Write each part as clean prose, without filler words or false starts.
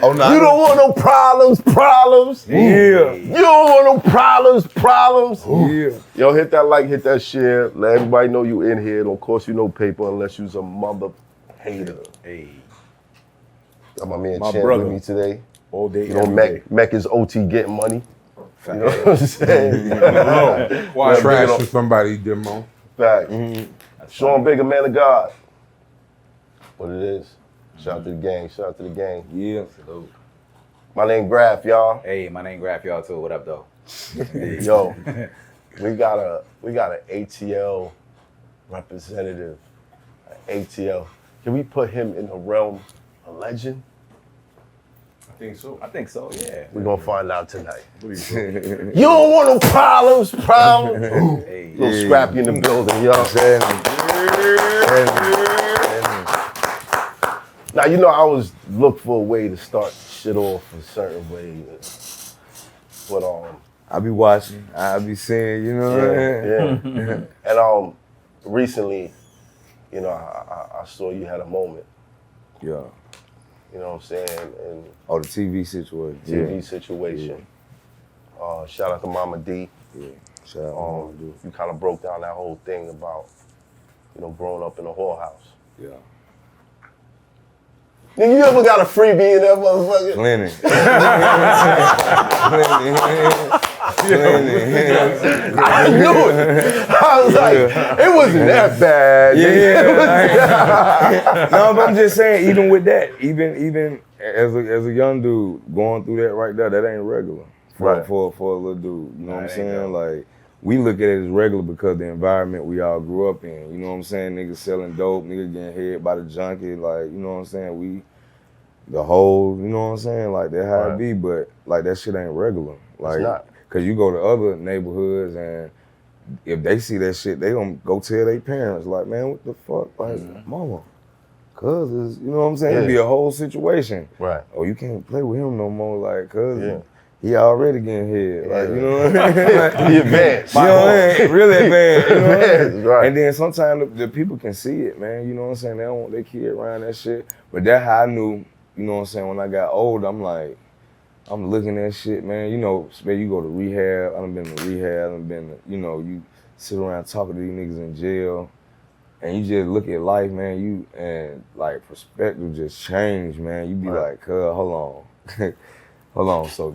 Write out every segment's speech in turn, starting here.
Oh, no. You don't want no problems. Yeah. You don't want no problems. Yeah. Yo, hit that like, hit that share. Let everybody know you in here. Don't cost you no paper unless you's a mother hater. Hey. Got my man My Champ brother. with me today. All day, You know, every day. Mec is OT getting money. You know what I'm saying? Why Trash for somebody, Demo. Fact. Sean Bigger, man of God. What it is. Shout out to the gang, shout out to the gang. Yeah. Salute. My name GRAFH, y'all. Hey, my name GRAFH, y'all too. What up, though? Yo, we got an ATL representative. An ATL. Can we put him in the realm of legend? I think so. I think so, yeah. We're gonna find out tonight. You don't want no problems. Hey. Lil Scrappy in the building, y'all. Now, you know, I always look for a way to start shit off a certain way. But, I be watching, I be seeing, you know what I mean? yeah. And recently, you know, I saw you had a moment. Yeah. You know what I'm saying? And Oh, the TV situation. TV situation. Shout out to Mama D. Yeah. Shout out to Mama D. You kind of broke down that whole thing about, you know, growing up in a whorehouse. Yeah. Nigga, you ever got a freebie in that motherfucker? Plenty. I knew it. I was like, it wasn't that bad. Yeah. No, but I'm just saying, even with that, even as a young dude going through that right there, that ain't regular for a little dude. You know what I'm saying? Like, we look at it as regular because the environment we all grew up in. You know what I'm saying? Niggas selling dope, niggas getting hit by the junkie. Like, you know what I'm saying? The whole, you know what I'm saying? Like, that's how it be, but like, that shit ain't regular. Like, It's not. Cause you go to other neighborhoods and if they see that shit, they gonna go tell their parents, like, man, what the fuck? Like, mama, cuz, you know what I'm saying? It'd be a whole situation. Right. Oh, you can't play with him no more, like, cuz he already getting hit. Like, you know what I mean? He advanced. You know what I mean? Really advanced. You know what I mean? Right. And then sometimes the people can see it, man. You know what I'm saying? They don't want their kid around that shit. But that's how I knew, you know what I'm saying, when I got old, I'm like, I'm looking at shit, man. You know, you go to rehab. I done been to rehab. I done been to, you know, you sit around talking to these niggas in jail, and you just look at life, man. And like perspective just change, man. You be like, hold on, hold on. So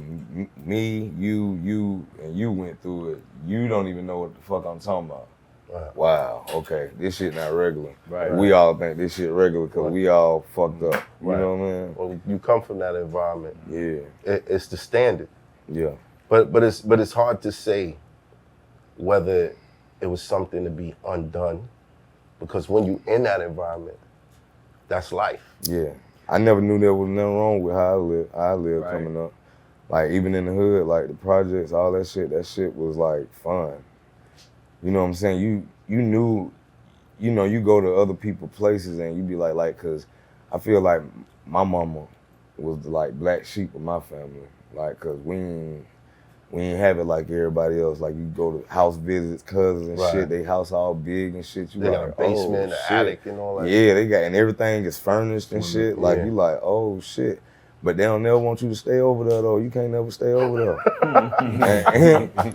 me, you, and you went through it. You don't even know what the fuck I'm talking about. Right. Wow. Okay, this shit not regular. Right. We all think this shit regular because we all fucked up. You know what I mean? Well, you come from that environment. Yeah. It's the standard. Yeah. But it's hard to say whether it was something to be undone, because when you in that environment, that's life. Yeah. I never knew there was nothing wrong with how I lived coming up. Like, even in the hood, like the projects, all that shit was like fun. You know what I'm saying? You knew, you know, you go to other people's places and you be like, cause I feel like my mama was the like black sheep of my family. Like, cause we ain't have it like everybody else. Like, you go to house visits, cousins and shit, they house all big and shit. You They like, got a basement, an attic and all that. Yeah, they got, and everything is furnished and shit. Like, you like, oh shit. But they don't never want you to stay over there though. You can't never stay over there. You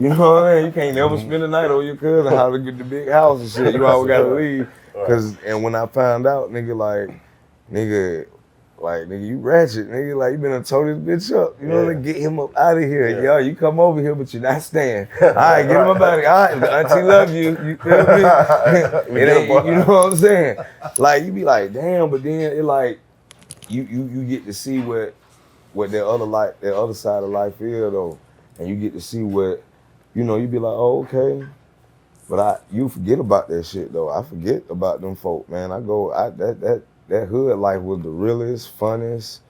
know what I mean? You can't never spend the night over your cousin how to get the big house and shit. You always gotta leave. And when I found out, nigga, you ratchet, nigga, like, you been tow this bitch up. You know what I mean? Get him up out of here. Yo, you come over here, but you're not staying. All right, get him up out of here. All right, the auntie love you. You feel me? It ain't, you know what I'm saying? Like, you be like, damn, but then it like, you get to see what that other side of life is though, and you get to see what, you know, you be like, oh, okay, but you forget about that shit though. I forget about them folk, man. That hood life was the realest, funnest,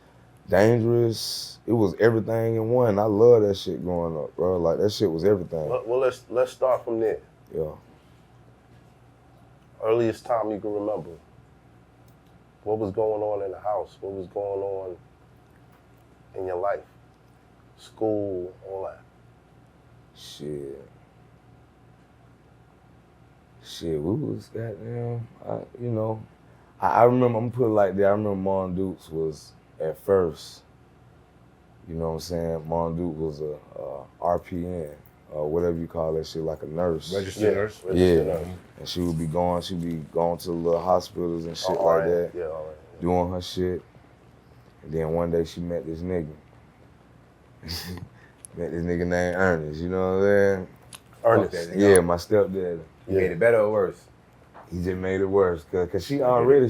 dangerous. It was everything in one. I love that shit growing up, bro. Like, that shit was everything. Well, let's start from there. Yeah. Earliest time you can remember. What was going on in the house? What was going on in your life? School, all that. Shit, we was goddamn, I remember, I'm gonna put it like that, I remember Mom Dukes was, at first, You know what I'm saying? Mom Duke was a RPN, whatever you call that shit, like a nurse. Registered nurse. Registered Yeah. nurse. And she'd be going to the little hospitals and shit like that, Yeah, all right. doing her shit. And then one day she met this nigga. Met this nigga named Ernest, you know what I'm saying? Ernest. Yeah, my stepdad. You made it better or worse? He just made it worse, cause she already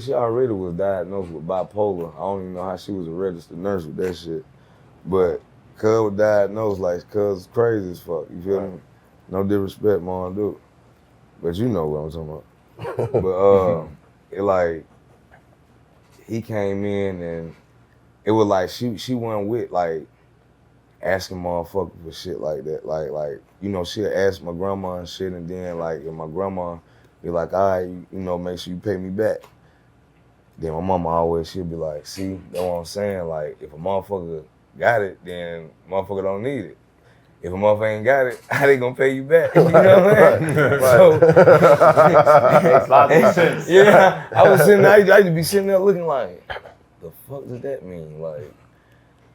was diagnosed with bipolar. I don't even know how she was a registered nurse with that shit. But cuz was diagnosed like cuz crazy as fuck. You feel me? No disrespect, Mom Duke. But you know what I'm talking about. But it like he came in and it was like she went with like asking motherfuckers for shit like that. Like you know, she'll ask my grandma and shit, and then like if my grandma be like, all right, you know, make sure you pay me back. Then my mama always, she'll be like, see, that's what I'm saying. Like, if a motherfucker got it, then motherfucker don't need it. If a motherfucker ain't got it, how they gonna pay you back? You know what I'm saying? So, Makes lots of sense. yeah, I was sitting there, I used to be sitting there looking like, the fuck does that mean? Like,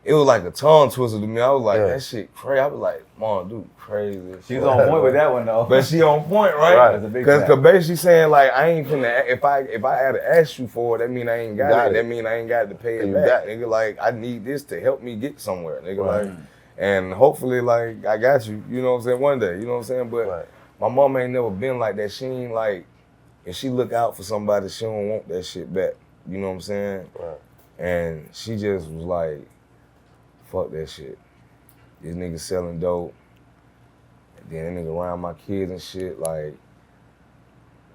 it was like a tongue twister to me. I was like, that shit crazy. I was like, Mom, dude, crazy. She was on point with that one though. But she on point, right? Right. That's a big fact. Cause basically saying like, I ain't finna, if I had to ask you for it, that mean I ain't got it. That mean I ain't got to pay it back. Nigga, like, I need this to help me get somewhere, nigga. Right. Like, and hopefully, like, I got you, you know what I'm saying, one day, you know what I'm saying? But my mom ain't never been like that. She ain't like, if she look out for somebody, she don't want that shit back. You know what I'm saying? Right. And she just was like, fuck that shit. This nigga selling dope. And then that nigga around my kids and shit, like,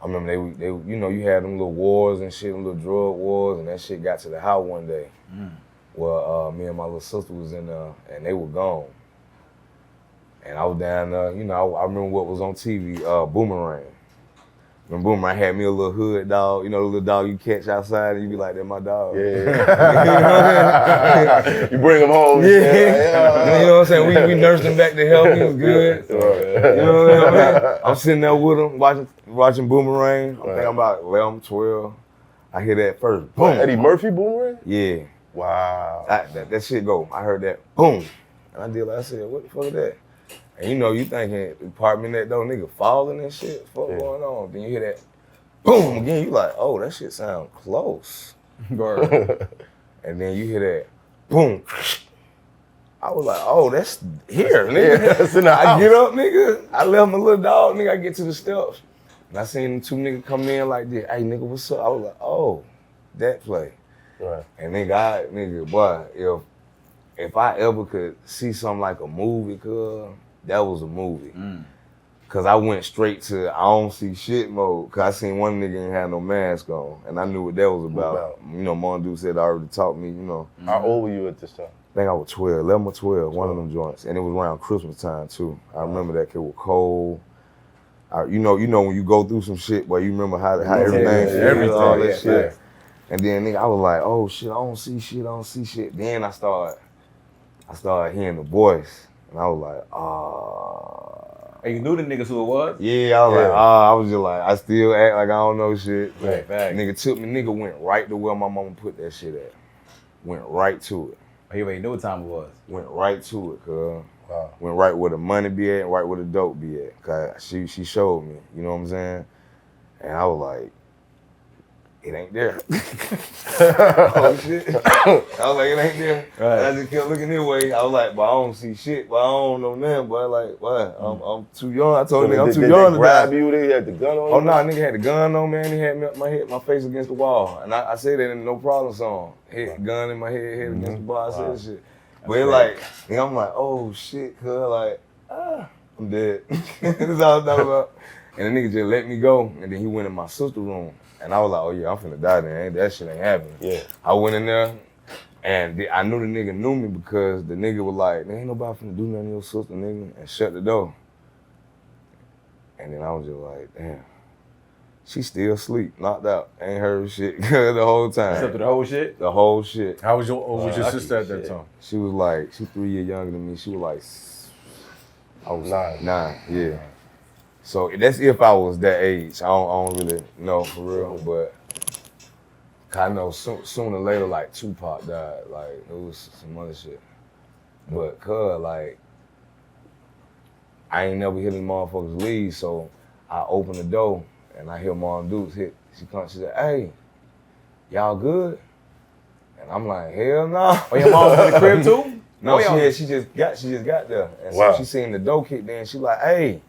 I remember they you know, you had them little wars and shit, them little drug wars, and that shit got to the house one day. Well, me and my little sister was in there, and they were gone. And I was down there, you know, I remember what was on TV, Boomerang. When Boomerang had me a little hood dog, you know, the little dog you catch outside, and you be like, that my dog. Yeah. You bring him home. Yeah. You know what I'm saying? We nursed him back to health. He was good. You know what I mean? I'm sitting there with him, watching Boomerang. I'm thinking about 11, 12. I hear that first, boom. Eddie Murphy Boomerang? Yeah. Wow. That shit go. I heard that, boom. And I did like, I said, what the fuck is that? And you know, you thinking, apartment that though, nigga falling and shit, fuck going on. Then you hear that, boom, again, you like, oh, that shit sound close. And then you hear that, boom. I was like, oh, that's here, nigga. Yeah, that's in the house. I get up, nigga. I left my little dog, nigga. I get to the steps. And I seen them two niggas come in like this. Hey, nigga, what's up? I was like, oh, that play. Right. And nigga, boy, if I ever could see something like a movie, cuz, that was a movie. Cause I went straight to I don't see shit mode. Cause I seen one nigga ain't had no mask on, and I knew what that was about. You know, Mondu said already taught me. You know. How old were you at this time? I think I was 12, 11 or 12, one of them joints, and it was around Christmas time too. I remember that kid was cold. You know when you go through some shit, boy, you remember how everything feels, all that shit. And then nigga, I was like, oh shit, I don't see shit. Then I started hearing the voice, and I was like, And you knew the niggas who it was? Yeah, I was like, I was just like, I still act like I don't know shit. Right, fact. Nigga went right to where my mama put that shit at. Went right to it. He already knew what time it was. Went right to it, cuz. Wow. Went right where the money be at, right where the dope be at. Cause she showed me, you know what I'm saying? And I was like, it ain't there. Oh shit. I was like, it ain't there. Right. I just kept looking this way. I was like, but I don't see shit, but I don't know nothing, but like, what? I'm too young. I told nigga I'm too young to grab die. you? They had the gun on you? Oh no, nigga had the gun on, man. He had my face against the wall. And I said that in the No Problem song. Gun in my head against the wall. I said that shit. But it like, nigga, I'm like, oh shit, cuz like, I'm dead. That's all I thought about. And the nigga just let me go, and then he went in my sister's room. And I was like, oh yeah, I'm finna die then. That shit ain't happening. Yeah. I went in there, and I knew the nigga knew me because the nigga was like, there ain't nobody finna do nothing to your sister, nigga, and shut the door. And then I was just like, damn. She still asleep, knocked out. Ain't heard shit the whole time. Slept through the whole shit? The whole shit. How was your sister at that time? She was like, she 3 years younger than me. She was like, I was 9, yeah. So that's if I was that age. I don't really know for real, but I know sooner or later, like Tupac died. Like it was some other shit. But cuz like, I ain't never hit a motherfuckers leave, so I open the door and I hear Mom Dukes hit. She comes, she said, "Hey, y'all good?" And I'm like, "Hell no." Oh, your mom was in the crib too? No, Oh, she just got there. And Wow. so she seen the door kick in. She like, "Hey."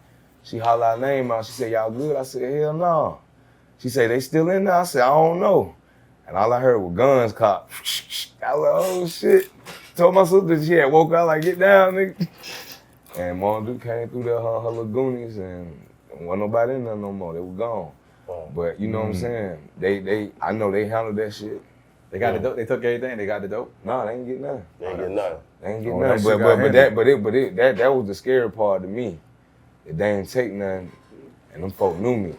She holler our name out. She said, "Y'all good?" I said, "Hell no." She said, "They still in there?" I said, "I don't know." And all I heard was guns cop. I was like, "Oh shit." Told my sister she had woke up like, "Get down, nigga." And Mom Duke came through there, her little goonies, and wasn't nobody in there no more. They were gone. But you know what I'm saying? I know they handled that shit. They got the dope. They took everything. They got the dope. No, they ain't get nothing. They ain't getting nothing. They ain't get Oh, nothing. that shit got But that was the scary part to me. That they ain't take nothing, and them folk knew me.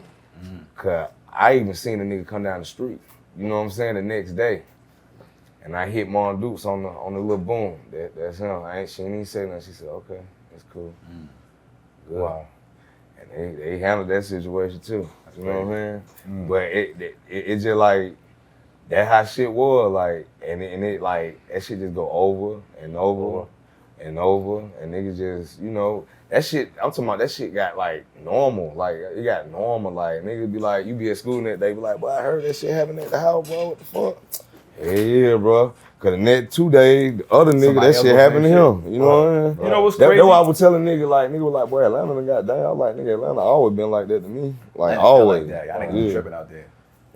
Cause I even seen a nigga come down the street. You know what I'm saying? The next day, and I hit Mom Dukes on the little boom. That's him. She ain't even say nothing. She said, "Okay, that's cool." Good. Wow. And they handled that situation too. You know what I'm saying? But it just like, that how shit was, like, and it like, that shit just go over and over and over, and niggas just, you know, that shit, I'm talking about that shit got like normal, like it got normal, like niggas be like, you be at school that day, be like, "Boy, I heard that shit happened at the house, bro, what the fuck?" Hell yeah, bro. Cause the next 2 days, the other nigga, Somebody that shit happened to him. You know what I mean? You know what's That's crazy? why I was telling nigga was like, "Boy, Atlanta done got down." I was like, "Nigga, Atlanta always been like that to me. Like, Atlanta always." Like that. Y'all niggas be tripping out there.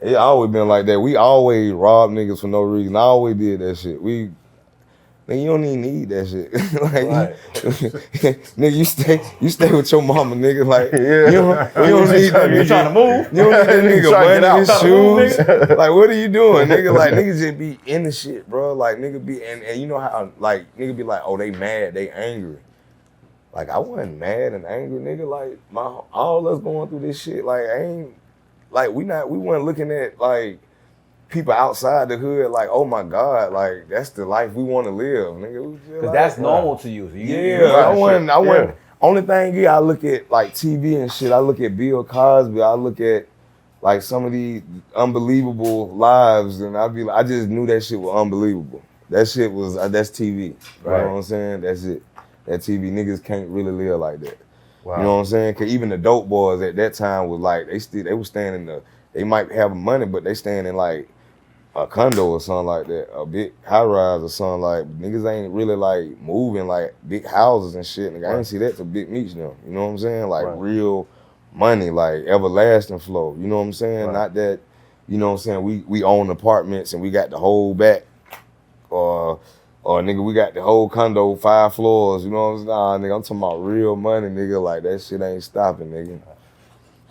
It always been like that. We always robbed niggas for no reason. I always did that shit. Nigga, you don't even need that shit. Like, nigga, you stay with your mama, nigga. Like, you don't need that nigga. You trying to move? You don't need that nigga trying to get money, out. his Trying to move, shoes. Like, what are you doing, nigga? Like, niggas just be in the shit, bro. Like, nigga be, and you know how, like, nigga be like, "Oh, they mad, they angry." Like, I wasn't mad and angry, nigga. Like, all us going through this shit, like, we weren't looking at, like, people outside the hood, like, "Oh my God, like, that's the life we want to live, nigga." Because that's normal to you. So I wasn't. Only thing, I look at, like, TV and shit. I look at Bill Cosby. I look at, like, some of these unbelievable lives, and I just knew that shit was unbelievable. That shit was, that's TV. Right. You know what I'm saying? That's it. That TV, niggas can't really live like that. Wow. You know what I'm saying? Cause even the dope boys at that time was like, they was staying in they might have money, but they staying in like a condo or something like that, a big high rise or something like. Niggas ain't really like moving like big houses and shit. Nigga, I ain't see that till Big Meech now. You know what I'm saying? Like real money, like everlasting flow. You know what I'm saying? Not that, you know what I'm saying, we own apartments and we got the whole back, or nigga, we got the whole condo, 5 floors, you know what I'm saying? Nah, nigga, I'm talking about real money, nigga. Like, that shit ain't stopping, nigga.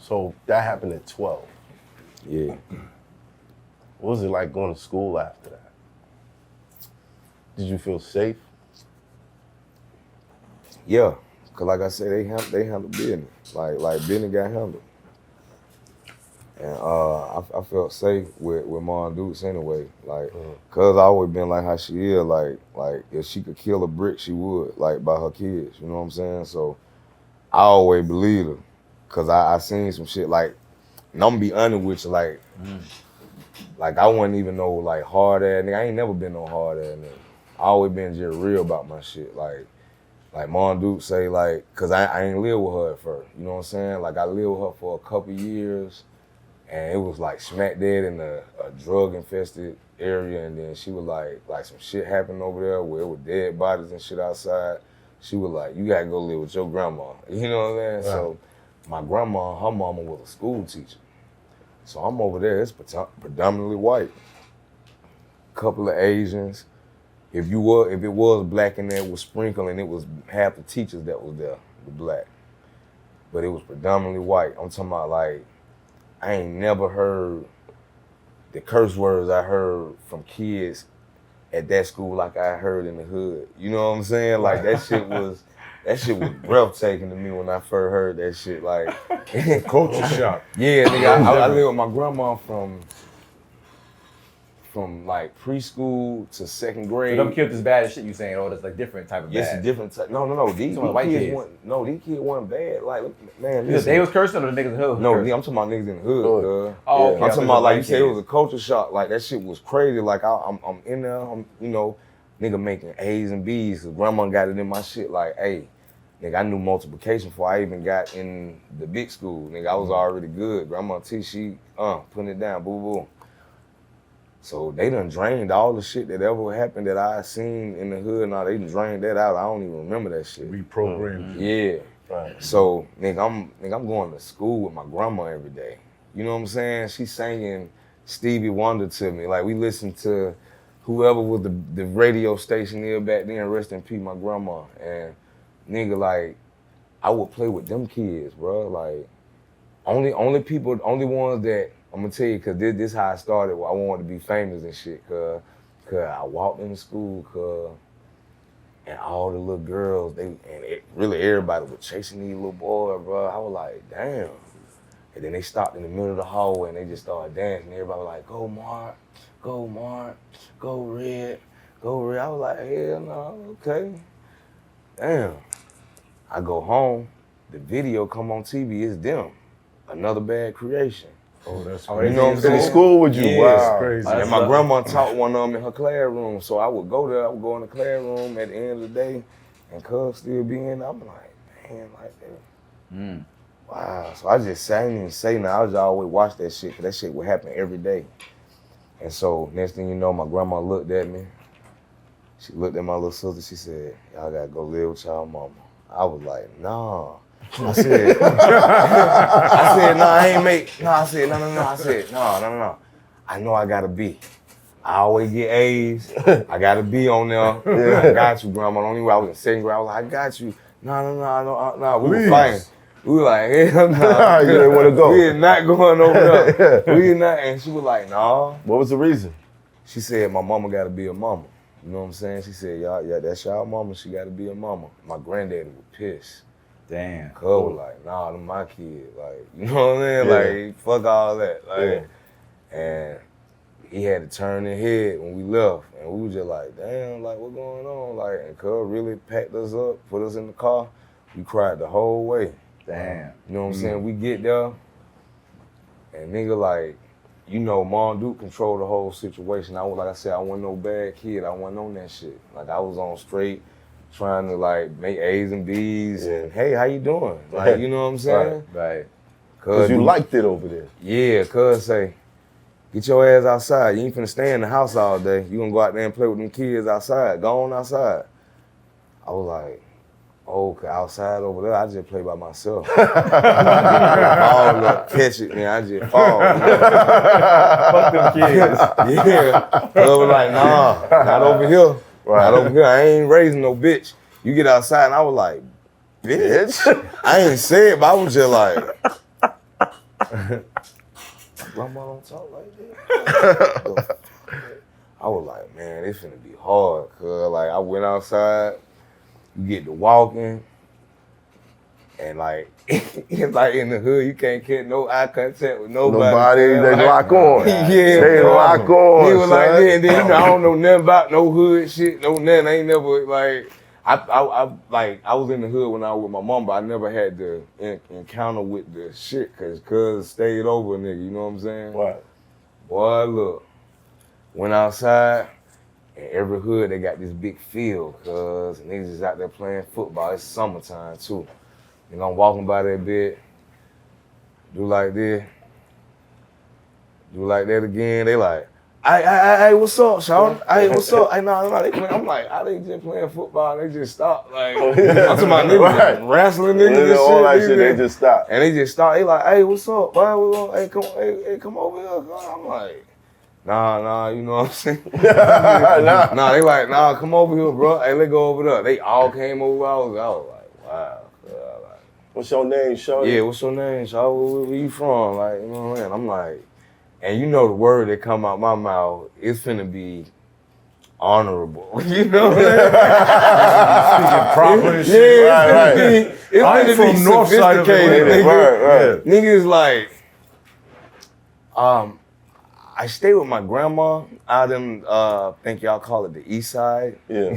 So that happened at 12. Yeah. What was it like going to school after that? Did you feel safe? Yeah, cause like I said, they handled business. Like business got handled. And I felt safe with Mom Dukes anyway. Like, cause I always been like how she is. Like if she could kill a brick, she would. Like by her kids, you know what I'm saying? So I always believed her, cause I seen some shit. Like, and I'm gonna be honest with you, like I wasn't even no like hard ass nigga. I ain't never been no hard ass nigga. I always been just real about my shit. Like Mom Duke say, like, cause I ain't live with her at first. You know what I'm saying? Like, I lived with her for a couple years. And it was like smack dead in a drug infested area, and then she was like some shit happened over there where it was dead bodies and shit outside. She was like, "You gotta go live with your grandma." You know what I'm saying? So my grandma, her mama was a school teacher. So I'm over there, it's predominantly white. Couple of Asians. If it was black in there, it was sprinkling, it was half the teachers that was there, the black. But it was predominantly white. I'm talking about, like, I ain't never heard the curse words I heard from kids at that school like I heard in the hood. You know what I'm saying? Like, that shit was breathtaking to me when I first heard that shit. Like, Culture shock. yeah, nigga, I lived with my grandma from like preschool to second grade. So them kids is bad as shit you saying, oh, that's like different type of bad. Yes, a different type. No. These white kids kids. these kids weren't bad. Like, man, Because they was cursing or the niggas in the hood? no, I'm talking about niggas in the hood. Oh, Yeah. okay. I'm talking about, like you said, it kids. was a culture shock. Like, that shit was crazy. Like, I'm in there, you know, nigga making A's and B's, cause grandma got it in my shit like, hey, nigga, I knew multiplication before I even got in the big school. Nigga, I was already good. Grandma T, she, putting it down, boo boo. So they done drained all the shit that ever happened that I seen in the hood. Now they done drained that out. I don't even remember that shit. Reprogrammed. Yeah. Right. So, nigga, I'm going to school with my grandma every day. You know what I'm saying? She's singing Stevie Wonder to me. Like, we listened to whoever was the radio station there back then, rest in peace, my grandma. And, nigga, like, I would play with them kids, bro. Like, only ones that, I'm gonna tell you, cause this how I started. I wanted to be famous and shit, cause I walked into school, and all the little girls, really everybody was chasing these little boys, bro. I was like, damn. And then they stopped in the middle of the hallway and they just started dancing. Everybody was like, go Mark, go Mark, go Red, go Red. I was like, hell no, okay. Damn. I go home, the video come on TV, it's them. Another Bad Creation. Oh, that's You crazy. know what I'm saying? In school with you, Yeah. wow. Crazy. And my grandma taught one of them in her classroom, so I would go there, I would go in the classroom at the end of the day, and cuz still be in there. I'm like, man, like that. Wow, so I didn't even say nothing. I just always watch that shit, cause that shit would happen every day. And so next thing you know, my grandma looked at me. She looked at my little sister, she said, y'all gotta go live with y'all mama. I was like, nah. I said, no, I ain't make, no, I said, no. I said, no. I know I gotta be. I always get A's. I gotta be on there. I got you, grandma. The only way I was in second grade, I was like, I got you. No. We were fighting. We were like, hell no. You didn't want to go. We is not going over there. We is not. And she was like, nah. What was the reason? She said, my mama gotta be a mama. You know what I'm saying? She said, yeah, that's y'all mama. She gotta be a mama. My granddaddy was pissed. Damn. Cuz was like, nah, them my kids. Like, you know what I mean? Like, fuck all that. Like, and he had to turn his head when we left. And we was just like, damn, like, what going on? Like, and Cuz really packed us up, put us in the car. We cried the whole way. Damn. You know what I'm saying? We get there, and nigga, like, you know, Mom Duke controlled the whole situation. Like I said, I wasn't no bad kid. I wasn't on that shit. Like, I was on straight, trying to like make A's and B's and hey, how you doing? Like, you know what I'm saying? Right. Cause you liked it over there. Yeah, cuz say, get your ass outside. You ain't finna stay in the house all day. You gonna go out there and play with them kids outside. Go on outside. I was like, okay, outside over there, I just play by myself. I ball up, catch it, man, I just fall. Fuck them kids. Yeah. I was like, nah, not over here. Right. Not over here. I ain't raising no bitch. You get outside, and I was like, bitch? I ain't say it, but I was just like, grandma don't talk like that. I was like, man, it's finna be hard, cuz like I went outside, you get to walking, and like, it's like in the hood, you can't get no eye contact with nobody. They like, lock on. Yeah, They lock on. He was like, son. yeah, and then you know, I don't know nothing about no hood shit, no nothing. I ain't never like, I was in the hood when I was with my mom, but I never had the encounter with the shit, cause stayed over, nigga. You know what I'm saying? What? Boy, look, went outside. And every hood, they got this big field, cuz niggas is out there playing football. It's summertime, too. And I'm walking by that bit, do like this, do like that again. They like, hey, what's up, Sean? Hey, what's up? Hey, no, they playing. I'm like, they just playing football. They just stopped. Like, I'm talking about niggas Right. wrestling niggas and all that shit. shit, they just stopped. And they just stopped. They like, hey, what's up? Hey, come over here. I'm like, nah, you know what I'm saying? Nah, they like, nah, come over here, bro. Hey, let's go over there. They all came over. I was like, wow. What's your name, Sean? Yeah, what's your name, Sean? Where you from? Like, you know what I mean? I'm like, and you know the word that come out my mouth, it's finna be honorable. You know what I mean? Speaking proper and Yeah, shit. it's finna be from north side of sophisticated, Atlanta. nigga. Right. Niggas like, I stay with my grandma out in, think y'all call it the East Side. Yeah.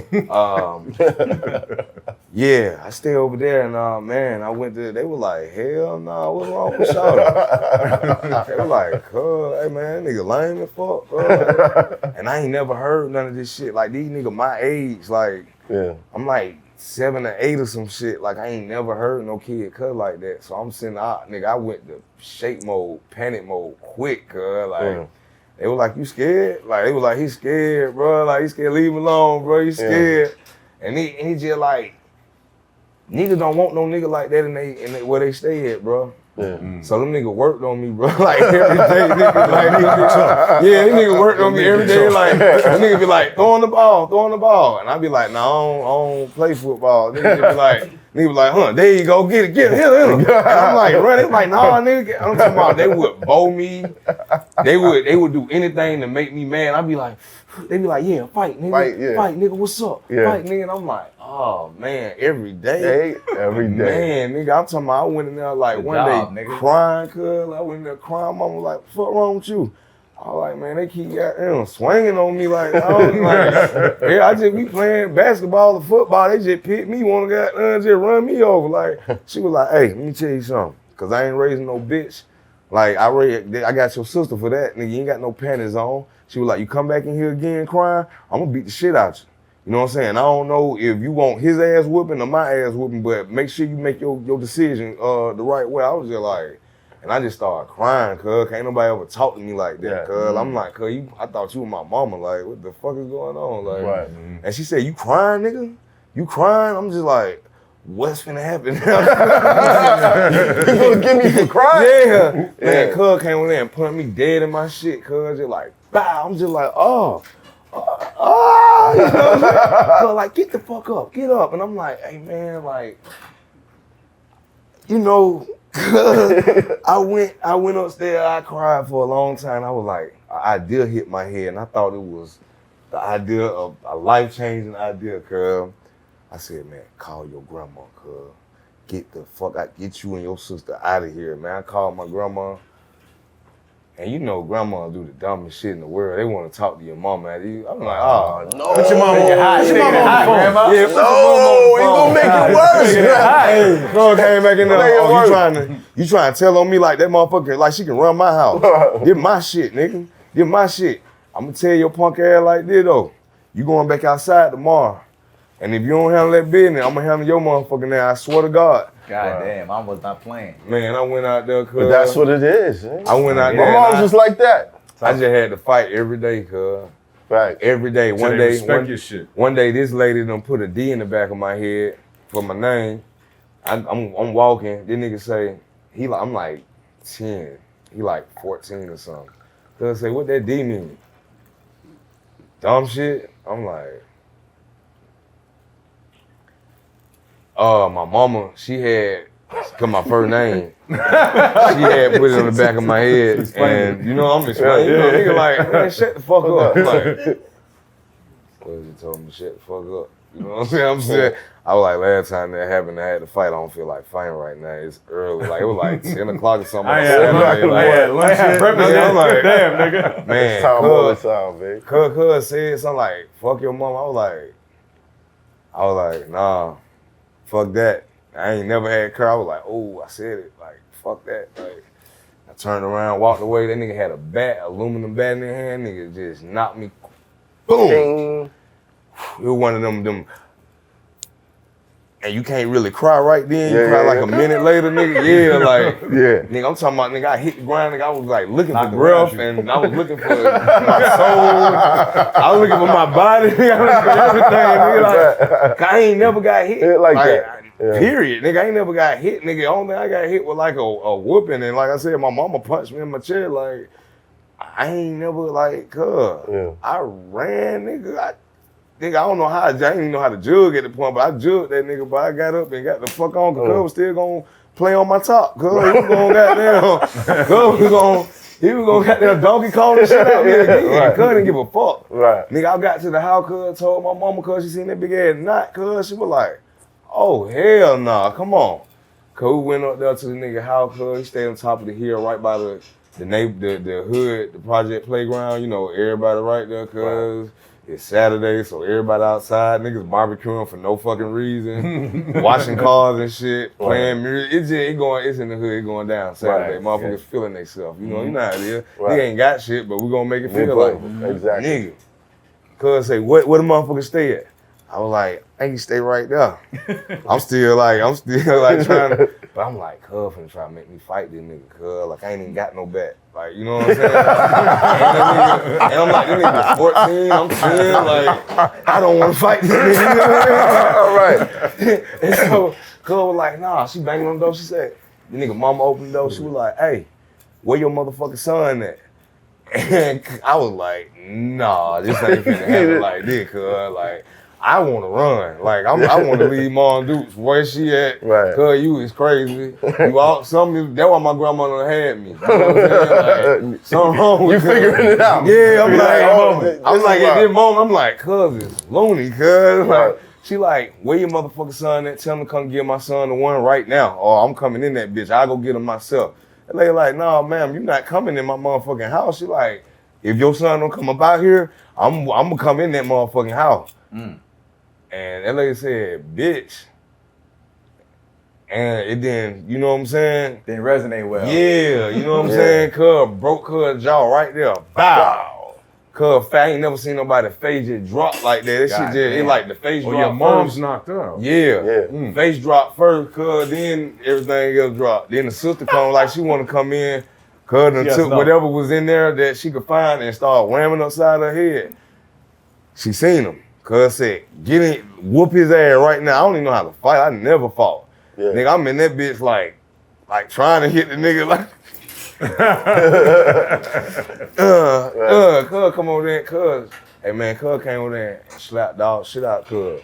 Yeah, I stay over there and man, I went there, they were like, hell no, what's wrong with y'all? They were like, hey man, nigga lame as fuck, bro. Like, and I ain't never heard none of this shit. Like these niggas my age, like, I'm like 7 or 8 or some shit. Like I ain't never heard no kid cut like that. So I'm sitting out, nigga, I went to shake mode, panic mode quick, cuz like, they were like, you scared? Like, they were like, he's scared, bro. Like, he's scared, leave him alone, bro, he's scared. And he just like, niggas don't want no nigga like that in they where they stay at, bro. So them niggas worked on me, bro. Like every day, niggas like, them niggas worked on me every day. Like, the nigga be like, throwing the ball. And I be like, no, I don't play football. Nigga be like, huh, there you go, get it, hit him. And I'm like, run it, like, nah, nigga. I'm talking about they would bow me. They would do anything to make me mad. I'd be like, they be like, yeah, fight, nigga. Fight, nigga, what's up? Fight, nigga. And I'm like, oh, man, every day. Every day. Man, nigga, I'm talking about, I went in there like one day nigga. Crying, cuz. I went in there crying. Mama was like, what the fuck wrong with you? I was like, man, they keep swinging on me like, I was like, I just be playing basketball or football. They just pick me, want to just run me over. Like, she was like, hey, let me tell you something, cause I ain't raising no bitch. Like, I got your sister for that, nigga. You ain't got no panties on. She was like, you come back in here again crying, I'm gonna beat the shit out you. You know what I'm saying? I don't know if you want his ass whooping or my ass whooping, but make sure you make your decision the right way. I was just like, and I just started crying, cuz. Can't nobody ever talk to me like that, cuz. I'm like, cuz, I thought you were my mama. Like, what the fuck is going on? Like, and she said, you crying, nigga? You crying? I'm just like, what's finna happen now? You gonna get me for crying? Yeah. Man, cuz came in there and put me dead in my shit, cuz. Just like, bow. I'm just like, oh. You know what I'm saying? So like, get the fuck up, get up. And I'm like, hey man, like, you know, I went upstairs, I cried for a long time. I was like, an idea hit my head and I thought it was the idea of a life-changing idea, cuz. I said, man, call your grandma, cuz. Get the fuck out, get you and your sister out of here, man. I called my grandma. And you know grandma do the dumbest shit in the world. They want to talk to your mama. I'm like, oh, no. Put your mama on the phone, grandma. Yeah, no, you gonna make it worse. Hey, grandma came back in there. Oh, you trying to tell on me like that motherfucker, like she can run my house. Get my shit, nigga. Get my shit. I'm gonna tell your punk ass like this though. You going back outside tomorrow. And if you don't handle that business, I'm gonna handle your motherfucking ass. I swear to God. God damn, I was not playing. Man, I went out there, cuz. But that's what it is. Man. I went out there. My mom's just like that. I just had to fight every day, cuz. Right. Every day. So your shit. One day, this lady done put a D in the back of my head for my name. I'm walking. This nigga say, I'm like 10. He like 14 or something. Cuz say, what that D mean? Dumb shit? I'm like, my mama, she had, cause my first name, she had put it on the back of my head, and you know I'm explaining. You know, nigga like, man, shut the fuck up. I'm like, cause he told me to shut the fuck up. You know what I'm saying? I was like, last time that happened, I had to fight. I don't feel like fighting right now. It's early. Like it was like 10 o'clock or something. I had breakfast. I'm like, damn, nigga. Man, time all the time, baby. Cuz said something like, fuck your mom. I was like, nah. Fuck that. I ain't never had car. I was like, oh, I said it. Like, fuck that. Like, I turned around, walked away. That nigga had a bat, aluminum bat in his hand. Nigga just knocked me. Boom. Ding. It was one of them. And you can't really cry right then. You cry like a minute later, nigga. Yeah, like, nigga, I'm talking about, nigga, I hit the ground, nigga. I was like looking for breath and I was looking for my soul. I was looking for my body, nigga. I was looking for everything, nigga. Like, I ain't never got hit. Like that. Period, nigga. I ain't never got hit, nigga. Only thing I got hit with like a whooping. And like I said, my mama punched me in my chest. Like, I ain't never like, I ran, nigga. Nigga, I don't know how, I didn't even know how to jug at the point, but I jugged that nigga, but I got up and got the fuck on, cause Cuz was still gonna play on my top, cuz he was gonna goddamn, he was gonna goddamn Donkey Kong and shit out there again, cuz didn't give a fuck. Right. Nigga, I got to the house, cuz, told my mama, cuz she seen that big ass knot, cuz she was like, oh, hell nah, come on. Cuz we went up there to the nigga house, cuz he stayed on top of the hill right by the the hood, the project playground, you know, everybody right there, cuz it's Saturday, so everybody outside, niggas barbecuing for no fucking reason, washing cars and shit, playing music. It's in the hood, going down Saturday. Motherfuckers feeling themselves. You know, you know how it is. Nigga ain't got shit, but we gonna make it feel like it. Exactly. Nigga. Cuz say, where the motherfuckers stay at? I was like, I ain't stay right there. I'm still like trying to, but I'm like, cuz finna try to make me fight this nigga, cuz like I ain't even got no bat. Like, you know what I'm saying? And I'm like, this nigga 14, I'm 10, like, I don't wanna fight this nigga. All right. And so, cuz was like, nah, she banging on the door, she said, the nigga mama opened the door, she was like, hey, where your motherfucking son at? And I was like, nah, this ain't finna happen like this, cuz like, I want to run. Like, I want to leave Mom Dukes. Where she at? Right. Cuz you is crazy. You out, that's why my grandma done had me. You know what I'm saying? Like, something wrong with you figuring it out. Yeah, I'm like, like, at this moment, I'm like, cuz it's loony, cuz. Like, she like, where your motherfucking son at? Tell him to come get my son the one right now. Or I'm coming in that bitch. I'll go get him myself. And they like, nah, ma'am, you not coming in my motherfucking house. She like, if your son don't come up out here, I'm gonna come in that motherfucking house. And that lady said, bitch. And it didn't, you know what I'm saying? Didn't resonate well. Yeah, you know what I'm saying? Cuz broke her jaw right there. Bow. Cuz I ain't never seen nobody face just drop like that. That shit just, it like the face drop your mom's first. knocked out. Yeah. Face drop first, cuz then everything else dropped. Then the sister come like she wanna come in, cuz and took whatever was in there that she could find and start whamming upside her head. She seen him. Cuz said, get in, whoop his ass right now. I don't even know how to fight. I never fought. Yeah. Nigga, I'm in that bitch like trying to hit the nigga like, cuz come over there, cuz. Hey man, cuz came over there and slapped dog shit out cuz.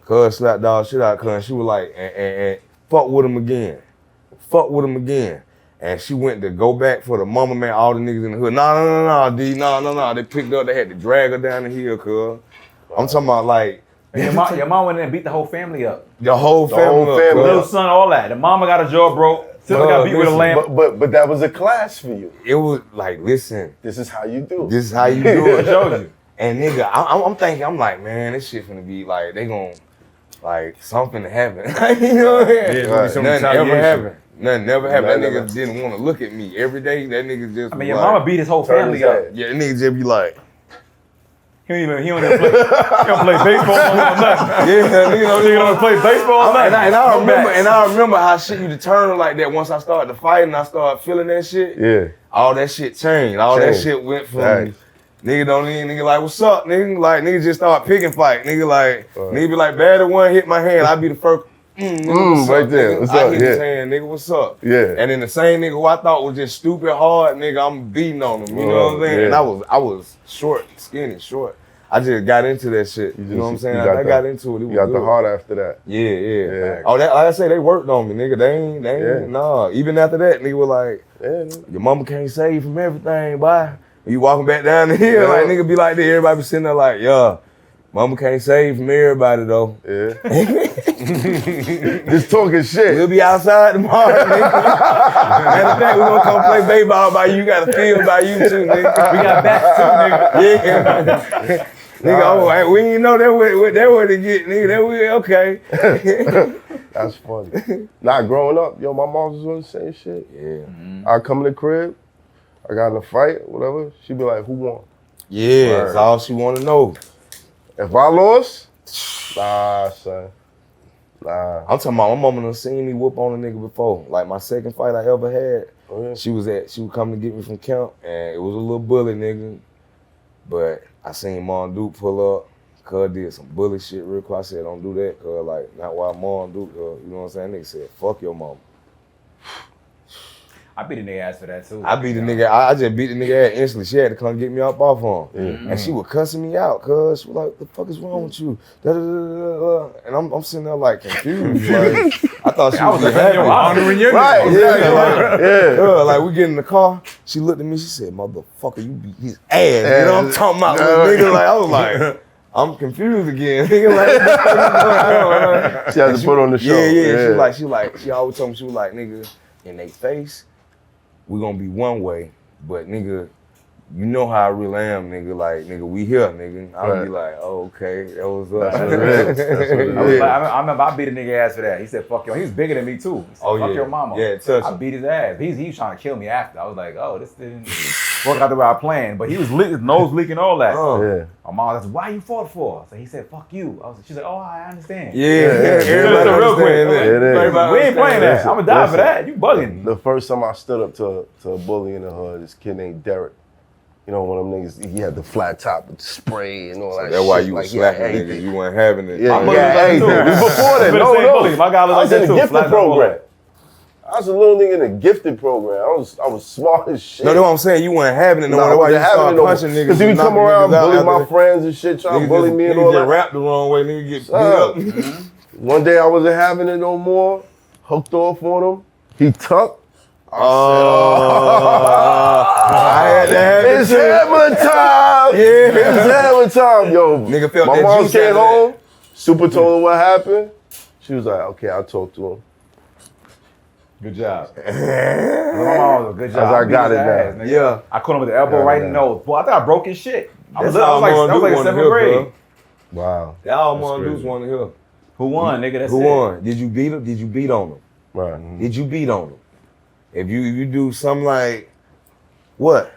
Cuz slapped dog shit out cuz. And she was like, and fuck with him again. Fuck with him again. And she went to go back for the mama man, all the niggas in the hood. Nah, D, nah. They picked her up, they had to drag her down the hill, cuz. I'm talking about like, your mom went in and beat the whole family up. The whole family. Little son, all that. The mama got a jaw broke. Sister got beat with a lamp. But that was a class for you. It was like, listen. This is how you do. This is how you do it. Showed you. And nigga, I'm thinking, I'm like, man, this shit finna be like, they gon' like something to happen. You know what I mean? Yeah, some nothing ever happened. Nothing never happened. That Nothing nigga didn't want to look at me every day. That nigga just. I mean, your mama beat his whole family up. Yeah, that nigga just be like. He don't even play baseball all night. Yeah, nigga don't play baseball all night. And I remember how shit used to turn like that once I started to fight and I started feeling that shit. Yeah. All that shit changed. All that shit went from nigga don't even nigga like what's up, nigga? Like nigga just start picking fight. Nigga like nigga be like bad one hit my hand. I be the first. Nigga, right there. What's up? I hit his hand, nigga. What's up? Yeah. And then the same nigga who I thought was just stupid hard, nigga, I'm beating on him. You know what I'm saying? Yeah. And I was short, skinny, short. I just got into that shit. You know what I'm saying? I got into it. It was you got good. the heart after that. Yeah. Oh, that, like I say, they worked on me, nigga. They ain't, nah. Even after that, nigga was like, your mama can't save you from everything, boy. You walking back down the hill, like nigga be like that. Everybody be sitting there like, yeah, mama can't save from everybody though. Yeah. Just talking shit. We'll be outside tomorrow, nigga. Matter of fact, we gonna come play baseball by you. You got a field by you too, nigga. We got bats too, nigga. Yeah. Nigga, we ain't know that way to get, nigga. That way, okay. That's funny. Not growing up, yo, my mom was doing the same shit. Yeah. I come in the crib, I got in a fight, whatever. She be like, who won? Yeah, that's all she want to know. If I lost, nah, son. Nah. I'm talking about my mama done seen me whoop on a nigga before. Like my second fight I ever had, she was coming to get me from camp, and it was a little bully nigga. But I seen Mom Duke pull up, cuz did some bully shit real quick. I said, don't do that, cuz like, not while Mom Duke, you know what I'm saying? Nigga said, fuck your mama. I beat a nigga ass for that too. I beat the nigga, I just beat the nigga ass instantly. She had to come get me up off him. And she was cussing me out, cuz she was like, what the fuck is wrong with you? And I'm sitting there like confused. Like, I thought she was happy. Honoring your Right, Like we get in the car, she looked at me, she said, motherfucker, you beat his ass. You know what I'm talking about? Nigga, like, I was like, I'm confused again. Nigga, like, what the fuck you doing? She had to put on the show. Yeah. She always told me, she was like, nigga, in their face, we gonna be one way, but nigga, you know how I really am, nigga. Like, nigga, we here, nigga. I would be like, oh, okay, that was up. That's what it is. I remember I beat a nigga ass for that. He said, fuck your, he was bigger than me too. He said, fuck your mama. Yeah, touch I him. beat his ass. He was trying to kill me after. I was like, oh, this didn't work out the way I planned. But he was his nose leaking, all that. Yeah. My mom was like, why you fought for? So he said, fuck you. She's like, oh, I understand. Yeah, Everybody real quick. It is. We ain't playing that. I'm gonna die for that. You bugging. The first time I stood up to a bully in the hood, this kid named Derek. You know, one of them niggas, he had the flat top with the spray and all that shit. That's why you was like, slapping niggas. You weren't having it. Yeah, Hey, before that, no. My guy I was was like in that the too. gifted program. I was a little nigga in the gifted program. I was smart as shit. No, that's what I'm saying. You weren't having it no more. Nah, That's why you I wasn't started having it no punching niggas. Because he would come around, bully my friends and shit, trying to bully me and all Niggas get that. wrapped the wrong way. Niggas get beat up. One day I wasn't having it no more. Hooked off on him. He tucked. I had to have it It's too. hammer time. Yeah. It's hammer time, yo. Nigga felt my that mom juice came after home. Super told her what happened. She was like, okay, I'll talk to him. Good job. My mom was a good job. As I got beat his it ass, now. nigga. Yeah. I caught him with the elbow right in the nose. Boy, I thought I broke his shit. I was That's all like I'm gonna do, in wanna 7th hear, grade. cuz. Wow. That all I'm That's gonna do is crazy. want to hear. Who won, nigga? That's Who it. won? Did you beat him? Did you beat on him? Right. Did you beat on him? If you do something like, what?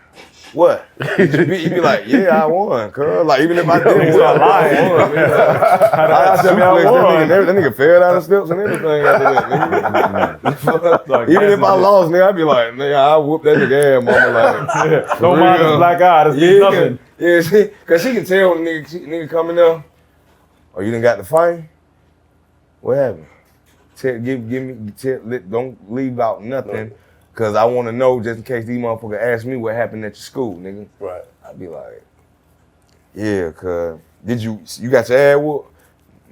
What? You be like, yeah, I won, cuz. Like, even if I didn't win, I won. I suplex that nigga fell down the steps and everything after that, nigga. Even if I lost, nigga, I'd be like, nigga, I whoop that nigga ass, mama. Like, Don't mind this black eye. This means nothing. Yeah, cause she can tell when the nigga coming up. Oh, you done got the fight? What happened? Don't leave out nothing. Cause I want to know just in case these motherfuckers ask me what happened at your school, nigga. Right. I'd be like, yeah, cuz, you got your ass whooped?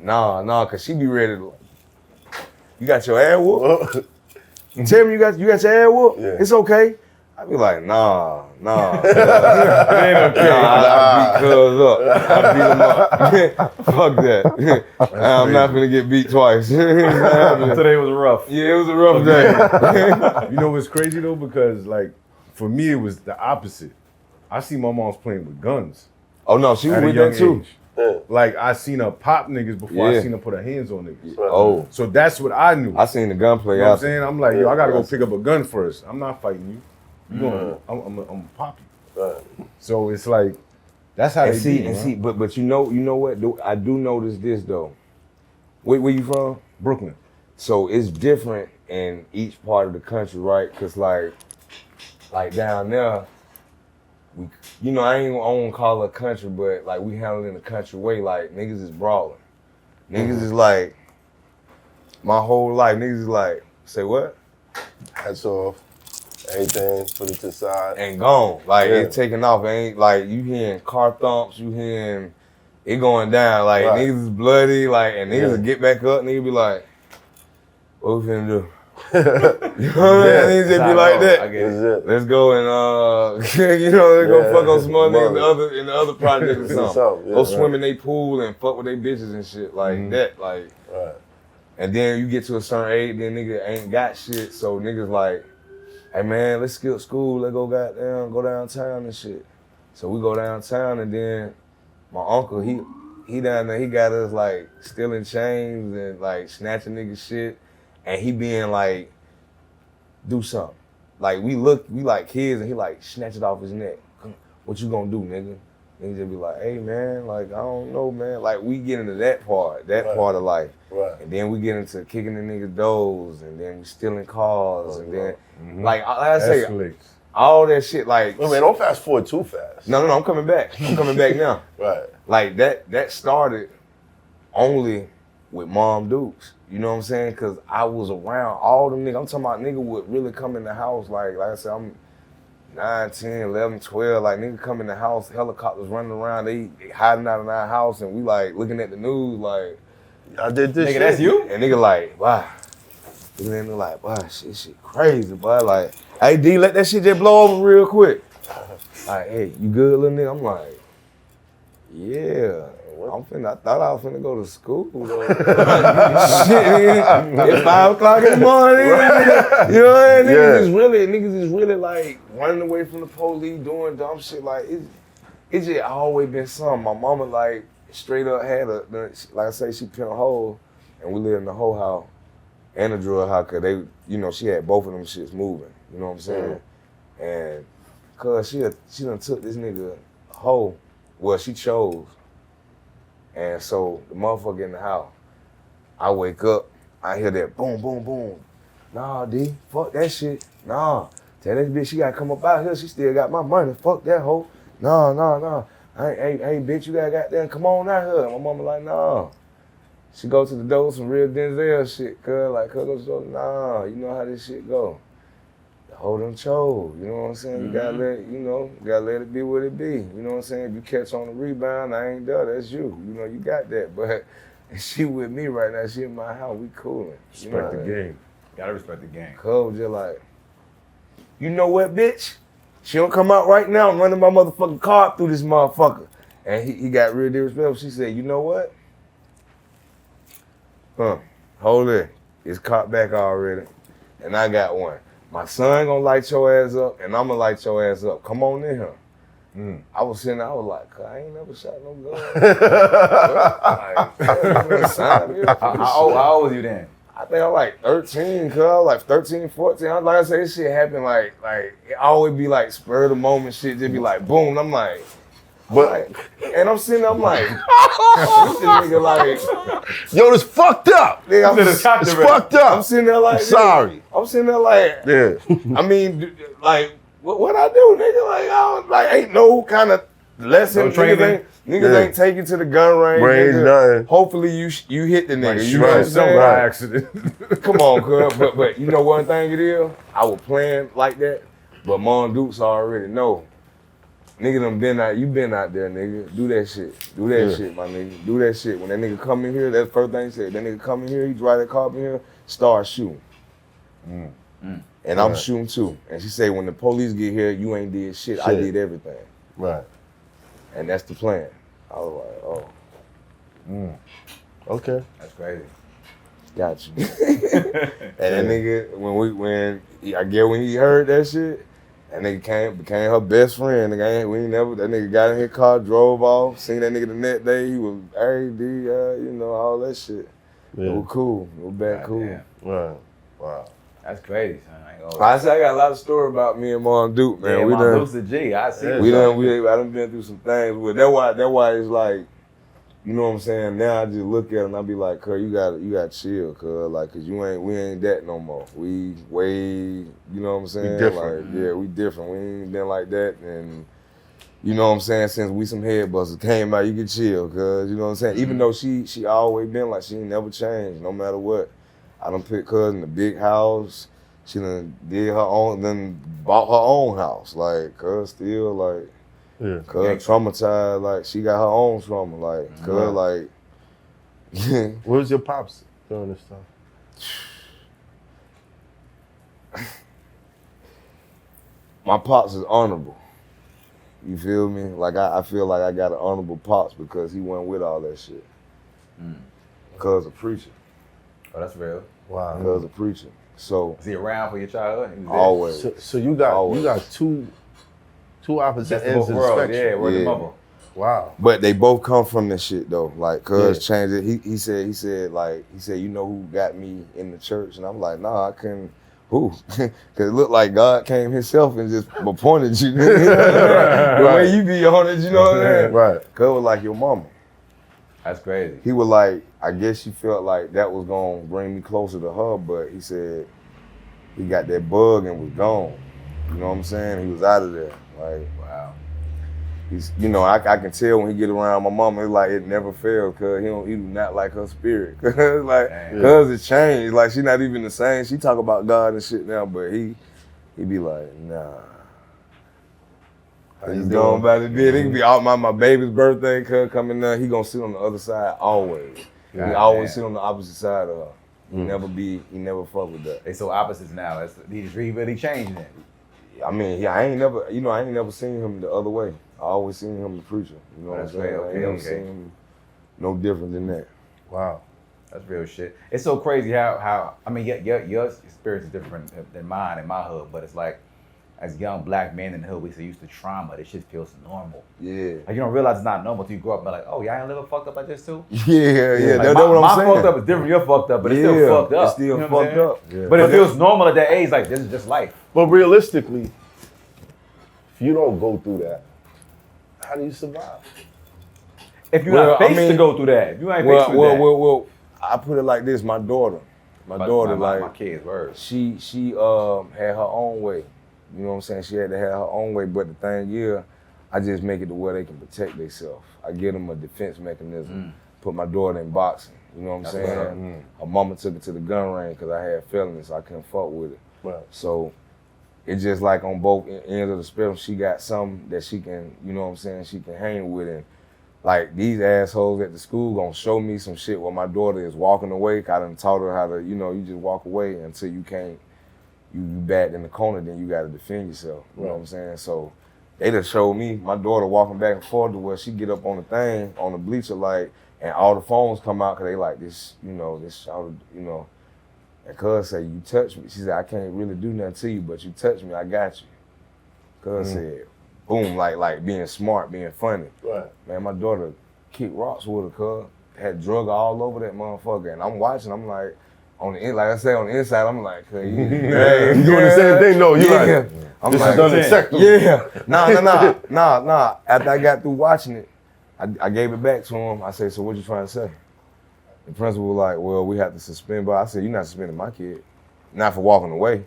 Nah, cause she be ready to, you got your ass whooped? Tell me you got your ass whooped? Yeah. It's okay. I'd be like, nah. It ain't okay. I beat cuz up. I beat him up. Fuck that. I'm not gonna get beat twice. Today was rough. Yeah, it was a rough day. You know what's crazy though? Because like, for me, it was the opposite. I see my mom's playing with guns Oh no, she was at a with young that too. age. Like, I seen her pop niggas before Yeah. I seen her put her hands on niggas. Oh, So that's what I knew. I seen the gunplay You know what I'm out. saying? I'm like, yo, I gotta go pick up a gun first. I'm not fighting you. You gonna, I'm gonna pop you. Right. So it's like, that's how And they see, be, and man. see, but you know what? I do notice this though. Where you from? Brooklyn. So it's different in each part of the country, right? Cause like down there, I won't call it a country, but like we handle it in a country way. Like niggas is brawling. Niggas is like, my whole life, niggas is like, say what? Hats off. Everything, put it to the side. And gone. Like Yeah. it's taking off. It ain't like you hearing car thumps, you hearing it going down. Like Right. niggas is bloody, like, and niggas Yeah. will get back up, niggas be like, what we finna do? You know what I mean? Niggas just be like that. I get it. That's it. Let's go and let's go Yeah. fuck on some other niggas Mother. in the other project or something. Something, yeah, Go right. swim in they pool and fuck with they bitches and shit like that. Like, Right. and then you get to a certain age, then nigga ain't got shit, so niggas like, hey man, let's skip school, let's go go downtown and shit. So we go downtown and then my uncle, he down there, he got us like stealing chains and like snatching nigga shit. And he being like, do something. Like we like kids and he like snatch it off his neck. What you gonna do, nigga? Nigga just be like, hey man, like I don't know, man. Like we get into that part of life. Right. And then we get into kicking the niggas' doors, and then we stealing cars, and then like I say, Escalates. all that shit. Like, Well, man, don't fast forward too fast. no, I'm coming back. I'm coming back now. Right. Like that started only with Mom Dukes. You know what I'm saying? Cause I was around all them niggas. I'm talking about nigga would really come in the house. Like I said, I'm 9, 10, 11, 12. Like nigga come in the house, helicopters running around. They hiding out in our house, and we like looking at the news like. I did this Nigga, shit. that's you? And nigga like, wow. And then they're like, wow, shit crazy, boy. Like, hey, D, let that shit just blow over real quick. Like, hey, you good, little nigga? I'm like, yeah. I thought I was finna go to school though. Shit, it's 5 o'clock in the morning. You know what I mean? Niggas is really like running away from the police, doing dumb shit. Like it's just always been something. My mama like straight up had like I say, she put a hole, and we lived in the whole house and a drug house, cause they, you know, she had both of them shits moving. You know what I'm saying? And cause she done took this nigga hoe. Well, she chose. And so the motherfucker in the house, I wake up, I hear that boom, boom, boom. Nah, D, fuck that shit. Nah, tell that bitch she gotta come up out here. She still got my money. Fuck that hoe. Nah. Hey, bitch, you gotta goddamn come on out here. My mama like, nah. She go to the door, some real Denzel shit, cuz go to the door. Nah, you know how this shit go. The hoe done chose, you know what I'm saying? You gotta let it be what it be. You know what I'm saying? If you catch on the rebound, I ain't there, that's you. You know, you got that. But she with me right now, she in my house, we coolin'. Respect the game. Gotta respect the game. Cuz was just like, you know what, bitch? She don't come out right now and running my motherfucking car through this motherfucker. And he got real disrespectful. She said, you know what? Hold it. It's caught back already. And I got one. My son gonna light your ass up, and I'm gonna light your ass up. Come on in here. I was sitting there, I was like, I ain't never shot no gun. How old was you then? I think I was like 13, cuz I was like 13, 14. Like I said, this shit happened like it always be like spur of the moment shit, just be like boom. And I'm like, and I'm sitting there, I'm like, this nigga like, yo, this fucked up. Nigga, it's fucked up. I'm sitting there like, sorry. I'm sitting there like, yeah. I mean, like, what I do, nigga? Like, I don't, like, ain't no kind of lesson. Niggas ain't taking to the gun range. Nothing. Hopefully you hit the nigga. Like, you know what I'm saying? Accident. Come on, cuz. But you know one thing it is? I was playing like that, but Mom Dukes already know. Nigga done you been out there, nigga. Do that shit. Do that shit, my nigga. Do that shit. When that nigga come in here, that's the first thing he said. That nigga come in here, he drive that car up in here, start shooting. And I'm shooting too. And she said, when the police get here, you ain't did shit. I did everything. Right. And that's the plan. I was like, oh. Okay. That's crazy. Got you. And that nigga, when he heard that shit, that nigga became her best friend. That nigga got in his car, drove off, seen that nigga the next day. He was, hey, D, you know, all that shit. Yeah. It was cool. It was back cool. Damn. Right. Wow. That's crazy, son. I got a lot of story about me and Mom Duke, man. Yeah, Mom Duke's a G. I see. I done been through some things with. That's why it's like, you know what I'm saying? Now I just look at it and I be like, cuz you got chill, cuz like, cause we ain't that no more. We way, you know what I'm saying? We different. Like, yeah, we different. We ain't been like that, and you know what I'm saying? Since we some headbusters came out, you can chill, cuz you know what I'm saying? Even though she always been like, she ain't never changed, no matter what. I done put cuz in the big house. She done did her own, then bought her own house. Like, cuz still like, cuz traumatized. Like, she got her own trauma. Like, cuz like. Where was your pops doing this stuff? My pops is honorable. You feel me? Like, I feel like I got an honorable pops because he went with all that shit. Cuz a preacher. Oh, that's real. Wow. Cuz a preacher. So was he around for your childhood? Always. So you got two opposite ends of the spectrum. Yeah, word the mother. Wow. But they both come from this shit though. Like, cuz changed it. He said, you know who got me in the church? And I'm like, nah, I couldn't. Who? Cause it looked like God came himself and just appointed you. The way you be on it, you know what I mean? Right. Cuz was like your mama. That's crazy. He was like, I guess she felt like that was gonna bring me closer to her, but he said he got that bug and was gone. You know what I'm saying? He was out of there. Like, wow. He's, you know, I can tell when he get around my mama, it's like it never fails, cause he do not like her spirit. Cause it changed. Like, she not even the same. She talk about God and shit now, but he be like, nah. He's going about it. It can be all my baby's birthday coming up. He gonna sit on the other side always. He always sit on the opposite side of her. He never fuck with that. They so opposites now. He really changed it. I mean, I ain't never seen him the other way. I always seen him the preacher. You know what I'm saying? Okay. Seen him No different than that. Wow. That's real shit. It's so crazy how I mean, your experience is different than mine in my hood, but it's like, as young black men in the hood, we so used to trauma. This shit feels normal. Yeah. Like you don't realize it's not normal till you grow up and be like, oh, y'all ain't live fucked up like this too? Yeah. Like, That's what I'm saying. My fucked up is different, you're fucked up, but it's still fucked up. It's still you know what I'm fucked saying? up. Yeah. But it feels normal at that age, like this is just life. But realistically, if you don't go through that, how do you survive? If you're not faced to go through that, if you ain't faced with that. Well, I put it like this, my daughter, my kids, word. she had her own way. You know what I'm saying? She had to have her own way, but the thing is, I just make it to where they can protect themselves. I give them a defense mechanism. Put my daughter in boxing. You know what I'm saying? Her mama took it to the gun range because I had felonies, so I couldn't fuck with it. Right. So it's just like on both ends of the spectrum, she got something that she can, you know what I'm saying, she can hang with. And like these assholes at the school gonna show me some shit where my daughter is walking away. I done taught her how to, you know, you just walk away until you can't, you backed in the corner, then you gotta defend yourself. You know what I'm saying? So they just showed me my daughter walking back and forth to where she get up on the thing, on the bleacher like, and all the phones come out because they like this, you know, this shouted, you know. And cuz say, you touch me. She said, I can't really do nothing to you, but you touch me, I got you. Cuz said, boom, like being smart, being funny. Right. Man, my daughter kicked rocks with her, cuz. Had drug all over that motherfucker. And I'm watching, I'm like, on the like I say, on the inside, I'm like, cuz you doing the same thing? No, you like, I'm this like, is unacceptable. Yeah. Nah. After I got through watching it, I gave it back to him. I said, so what you trying to say? The principal was like, well, we have to suspend, but I said, you're not suspending my kid. Not for walking away.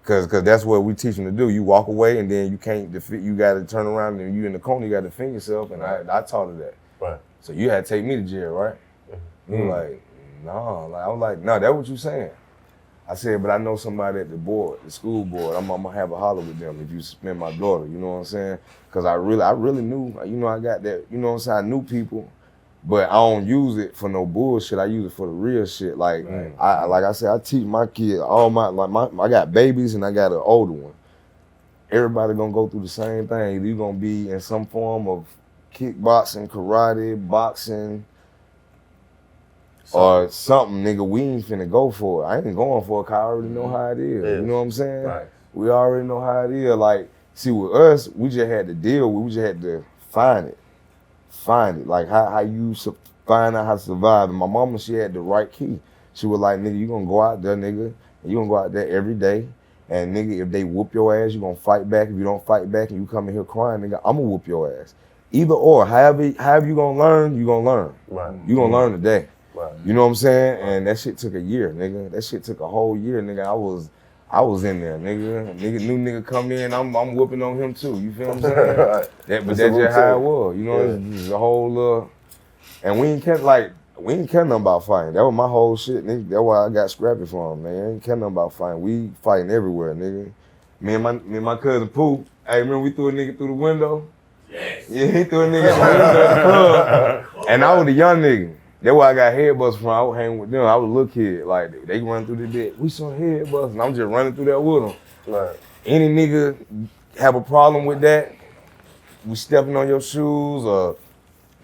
Cause that's what we teach them to do. You walk away and then you can't defend, you gotta turn around and you in the corner, you gotta defend yourself. And I taught her that. Right. So you had to take me to jail, right? He was like, no. Like, I was like, no, that's what you saying. I said, but I know somebody at the board, the school board. I'm gonna have a holler with them if you suspend my daughter. You know what I'm saying? Cause I really knew. You know, I got that. You know what I'm saying? I knew people, but I don't use it for no bullshit. I use it for the real shit. Like like I said, I teach my kids I got babies and I got an older one. Everybody gonna go through the same thing. You gonna be in some form of kickboxing, karate, boxing. Or something, nigga, we ain't finna go for it. I ain't going for it cause I already know how it is. You know what I'm saying? Right. We already know how it is. Like, see, with us, we just had to deal with it. We just had to find it. Like, how you find out how to survive. And my mama, she had the right key. She was like, nigga, you gonna go out there, nigga, and you gonna go out there every day. And nigga, if they whoop your ass, you gonna fight back. If you don't fight back and you come in here crying, nigga, I'm gonna whoop your ass. Either or, however you gonna learn, you gonna learn. Right. You gonna learn today. Right. You know what I'm saying? And that shit took a year, nigga. That shit took a whole year, nigga. I was in there, nigga. New nigga come in, I'm whooping on him too. You feel what I'm saying? Right. But that's just how it was. You know, it's a whole and we ain't care nothing about fighting. That was my whole shit, nigga. That's why I got Scrappy from, man. I ain't care nothing about fighting. We fighting everywhere, nigga. Me and my cousin Pooh. Hey, remember we threw a nigga through the window? Yes. Yeah, he threw a nigga through the window at the club. And I was a young nigga. That's why I got headbutts from. I was hanging with them. I was a little kid. Like, they run through the dick. We saw headbutts, and I'm just running through that with them. Right. Any nigga have a problem with that, we stepping on your shoes, or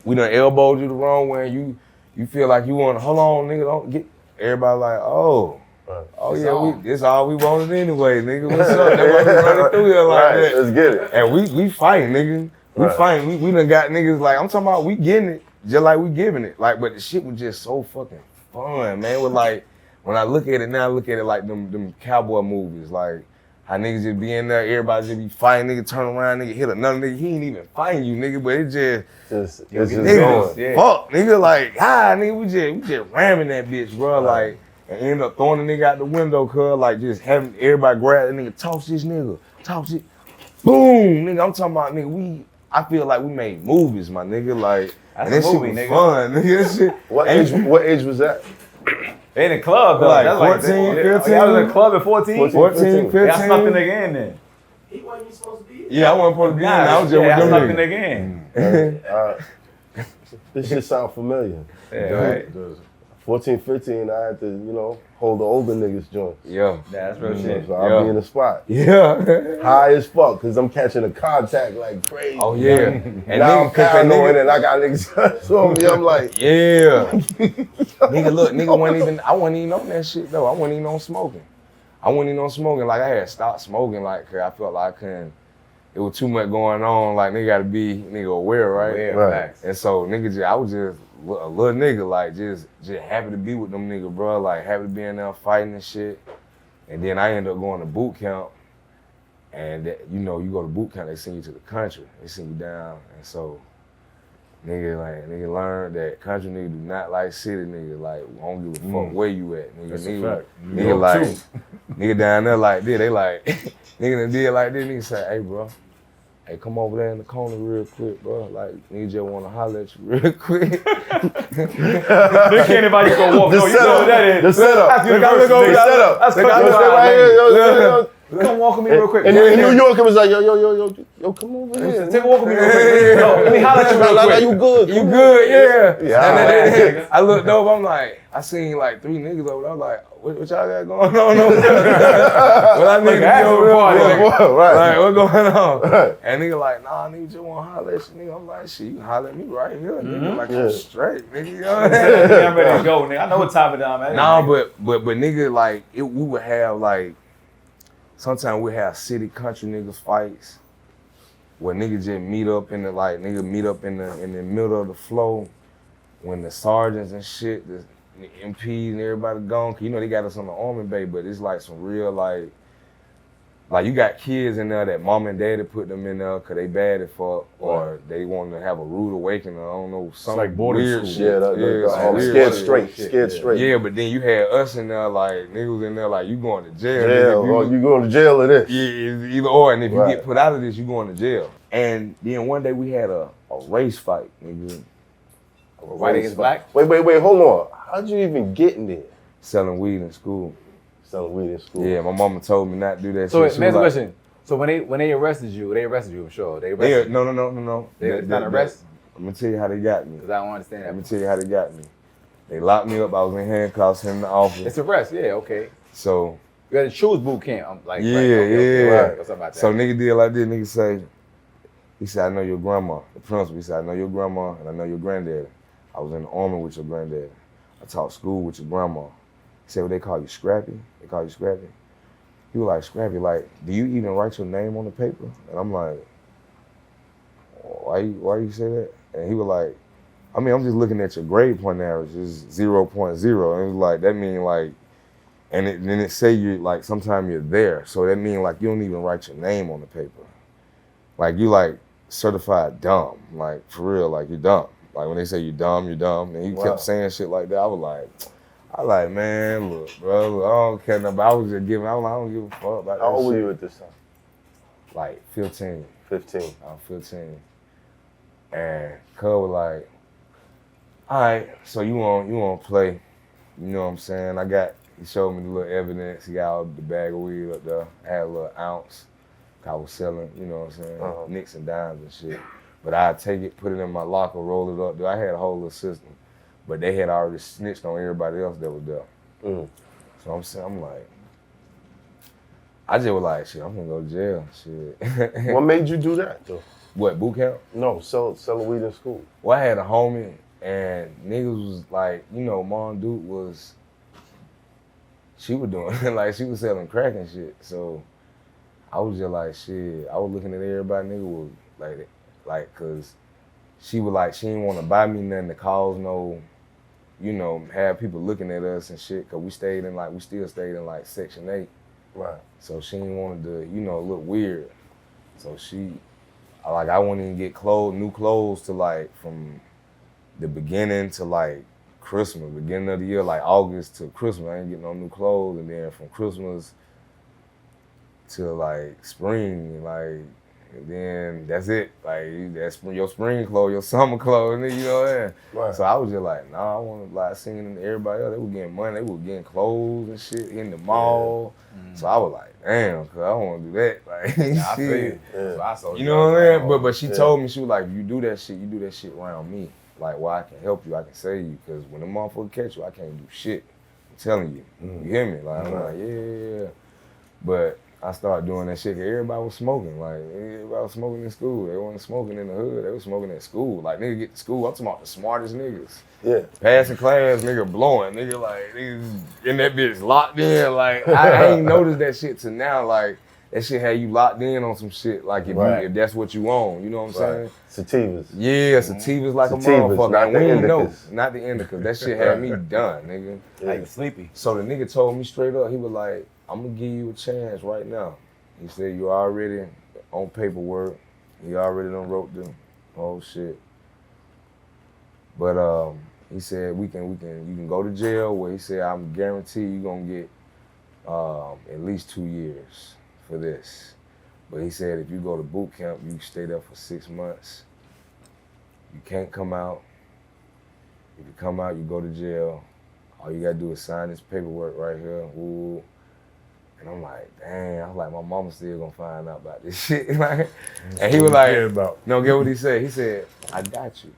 we done elbowed you the wrong way, and you feel like you want to, hold on, nigga, don't get, everybody like, oh. Right. Oh yeah, this all we wanted anyway, nigga. What's up? That's why we running through here like Right. that. Let's get it. And we fighting, nigga. We fighting. We done got niggas like, I'm talking about we getting it. Just like we giving it. Like, but the shit was just so fucking fun, man. It was like, when I look at it now, I look at it like them cowboy movies. Like, how niggas just be in there, everybody just be fighting, nigga, turn around, nigga, hit another nigga. He ain't even fighting you, nigga, but it just going. Yeah. Fuck, nigga, like, nigga, we just ramming that bitch, bro. Like, and end up throwing the nigga out the window, cuz, like, just having everybody grab the nigga, toss this nigga, toss it. Boom, nigga, I'm talking about, nigga, I feel like we made movies, my nigga, like, that's and that movie, shit was nigga. Fun, nigga. That shit. What age was that? They in the club, though. Like That's 14, 15? I was in the club at 14? 14, 15. Yeah, I snuck the nigga in there. He wasn't even supposed to be. Yeah, I wasn't supposed to be in there. I was just I with snuck the them niggas. nigga in. This shit sound familiar. Yeah, right. 14, 15, I had to, you know, hold the older niggas joints. Yeah. That's real shit. So I'll be in the spot. Yeah. High as fuck, cause I'm catching a contact like crazy. Oh yeah. And now I'm paranoid and I got niggas on me. I'm like, yeah. Nigga, look, nigga I wasn't even on that shit though. I wasn't even on smoking. Like I had stopped smoking, like, cause I felt like I couldn't. It was too much going on. Like nigga gotta be aware, right? Right. And so nigga, I was just a little nigga, like just happy to be with them niggas, bro. Like happy to be in there fighting and shit. And then I ended up going to boot camp. And you know, you go to boot camp, they send you to the country. They send you down. And so nigga learned that country nigga do not like city nigga. Like, I don't give a fuck where you at. Nigga, That's nigga, a fact. nigga like, nigga down there like this. They like, nigga done did like this. Nigga say, hey, bro. Hey, come over there in the corner real quick, bro. Like, nigga just wanna holler at you real quick. They can't anybody go walk. No, you know what that is. The setup. That's The university. setup. That's right here. Come walk with me real quick. And in New York, it was like, yo, come over here. Take a walk with me real quick. Yo, let me holler at you real quick. You good? You good, yeah. Yeah. And then I looked over, I'm like, I seen like 3 niggas over there. I'm like, what y'all got going on over there? Well, I nigga be over there. Right. Like, what going on? Right. And nigga like, nah, nigga just wanna holler at you, nigga. I'm like, shit, you can holler at me right here, nigga. Like, I'm straight, nigga. You know what I'm saying? I'm ready to go, nigga. I know what time it is, man. Nah, but nigga, like, we would have like, sometimes we have city country niggas fights where niggas just meet up in the middle of the flow when the sergeants and shit, the MPs and everybody gone. Cause you know they got us on the army bay, but it's like some real like you got kids in there that mom and daddy put them in there cause they bad as fuck or they want to have a rude awakening. I don't know, some like boarding weird school. shit. Scared straight. Yeah, but then you had us in there like niggas in there like you going to jail. Jail, or you going to jail or this. Yeah, it's either or, and if you get put out of this, you going to jail. And then one day we had a race fight, nigga. White against black? Wait, hold on. How'd you even get in there? Selling weed in school. Selling weed in school. Yeah, my mama told me not to do that So shit. wait, next question. So when they arrested you, I'm sure. They arrested you. No. It's not an arrest? I'm gonna tell you how they got me. Because I don't understand that. Let me tell you how they got me. They locked me up. I was in handcuffs in the office. It's arrest, yeah, okay. So You had to choose boot camp. I'm like, yeah, right, okay, yeah. right. What's up about that? So nigga did like this. Nigga he said, I know your grandma. The principal, he said, I know your grandma and I know your granddaddy. I was in the army with your granddaddy. I taught school with your grandma. He said, well, they call you Scrappy? They call you Scrappy? He was like, Scrappy, like, do you even write your name on the paper? And I'm like, why you say that? And he was like, I mean, I'm just looking at your grade point average, it's 0.0. And it was like, that mean like, and then it say you like, sometime you're there. So that mean like, you don't even write your name on the paper. Like you like certified dumb, like for real, like you're dumb. Like when they say you're dumb, and he kept saying shit like that. I was like, man, look, bro, look, I don't care nothing. I was just giving, I don't give a fuck about that shit. How old were you at this time? Like 15. 15. I was 15. And Cub was like, all right, so you want to play. You know what I'm saying? He showed me the little evidence. He got all the bag of weed up there. I had a little ounce. I was selling, you know what I'm saying, nicks and dimes and shit. But I'd take it, put it in my locker, roll it up. I had a whole little system. But they had already snitched on everybody else that was there. So I'm like, I just was like, shit, I'm gonna go to jail, shit. What made you do that, though? What, boot camp? No, selling weed in school. Well, I had a homie, and niggas was like, you know, Mom Duke she was doing, like, she was selling crack and shit. So I was just like, shit, I was looking at everybody, nigga was like, cause she was like, she didn't want to buy me nothing to cause no, you know, have people looking at us and shit, cause we still stayed in like Section 8. Right. So she didn't want to, you know, look weird. So I wouldn't even get new clothes to like, from the beginning to like Christmas, beginning of the year, like August to Christmas, I ain't getting no new clothes. And then from Christmas to like spring, like, and then that's it. Like, that's your spring clothes, your summer clothes, you know what I mean? Right. So I was just like, nah, I want to like singing everybody else. They were getting money, they were getting clothes and shit in the mall. Yeah. So I was like, damn, cause I don't want to do that. Like, I feel shit. you. You know what I'm saying? But she told me, she was like, you do that shit around me. like where I can help you, I can save you. Cause when the motherfucker catch you, I can't do shit. I'm telling you. You hear me? Like I'm like, yeah. But I started doing that shit. Cause everybody was smoking. Like everybody was smoking in school. They wasn't smoking in the hood. They was smoking at school. Like nigga get to school, I'm talking about the smartest niggas. Yeah. Passing class, nigga blowing. Nigga like niggas in that bitch locked in. Like I ain't noticed that shit till now. Like that shit had you locked in on some shit. Like if that's what you own, you know what I'm saying? Sativas. Yeah, sativas like a motherfucker. Not the we ain't know. indicas. Not the indicas. That shit had me done, nigga. Now you sleepy. So the nigga told me straight up, he was like, I'm gonna give you a chance right now. He said you already on paperwork. You already done wrote the whole shit. But he said you can go to jail where he said I'm guaranteed you gonna get at least 2 years for this. But he said if you go to boot camp, you can stay there for 6 months. You can't come out. If you come out, you go to jail. All you gotta do is sign this paperwork right here. Woo. And I'm like, dang, I was like, my mama still gonna find out about this shit. Like, and he was like, no, get what he said. He said, I got you.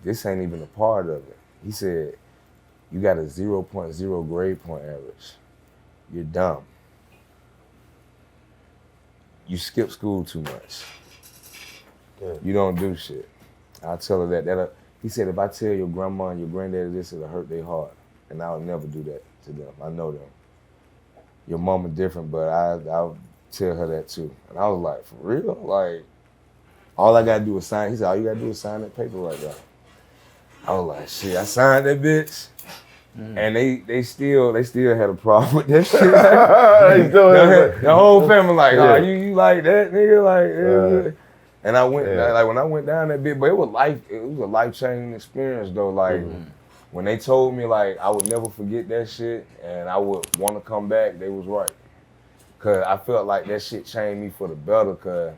This ain't even a part of it. He said, you got a 0.0 grade point average. You're dumb. You skip school too much. Yeah. You don't do shit. I'll tell her that. He said, if I tell your grandma and your granddaddy this, it'll hurt their heart. And I'll never do that to them. I know them. Your mama different, but I'll tell her that too. And I was like, for real? Like, all I gotta do is sign. He said, all you gotta do is sign that paper right there. I was like, shit, I signed that bitch. And they still had a problem with that shit. The whole family like, oh, you like that, nigga? Like, and I went, like when I went down that bitch, but it was a life-changing experience though. Like, when they told me like I would never forget that shit and I would want to come back, they was right. Cause I felt like that shit changed me for the better. Cause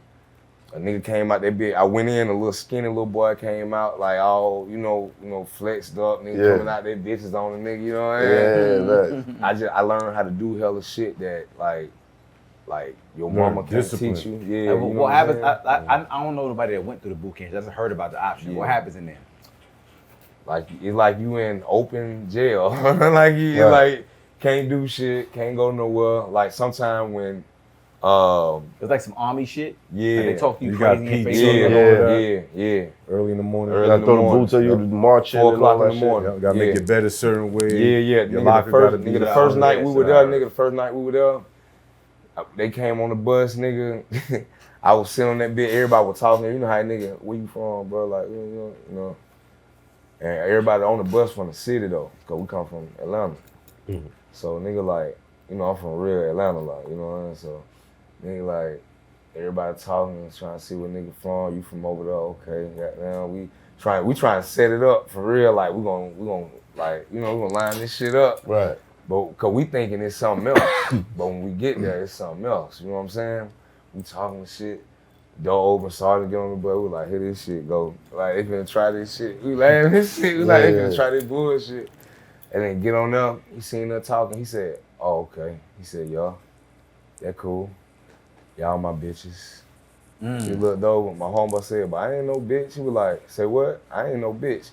a nigga came out that bitch. I went in, a little skinny little boy came out like all you know flexed up, nigga coming out there bitches on the nigga. You know what I mean? I learned how to do hella shit that like your mama can't teach you. Yeah. Like, what happens? I don't know nobody that went through the boot camp. I just heard about the option. What happens in there? Like it's like you in open jail. Like you like can't do shit, can't go nowhere. Like sometime when it's like some army shit. Yeah. Like they talk to you got crazy. Yeah. Early in the morning. You gotta throw the boots on you, march in 4 and all o'clock that in the shit. morning. You gotta make your bed a certain way. Yeah. Your locker gotta be The out. first night we were there, they came on the bus, nigga. I was sitting on that bed, everybody was talking. You know how nigga, where you from, bro? Like, you know. And everybody on the bus from the city though, cause we come from Atlanta. So nigga like, you know, I'm from real Atlanta, like, you know what I mean? So nigga like, everybody talking, trying to see what nigga from. You from over there? Okay, goddamn. We trying to set it up for real. Like we gonna like, you know, we gonna line this shit up. Right. But cause we thinking it's something else. But when we get there, it's something else. You know what I'm saying? We talking shit. Door open, started to get on the bus. We like, here this shit go. Like they finna try this shit. We laughing this shit. We like they finna try this bullshit. And then get on up. He seen her talking. He said, oh, okay. He said, y'all, that cool. Y'all my bitches. He looked over. My homeboy said, but I ain't no bitch. He was like, say what? I ain't no bitch.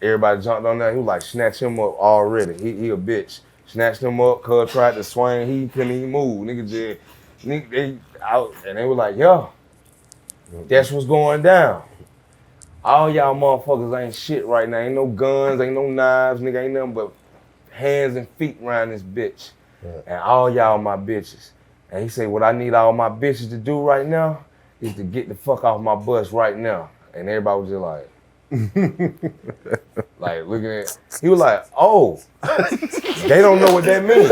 Everybody jumped on that. He was like, snatch him up already. He a bitch. Snatched him up. Cuz tried to swing. He couldn't even move. Nigga just, they out. And they were like, yo, that's what's going down. All y'all motherfuckers ain't shit right now. Ain't no guns, ain't no knives, nigga. Ain't nothing but hands and feet around this bitch. And all y'all my bitches. And he said, what I need all my bitches to do right now is to get the fuck off my bus right now. And everybody was just like, like looking at, he was like, oh, they don't know what that means.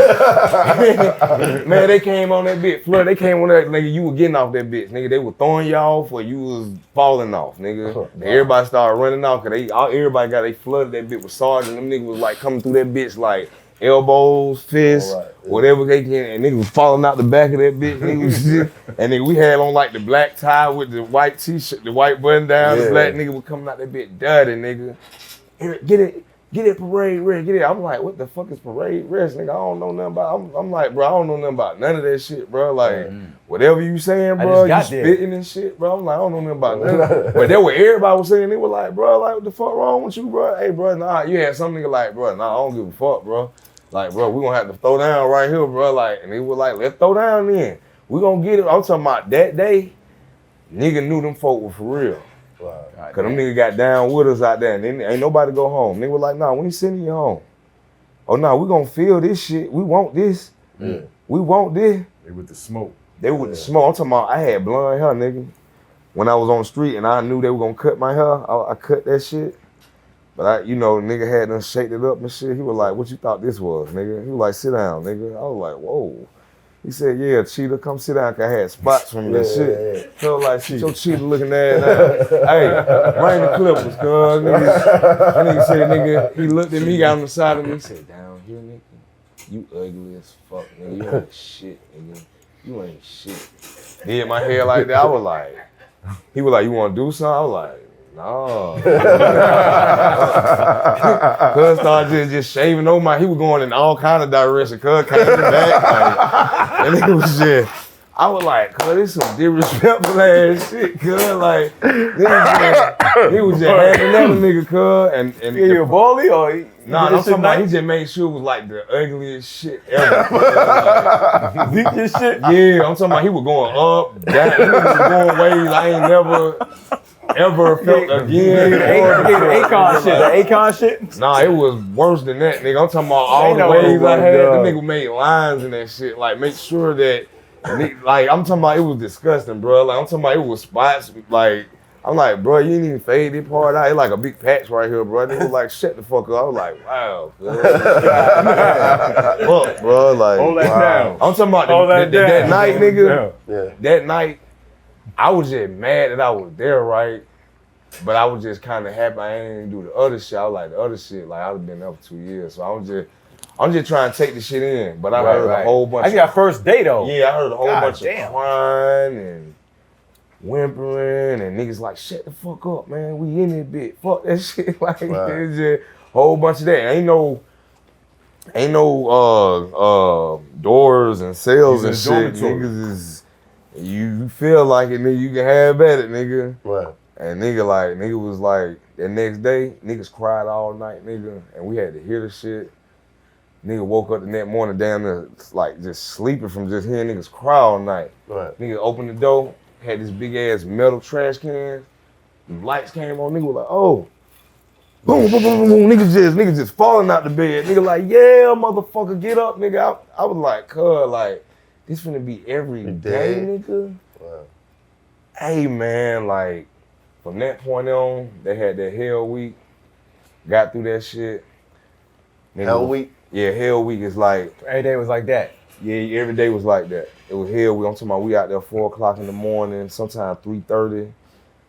Man, they came on that bitch, flood. They came on that, nigga, you were getting off that bitch, nigga. They were throwing you off or you was falling off, nigga. And everybody started running off because everybody flooded that bitch with sergeant. Them niggas was like coming through that bitch like elbows, fists, whatever they can, and niggas was falling out the back of that bitch. Niggas, and then we had on like the black tie with the white t-shirt, the white button down. The black nigga was coming out that bitch dirty, nigga. Get it, get it parade rest, get it. I'm like, what the fuck is parade rest, nigga? I don't know nothing about. I'm like, bro, I don't know nothing about none of that shit, bro. Like, whatever you saying, bro, you spitting and shit, bro. I'm like, I don't know nothing about none of that. But that what everybody was saying. They were like, bro, like, what the fuck wrong with you, bro? Hey, bro, nah, you had some nigga like, bro, nah, I don't give a fuck, bro. Like, bro, we gonna have to throw down right here, bro. Like, and they were like, let's throw down then. We gonna get it. I'm talking about that day, nigga knew them folk were for real. Wow. Cause them niggas got down with us out there and then ain't nobody go home. Nigga was like, nah, we ain't sending you home. Oh, nah, we gonna feel this shit. We want this. Yeah. We want this. They with the smoke. They with the smoke. I'm talking about, I had blonde hair, nigga. When I was on the street and I knew they were gonna cut my hair, I cut that shit. But I, you know, nigga had done shaped it up and shit. He was like, what you thought this was, nigga? He was like, sit down, nigga. I was like, whoa. He said, yeah, Cheetah, come sit down, cause I had spots from that shit. So like, shit, your Cheetah looking ass down. Hey, bring the clippers, cuz. That nigga said, nigga, he looked at me, got on the side of me, he said, down here, nigga, you ugly as fuck, nigga. You ain't shit, nigga. You ain't shit. Did my hair like that, I was like, he was like, you wanna do something? I was like, no. Cuz started just shaving over my, he was going in all kind of directions. Cuz came back, like, and it was just, I was like, cuz this some disrespectful ass shit, cuz like, he was just having another nigga, cuz, and you a bully or? Nah, I'm talking about he just made sure it was like the ugliest shit ever. Like, Beat this shit? Yeah, I'm talking about he was going up, down, he was going ways I ain't never ever felt again. The Akon shit? Nah, it was worse than that, nigga. I'm talking about all the ways I had. The nigga made lines and that shit. Like, make sure that, like, I'm talking about it was disgusting, bro. Like, I'm talking about it was spots. Like, I'm like, bro, you didn't even fade this part out. It's like a big patch right here, bro. They was like, shut the fuck up. I was like, wow. Fuck, bro. Like, Hold that down. I'm talking about that night, nigga. Yeah. That night, I was just mad that I was there, right? But I was just kind of happy I ain't do the other shit. I was like, the other shit, like, I've been there for 2 years. So I'm just trying to take the shit in. But I heard a whole bunch. I got first day though. Yeah, I heard a whole bunch of crying and whimpering and niggas like, shut the fuck up, man. We in this bitch. Fuck that shit. Like, there's just a whole bunch of that. Ain't no doors and cells and shit. Niggas is, you feel like it, nigga, you can have at it, nigga. Right. And nigga was like, the next day, niggas cried all night, nigga, and we had to hear the shit. Nigga woke up the next morning down there, like, just sleeping from just hearing niggas cry all night. Right. Nigga opened the door, had this big ass metal trash can, the lights came on, nigga was like, oh. Boom, boom, boom, boom, boom, niggas just falling out the bed. Nigga like, yeah, motherfucker, get up, nigga. I was like, cuz, like, this finna be every day, nigga. Wow. Hey, man, like, from that point on, they had that Hell Week. Got through that shit. Nigga, Hell Week? Yeah, Hell Week is like. Every day was like that. Yeah, every day was like that. It was Hell Week. I'm talking about we out there 4 o'clock in the morning, sometimes 3:30.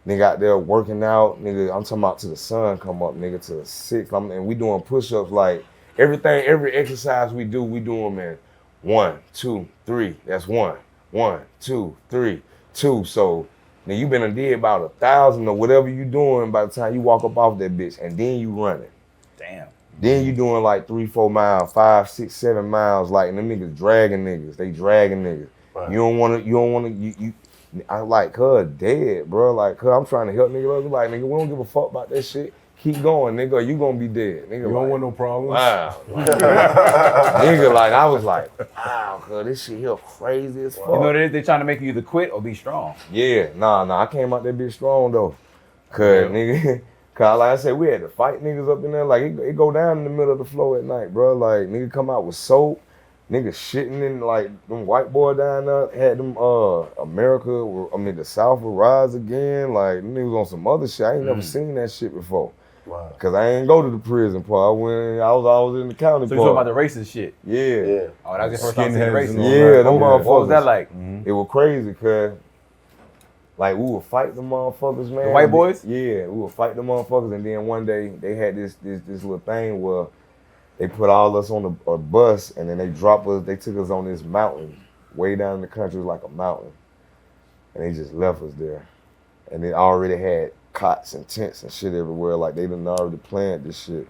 Nigga out there working out. Nigga, I'm talking about till the sun come up, nigga, till 6. And we doing push-ups like everything, every exercise we do them in 1, 2, 3. That's 1, 1, 2, 3, 2. So, now you been did about 1,000 or whatever you doing by the time you walk up off that bitch, and then you running. Damn. Then you doing like 3, 4 miles, 5, 6, 7 miles, like, and them niggas dragging niggas. They dragging niggas. Right. You don't wanna, I like, cuz dead, bro. Like, cuz I'm trying to help niggas. Like, nigga, we don't give a fuck about that shit. Keep going, nigga, you gonna be dead. Nigga, you don't want no problems? Wow. Nigga, like, I was like, wow, cuz this shit here crazy as fuck. You know, they trying to make you either quit or be strong. Yeah, nah, I came out that bitch strong, though. Cuz, nigga, cuz like I said, we had to fight niggas up in there. Like, it go down in the middle of the floor at night, bro. Like, nigga come out with soap. Niggas shitting in, like, them white boy down there had them, the South will rise again. Like, them niggas on some other shit. I ain't never seen that shit before. Wow. Cause I ain't go to the prison part. I was always in the county part. So you talking about the racist shit? Yeah. Oh, that was your first time seeing racist? Yeah, them motherfuckers. What was that like? It was crazy, cuz, like, we would fight the motherfuckers, man. The white boys? Yeah, we would fight the motherfuckers, and then one day, they had this little thing where they put all us on a bus, and then they dropped us, they took us on this mountain, way down in the country, it was like a mountain. And they just left us there. And they already had cots and tents and shit everywhere, like they done already planned this shit.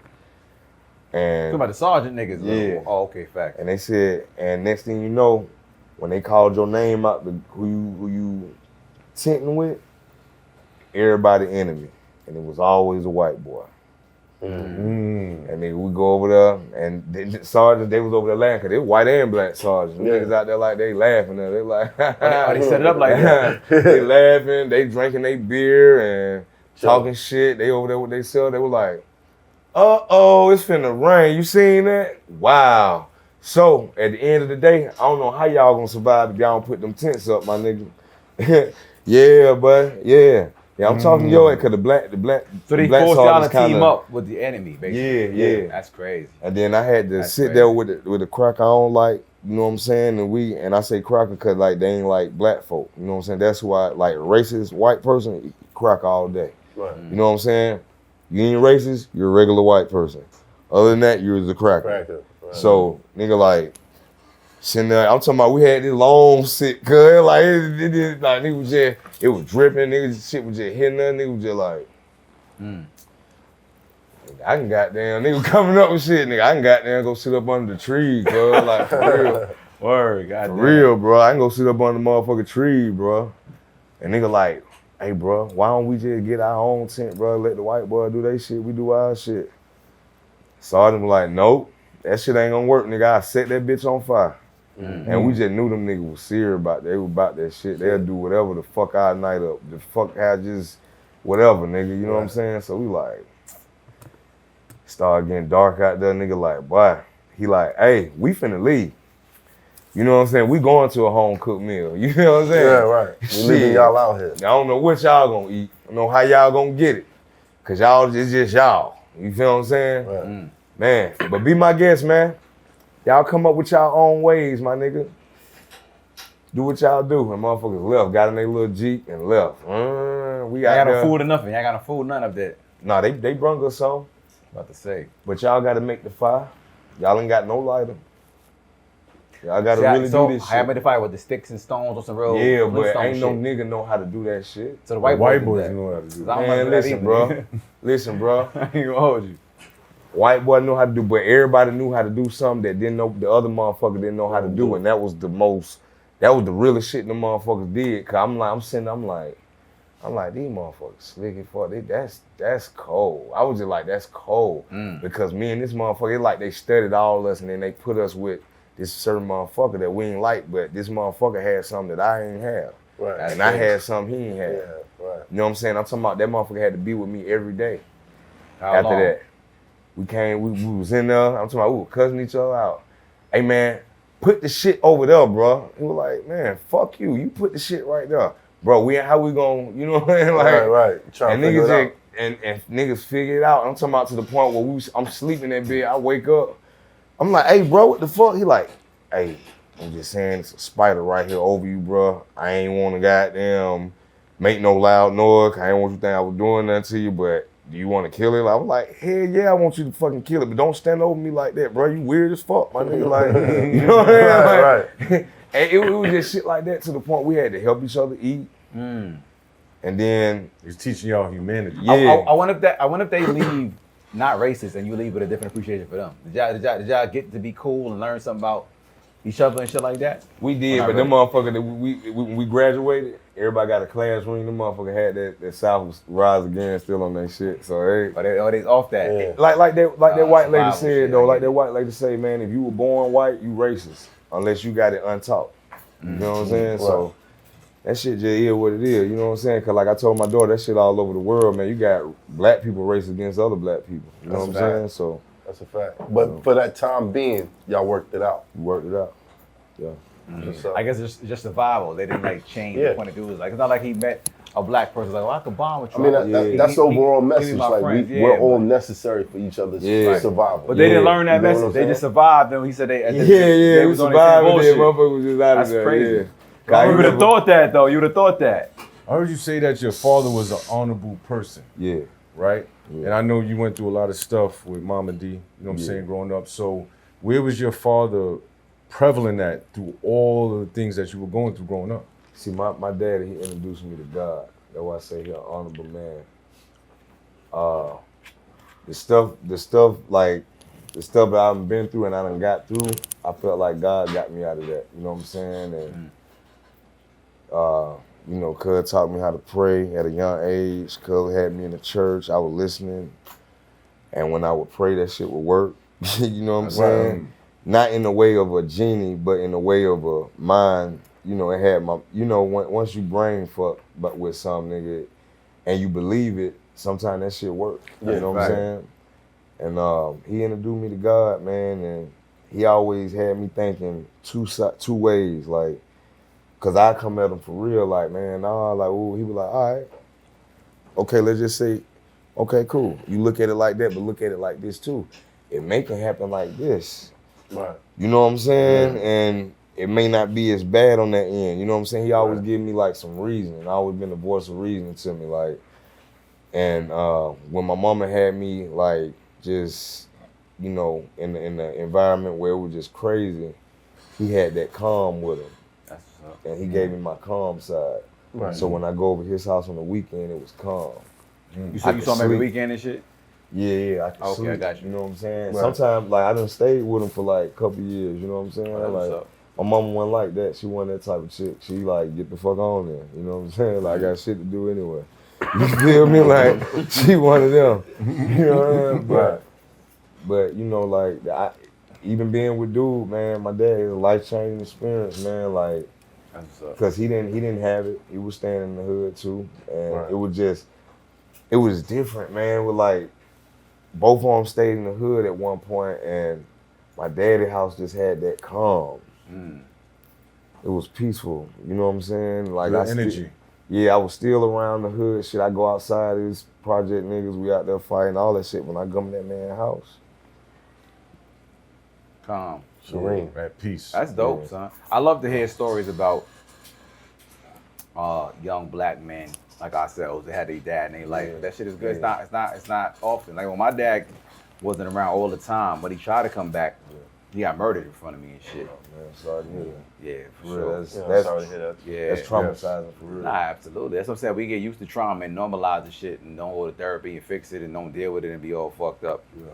And Talking about the sergeant niggas. Yeah. Oh, okay, fact. And they said, and next thing you know, when they called your name out, who you tenting with, everybody enemy, and it was always a white boy. And then we go over there, and the sergeants, they was over there laughing, 'cause they were white and black sergeants. Yeah. Niggas out there like they laughing, they like, they set it up like that. They laughing, they drinking their beer and talking shit. They over there with they self, they were like, uh-oh, it's finna rain. You seen that? Wow. So at the end of the day, I don't know how y'all gonna survive if y'all don't put them tents up, my nigga. Yeah, but yeah. Yeah, I'm talking to your cause the black So they black forced y'all to kinda, team up with the enemy, basically. Yeah. That's crazy. And then I had to sit crazy. there with the cracker I don't like, you know what I'm saying? And I say cracker cause like they ain't like black folk, you know what I'm saying? That's why like racist white person, cracker all day. Right. You know what I'm saying? You ain't racist, you're a regular white person. Other than that, you're the cracker. Right. So nigga like sitting there, I'm talking about we had this long sit, cuz like it like nigga was just, it was dripping, nigga shit was just hitting her, nigga was just like, I can goddamn nigga coming up with shit, nigga. I can goddamn go sit up under the tree, bro. Like for real. Word, goddamn. For real, bro. I can go sit up under the motherfucking tree, bro. And nigga like, hey, bro, why don't we just get our own tent, bro? Let the white boy do their shit, we do our shit. Sergeant was like, nope, that shit ain't gonna work, nigga. I set that bitch on fire. And we just knew them niggas was serious about that. They was about that shit. They'll do whatever the fuck our night up. The fuck I just, whatever, nigga. You know what I'm saying? So we like, started getting dark out there, nigga like, boy. He like, hey, we finna leave. You know what I'm saying? We going to a home cooked meal. You know what I'm saying? Yeah, right. We leaving y'all out here. I don't know what y'all gonna eat. I don't know how y'all gonna get it. Cause y'all, it's just y'all. You feel what I'm saying? Right. Man, but be my guest, man. Y'all come up with y'all own ways, my nigga. Do what y'all do. And motherfuckers left, got in their little Jeep and left. We I out got no there. food or nothing. Y'all got no food, none of that. Nah, they brung us some. About to say. But y'all gotta make the fire. Y'all ain't got no lighter. Y'all gotta really do this I shit. made the fire with the sticks and stones on some real Yeah, but Flintstone ain't no shit. nigga know how to do that shit. So the White white boys do know how to do that. that. I don't Man, do that listen, either, bro. nigga. Listen, bro. I ain't gonna hold you. White boy knew how to do, but everybody knew how to do something that didn't know the other motherfucker didn't know how to do, and that was the realest shit the motherfuckers did. Cause I'm like, these motherfuckers slick as fuck. That's cold. I was just like, that's cold. Because me and this motherfucker, it like they studied all of us and then they put us with this certain motherfucker that we ain't like, but this motherfucker had something that I ain't have. Right. And I had something he ain't have. Yeah, right. You know what I'm saying? I'm talking about that motherfucker had to be with me every day. How After long? that, we was in there. I'm talking about we were cussing each other out. Hey man, put the shit over there, bro. He was like, man, fuck you. You put the shit right there, bro. How we gonna, you know what I mean? Like, right. Trying and to figure niggas it out. and niggas figure it out. I'm talking about to the point where I'm sleeping in bed. I wake up. I'm like, hey, bro, what the fuck? He like, hey, I'm just saying, it's a spider right here over you, bro. I ain't want to goddamn make no loud noise. I ain't want you to think I was doing nothing to you, but do you want to kill it? I was like, hell yeah, I want you to fucking kill it, but don't stand over me like that, bro. You weird as fuck, my nigga. Like, you know what I mean? Right. And it was just shit like that to the point we had to help each other eat. And then, He's teaching y'all humanity. yeah. I wonder if they leave not racist and you leave with a different appreciation for them. Did y'all get to be cool and learn something about each other and shit like that? We did, but them motherfucker that we graduated, everybody got a classroom. Them motherfucker had that South Rise Again still on that shit. So Or they off that? Yeah. like that white lady survival said shit, though, I like get that it. white lady say, man, if you were born white, you racist unless you got it untaught. You know what I'm saying? So that shit just is what it is. You know what I'm saying? Cause like I told my daughter, that shit all over the world, man. You got black people racist against other black people. You know That's what I'm a fact. saying? So That's a fact. But for that time being, y'all worked it out. we worked it out. Yeah. What's up? I guess it's just survival. They didn't like change Yeah. the point of view. It's like it's not like he met a black person. It's like, well, I could bond with you. I mean, that's the overall message. Like we're all necessary for each other's survival. But they didn't learn that You know what I'm message. They saying? just survived. And he said they Yeah, we was on their survived same and then bullshit. motherfucker was just out That's of there. crazy. Yeah. You would have thought that though. You would have thought that. I heard you say that your father was an honorable person, Yeah. right? And I know you went through a lot of stuff with Mama D, you know what I'm saying, growing up. So where was your father prevalent at through all the things that you were going through growing up? See, my daddy, he introduced me to God. That's why I say he's an honorable man. The stuff like the stuff that I've been through and I done got through, I felt like God got me out of that. You know what I'm saying? And you know, cuz taught me how to pray at a young age. Cuz had me in the church. I was listening, and when I would pray, that shit would work. You know what I'm saying? Not in the way of a genie, but in the way of a mind. You know, it had my. You know, once you brain fuck, but with some nigga, and you believe it, sometimes that shit work. You know what I'm saying? And he introduced me to God, man, and he always had me thinking two ways, like, cause I come at him for real, like, man, nah, like, ooh, he was like, all right, okay, let's just say, okay, cool. You look at it like that, but look at it like this too. It may can happen like this. Right. You know what I'm saying? And it may not be as bad on that end. You know what I'm saying? He always give me like some reason. I always been the voice of reason to me, like. And when my mama had me like just, you know, in the environment where it was just crazy, he had that calm with him. That's what's up. And he gave me my calm side. Right. So when I go over his house on the weekend, it was calm. You saw him every weekend and shit? Yeah, I can sleep. I got you. You know what I'm saying? Right. Sometimes, like, I done stayed with him for like a couple years. You know what I'm saying? That's what's Like, up. my mama wasn't like that. She wasn't that type of chick. She like, get the fuck on there. You know what I'm saying? Like, I got shit to do anyway. You feel me? Like, she one of them. You know what I mean? But you know, like, even being with dude, man, my dad is a life-changing experience, man. Like, That's what's up. cause he didn't have it. He was staying in the hood too, and it was different, man. With like, both of them stayed in the hood at one point, and my daddy's house just had that calm. It was peaceful. You know what I'm saying? Like, Good energy. Yeah, I was still around the hood. Shit, I go outside, these project niggas, we out there fighting, all that shit when I come to that man's house. Calm. Serene. At peace. That's dope, son. I love to hear stories about young black men like ourselves that had their dad and they like that shit is good. It's not often. Like when my dad wasn't around all the time, but he tried to come back, he got murdered in front of me and shit. Oh, man, sorry to hear that. Yeah, for For real, sure. that's sorry to hear that. Yeah. That's traumatizing for real. Nah, absolutely. That's what I'm saying. We get used to trauma and normalize the shit and don't go to therapy and fix it and don't deal with it and be all fucked up. Yeah.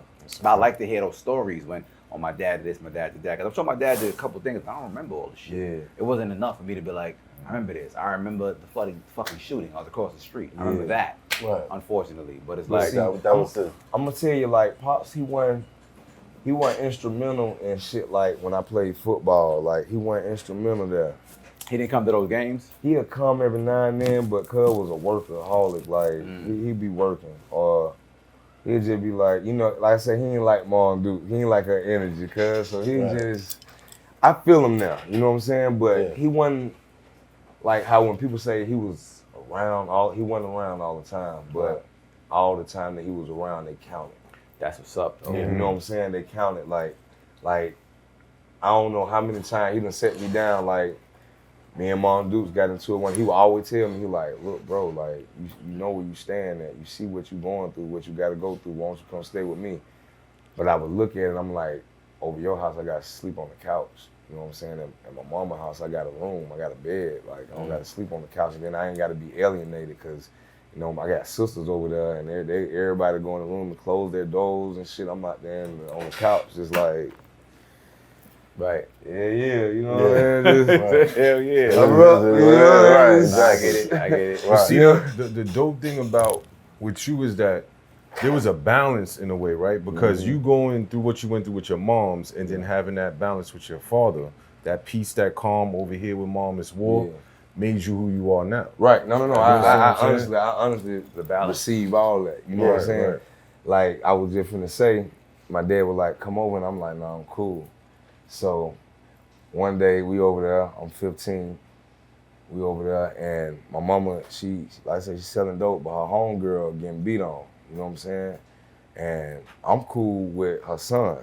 But I like to hear those stories when, oh, my dad did this, my dad did that. Because I'm sure my dad did a couple things, but I don't remember all the shit. Yeah. It wasn't enough for me to be like, I remember this. I remember the fucking shooting. I was across the street. I remember that, Right. unfortunately. But it's But like, see, that was the. I'm gonna tell you, like, Pops, he wasn't instrumental in shit like when I played football. Like, he wasn't instrumental there. he didn't come to those games. He'd come every now and then, but Cuz was a workaholic. Like, he'd be working. Or he'd just be like, you know, like I said, he ain't like Mom Duke. He ain't like her energy, Cuz. So he just, I feel him now, you know what I'm saying? But he wasn't like how when people say he was around, he wasn't around all the time, but all the time that he was around, they counted. That's what's up, though. You know what I'm saying? They counted like I don't know how many times he done set me down. Like, me and Mom Dukes got into it one. He would always tell me, he like, look, bro, like, you know where you stand at. You see what you going through, what you got to go through. Why don't you come stay with me? But I would look at it and I'm like, over your house, I got to sleep on the couch. You know what I'm saying? At my mama's house, I got a room, I got a bed. Like, I don't got to sleep on the couch. And then I ain't got to be alienated because, you know, I got sisters over there and everybody go in the room and close their doors and shit. I'm out there on the couch just like, Right. yeah, you know what I'm saying? Just, Hell yeah. Right. I get it. You see, the dope thing about with you is that there was a balance in a way, right? Because you going through what you went through with your moms and then having that balance with your father, that peace, that calm over here with Mom is war, made you who you are now. right. No. I honestly The balance. receive all that. You know what I'm saying? Right. Like, I was just finna say, my dad was like, come over, and I'm like, no, I'm cool. So one day we over there, I'm 15, we over there, and my mama, she like I said, she's selling dope, but her homegirl getting beat on, you know what I'm saying? And I'm cool with her son,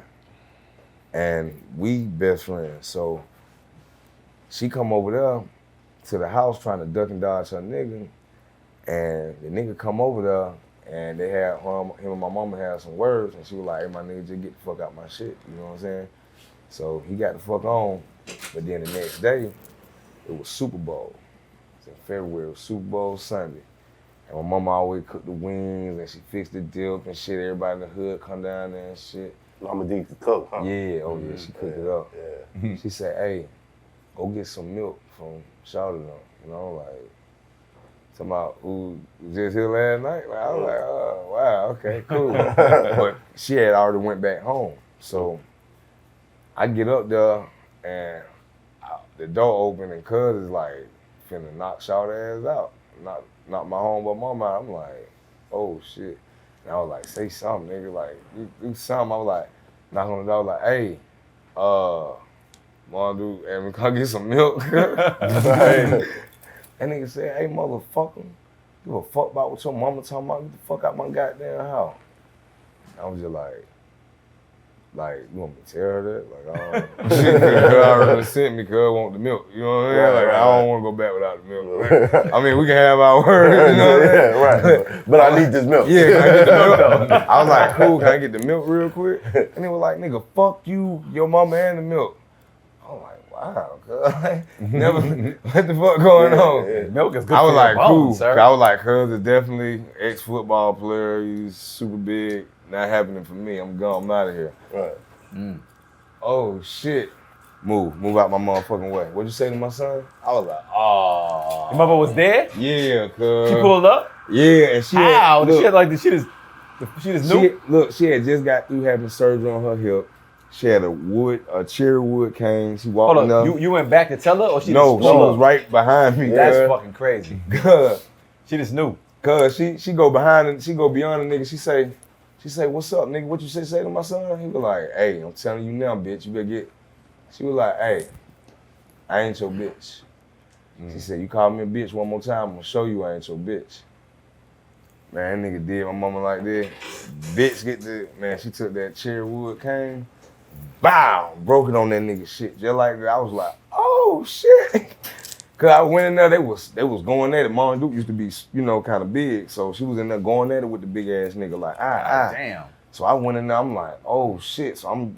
and we best friends. So she come over there to the house trying to duck and dodge her nigga, and the nigga come over there, and they had, him and my mama had some words, and she was like, hey, my nigga, just get the fuck out my shit, you know what I'm saying? So he got the fuck on, but then the next day, it was Super Bowl. It's in February, it was Super Bowl Sunday. And my mama always cooked the wings and she fixed the dip and shit. Everybody in the hood come down there and shit. Mama D could cook, huh? Yeah, oh yeah, she cooked it up. Yeah. She said, hey, go get some milk from Shawty, you know, like, talking about who was just here last night. Like, I was like, oh, wow, okay, cool. But she had already went back home. So I get up there and the door open and cuz is like, finna knock Shawty ass out. Knock my homeboy mama out. I'm like, oh shit. And I was like, say something, nigga. Like, do something. I was like, knock on the door, like, hey, wanna do, and come get some milk. That nigga said, hey, motherfucker, give a fuck about what your mama talking about? Get the fuck out my goddamn house. I was just like, you want me to tell her that? Like, I don't know. already sent me because I want the milk. You know what I mean? Like, I don't want to go back without the milk. I mean, we can have our word, you know what I mean? Right. But I need this milk. Yeah, can I get the milk? I was like, cool, can I get the milk real quick? And they were like, nigga, fuck you, your mama and the milk. I was like, wow, cuz, never, what the fuck going on? Yeah. Milk is good I was for like, your bones, cool. sir. I was like, cuz is definitely ex-football player. He's super big. Not happening for me. I'm gone. I'm out of here. Right. Oh shit. Move out my motherfucking way. What'd you say to my son? I was like, oh. Your mother was there? Yeah, cuz. She pulled up? Yeah, and she How? had, The look, shit like the shit is new? Look, she had just got through having surgery on her hip. She had a cherry wood cane. She walked Hold up. on, you went back to tell her or she No, just she was right behind me. That's cuz. fucking crazy. Cuz. She just knew. Cuz she go behind and she go beyond the nigga. She say, what's up, nigga? What you say to my son? He was like, hey, I'm telling you now, bitch. You better get. She was like, hey, I ain't your bitch. She said, you call me a bitch one more time, I'm gonna show you I ain't your bitch. Man, that nigga did my mama like that. Bitch man, she took that cherry wood cane, bow, broke it on that nigga shit. Just like that. I was like, oh shit. Cause I went in there, they was going at it. Mom Duke used to be, you know, kind of big. So she was in there going at it with the big ass nigga like, Damn. So I went in there, I'm like, oh shit. So I'm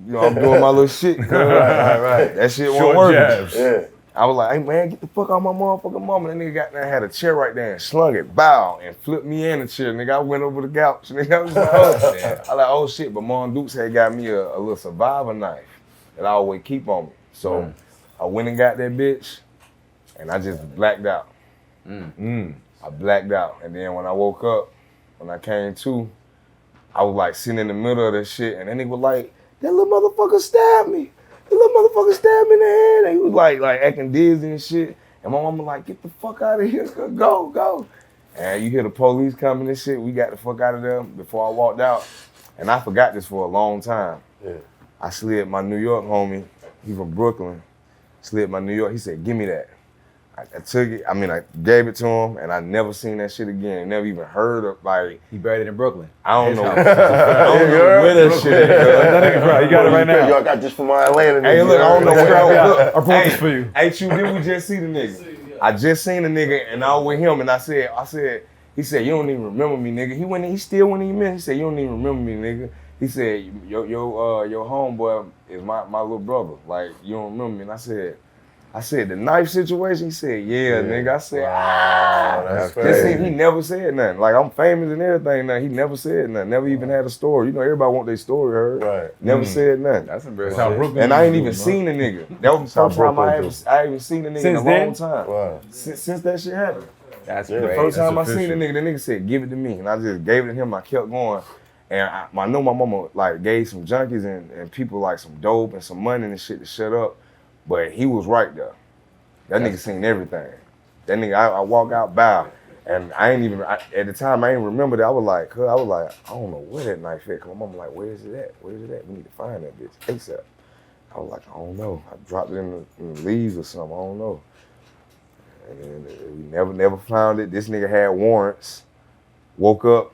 doing my little shit. Right. That shit Short wasn't working. jabs. Yeah. I was like, hey man, get the fuck out of my motherfucking mama. That nigga got there, had a chair right there and slung it, bow, and flipped me in the chair. Nigga, I went over the couch. Nigga, I was like, oh shit. I like, oh shit. But Mom Dukes had got me a little survivor knife that I always keep on me. So I went and got that bitch, and I just blacked out. I blacked out. And then when I woke up, when I came to, I was like sitting in the middle of that shit, and then he was like, that little motherfucker stabbed me. The little motherfucker stabbed me in the head. And he was like acting dizzy and shit. And my mama like, get the fuck out of here. Go. And you hear the police coming and shit. We got the fuck out of there before I walked out. And I forgot this for a long time. Yeah. I slid my New York homie. He from Brooklyn. Slid my New York. He said, give me that. I took it. I mean, I gave it to him, and I never seen that shit again. Never even heard of, like. He buried it in Brooklyn. I don't know. I don't know where that shit is. You got it right now. Y'all got this from my Atlanta. Hey, look, I don't know where I was. I brought this for you. Hey, Chew, did we just see the nigga? I just seen the nigga, and I was with him, and I said, he said, you don't even remember me, nigga. He still wouldn't even mention. He said, you don't even remember me, nigga. He said, your homeboy is my little brother. Like, you don't remember me. And I said, the knife situation? He said, yeah. Nigga. I said, That's Just crazy. he never said nothing. Like, I'm famous and everything now. He never said nothing. Never even had a story. You know, everybody want their story heard. Right. Never said nothing. That's some real That's how shit. Brooklyn And I ain't do, even man. seen the nigga. That was the how first time I Brooklyn ain't seen the nigga Since in a long then? time. Wow. Since that shit happened. That's Yeah, The crazy. first time I That's seen the nigga said, give it to me. And I just gave it to him. I kept going. And I know my mama like gave some junkies and people like some dope and some money and shit to shut up. But he was right there. That nigga seen everything. That nigga, I walk out, bow. And I ain't even, at the time, I ain't remember that. I was like, I don't know where that knife at. Cause my mama like, where is it at? Where is it at? We need to find that bitch ASAP. I was like, I don't know. I dropped it in the leaves or something. I don't know. And then we never found it. This nigga had warrants. Woke up,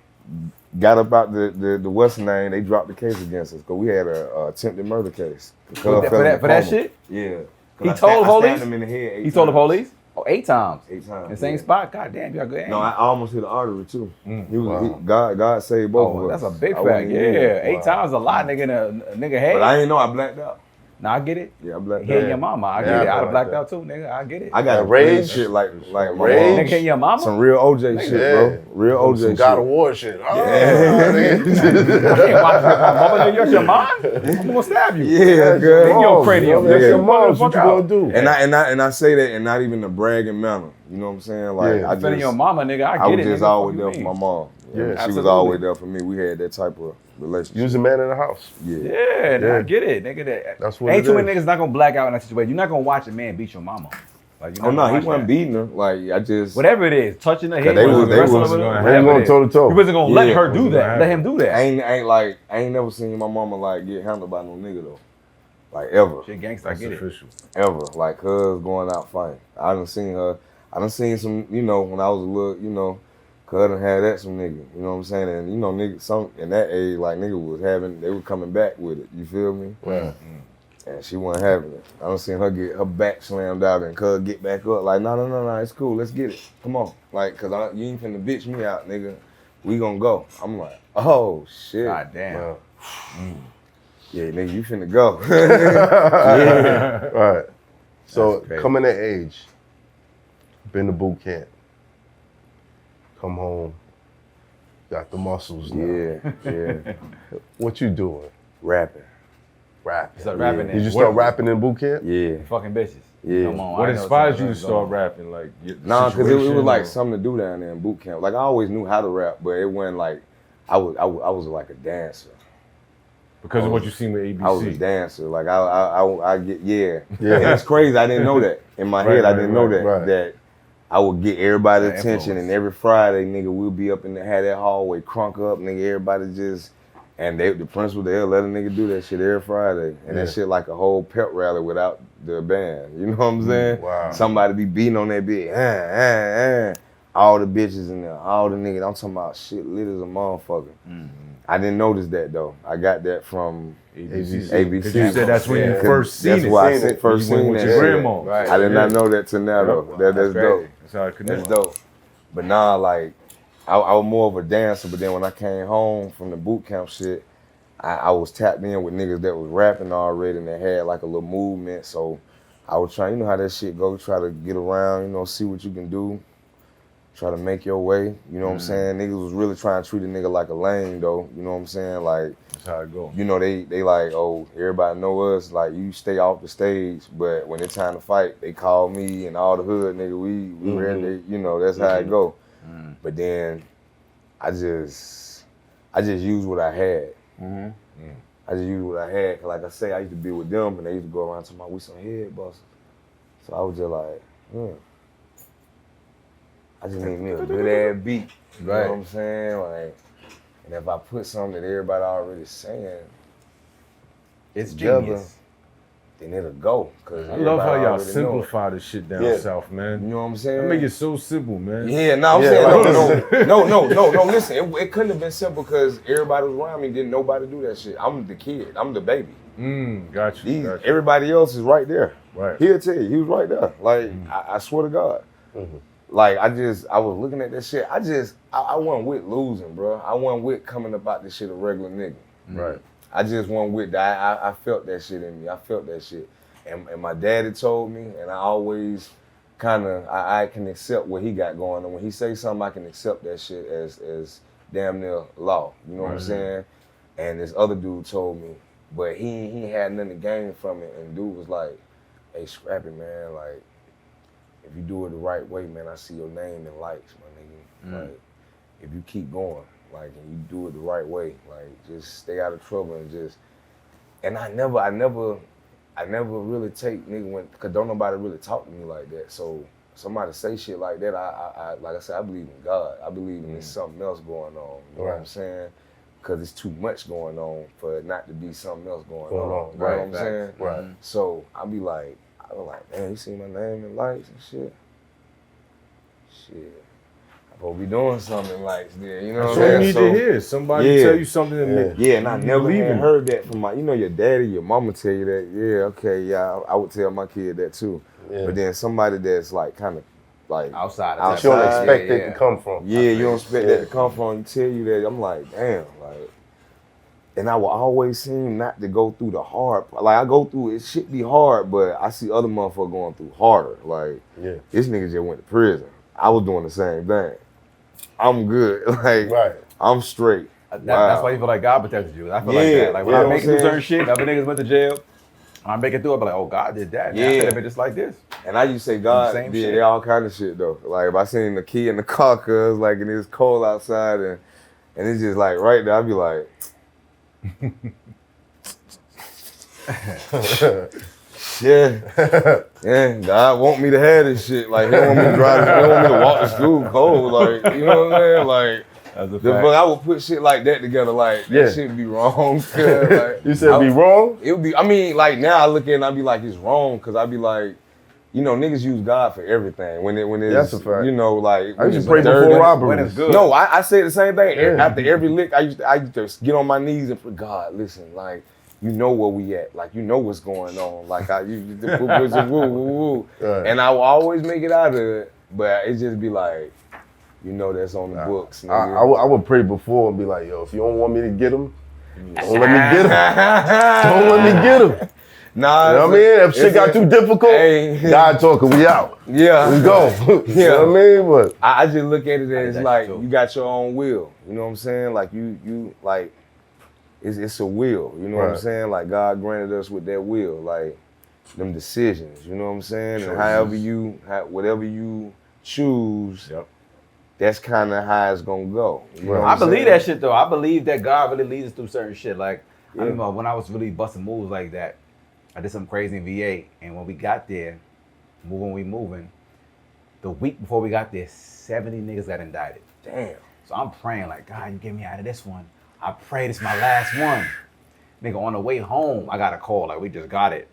got up out the Western name. They dropped the case against us. Cause we had a attempted murder case. For that shit? Yeah. He I told stabbed police? him in the head 8 He told the times. police? Oh, 8 times. 8 times. In the same yeah. spot? God damn, y'all good aim. No, I almost hit the artery too. He was Wow. God saved both Oh, of us. that's a big I fact. wasn't Yeah, even- 8 times is a lot, nigga, in a nigga head. But I didn't know I blacked out. Nah, I get it. Yeah, I blacked Hitting out. your mama, I Yeah, get it. I I'd like blacked that. out too, nigga. I get it. I got That a rage rage? shit like my Rage? mom. Nigga hitting your mama? Some real OJ shit, bro. Real OJ Some shit. God of War shit. I can't watch my mama. Nigga, you're your mom? I'm gonna stab you. Yeah, In girl. your cranium. That's Yeah. your mom. What you gonna do? And I say that and not even a bragging manner. You know what I'm saying? Like Yeah. I Defending just your mama, nigga. I I get was it. just nigga. always Fuck there you for my mean? mom. Yeah, She was absolutely. always there for me. We had that type of relationship. You was a man in the house. Yeah. Yeah, Yeah. I get it, nigga. That's what Ain't it too many is. niggas not gonna black out in that situation. You're not gonna watch a man beat your mama. Like, you're Oh not no, gonna he watch wasn't that. beating her. Like I just Whatever it is, touching her head, they was- wrestling was with her, gonna- whatever They it going is. toe to toe. You wasn't gonna let Yeah. her do Wasn't that. gonna Let him do that. I ain't never seen my mama like get handled by no nigga though. Like ever. Shit, gangsta, I That's get it. official. Ever. Like her going out fighting. I done seen her. I done seen some, you know, when I was a little, you know, cuz I done had that some nigga. You know what I'm saying? And you know, nigga, some in that age, like nigga was having, they were coming back with it. You feel me? Right. And she wasn't having it. I done seen her get her back slammed out and cuz get back up. Like, no, it's cool. Let's get it. Come on. Like, cause you ain't finna bitch me out, nigga. We gonna go. I'm like, oh shit. God damn. Wow. Yeah, nigga, you finna go. Right. So That's crazy. coming of age, been to boot camp, come home, got the muscles now. yeah. What you doing? Rapping. Rapping. Start rapping Did you and start rapping in boot camp? Yeah. fucking bitches. Yeah. Come on. What I know inspired something you to that's start going on. rapping? Like, Nah, cause it was situation like or- something to do down there in boot camp. Like I always knew how to rap, but it wasn't like I was like a dancer. because of what you seen with ABC. I was a dancer. Like I get yeah. And it's crazy. I didn't know that in my Right, head. I right, didn't know right, that right. that I would get everybody's That attention, influence. and every Friday, nigga, we'll be up in the had that hallway crunk up, nigga. Everybody just and the principal they'll let a nigga do that shit every Friday, and Yeah. that shit like a whole pep rally without the band. You know what I'm saying? Wow. Somebody be beating on that bitch. All the bitches in there, all the niggas. I'm talking about shit lit as a motherfucker. I didn't notice that though. I got that from ABC. ABC. Because you said that's when you Yeah. first seen That's it. why I Seen said it. first You went seen with that your shit. grandma. Right. I did not Yeah. know that till now though. That's crazy. dope. That's how I connect. That's dope. But nah, like I was more of a dancer. But then when I came home from the boot camp shit, I was tapped in with niggas that was rapping already, and they had like a little movement. So I was trying, you know how that shit go. Try to get around, you know, see what you can do. Try to make your way. You know what I'm saying? Niggas was really trying to treat a nigga like a lame though. You know what I'm saying? Like. That's how it go. You know, they like, oh, everybody know us, like you stay off the stage, but when it's time to fight, they call me and all the hood nigga, we ready, you know, that's how it go. But then I just used what I had. I just used what I had, 'cause like I say, I used to be with them and they used to go around talking about we some head busters. So I was just like, I just need me a good ass beat. You know what I'm saying? Like, and if I put something that everybody already saying, It's together, genius. then it'll go. Cause I love how everybody y'all already know it. simplify this shit down Yeah. south, You man. know what I'm That saying? make it so simple, man. Yeah, no, I'm Yeah, saying like no. Listen, it couldn't have been simple because everybody was around me. Didn't nobody do that shit. I'm the kid. I'm the baby. Got you. Got you. Everybody else is right there. Right. He'll tell you, he was right there. Like I swear to God. Like I was looking at that shit. I wasn't with losing, bro. I wasn't with coming about this shit a regular nigga. Right. I just wasn't with that. I felt that shit in me. I felt that shit. And my daddy told me, and I always kind of, I can accept what he got going on. When he say something, I can accept that shit as damn near law. You know what I'm saying? And this other dude told me, but he ain't had nothing to gain from it. And dude was like, hey, Scrappy, man, like, if you do it the right way, man, I see your name in lights, my nigga. Like, if you keep going, like, and you do it the right way, like, just stay out of trouble and just, and I never really take nigga cause don't nobody really talk to me like that. So somebody say shit like that, I like I said, I believe in God. I believe in there's something else going on. You know what I'm saying? Cause it's too much going on for it not to be something else going on. You know what I'm saying? Right. So I was like, man, you see my name in lights and shit? Shit. I'm supposed to be doing something in lights there, you know what I'm So you saying? need to hear somebody tell you something that make Yeah, and I you never believe had in it. heard that from your daddy, your mama tell you that. Yeah, okay, yeah, I would tell my kid that too. Yeah. But then somebody that's like kind of like Outside of Outside. You don't that. expect Yeah, it yeah. to come from. yeah, you don't expect that to come from. You tell you that. I'm like, damn, like And I will always seem not to go through the hard part. Like I go through, it should be hard, but I see other motherfuckers going through harder. Like this nigga just went to prison. I was doing the same thing. I'm good. Like I'm straight. That's why you feel like God protected you. I feel like that. Like when I make it through certain shit, other niggas went to jail. I make it through, I be like, oh, God did that. Yeah. I could have been just like this. And I used to say God did all kind of shit though. Like if I seen the key in the car, cause like and it's cold outside and it's just like right there, I'd be like, yeah, God want me to have this shit. Like he don't want me to drive, he don't want me to walk to school cold. Like you know what I'm saying? Like. But I would put shit like that together, like that shit would be wrong. Like, you said it'd be wrong? It would be. I mean, like now I look at it and I be like, it's wrong, cause I be like, you know, niggas use God for everything. When it's, that's a fact. You know, like I used to pray before robbery. When it's good. No, I say the same thing. After every lick, I used to get on my knees and pray, God, listen, like you know where we at, like you know what's going on, like and I will always make it out of it, but it just be like. You know that's on the books. I would pray before and be like, yo, if you don't want me to get him, don't let me get him. Don't let me get him. Nah, you know what I mean? If shit got too difficult, God talking, we out. Yeah. We go. You know what I mean? But I just look at it as like you got your own will. You know what I'm saying? Like you like it's a will. You know what I'm saying? Like God granted us with that will, like them decisions. You know what I'm saying? And whatever you choose. That's kind of how it's gonna go. You know I believe that shit though. I believe that God really leads us through certain shit. Like I remember when I was really busting moves like that, I did something crazy in VA, and when we got there, moving, the week before we got there, 70 niggas got indicted. Damn. So I'm praying like, God, you get me out of this one. I pray this is my last one. Nigga, on the way home, I got a call like we just got it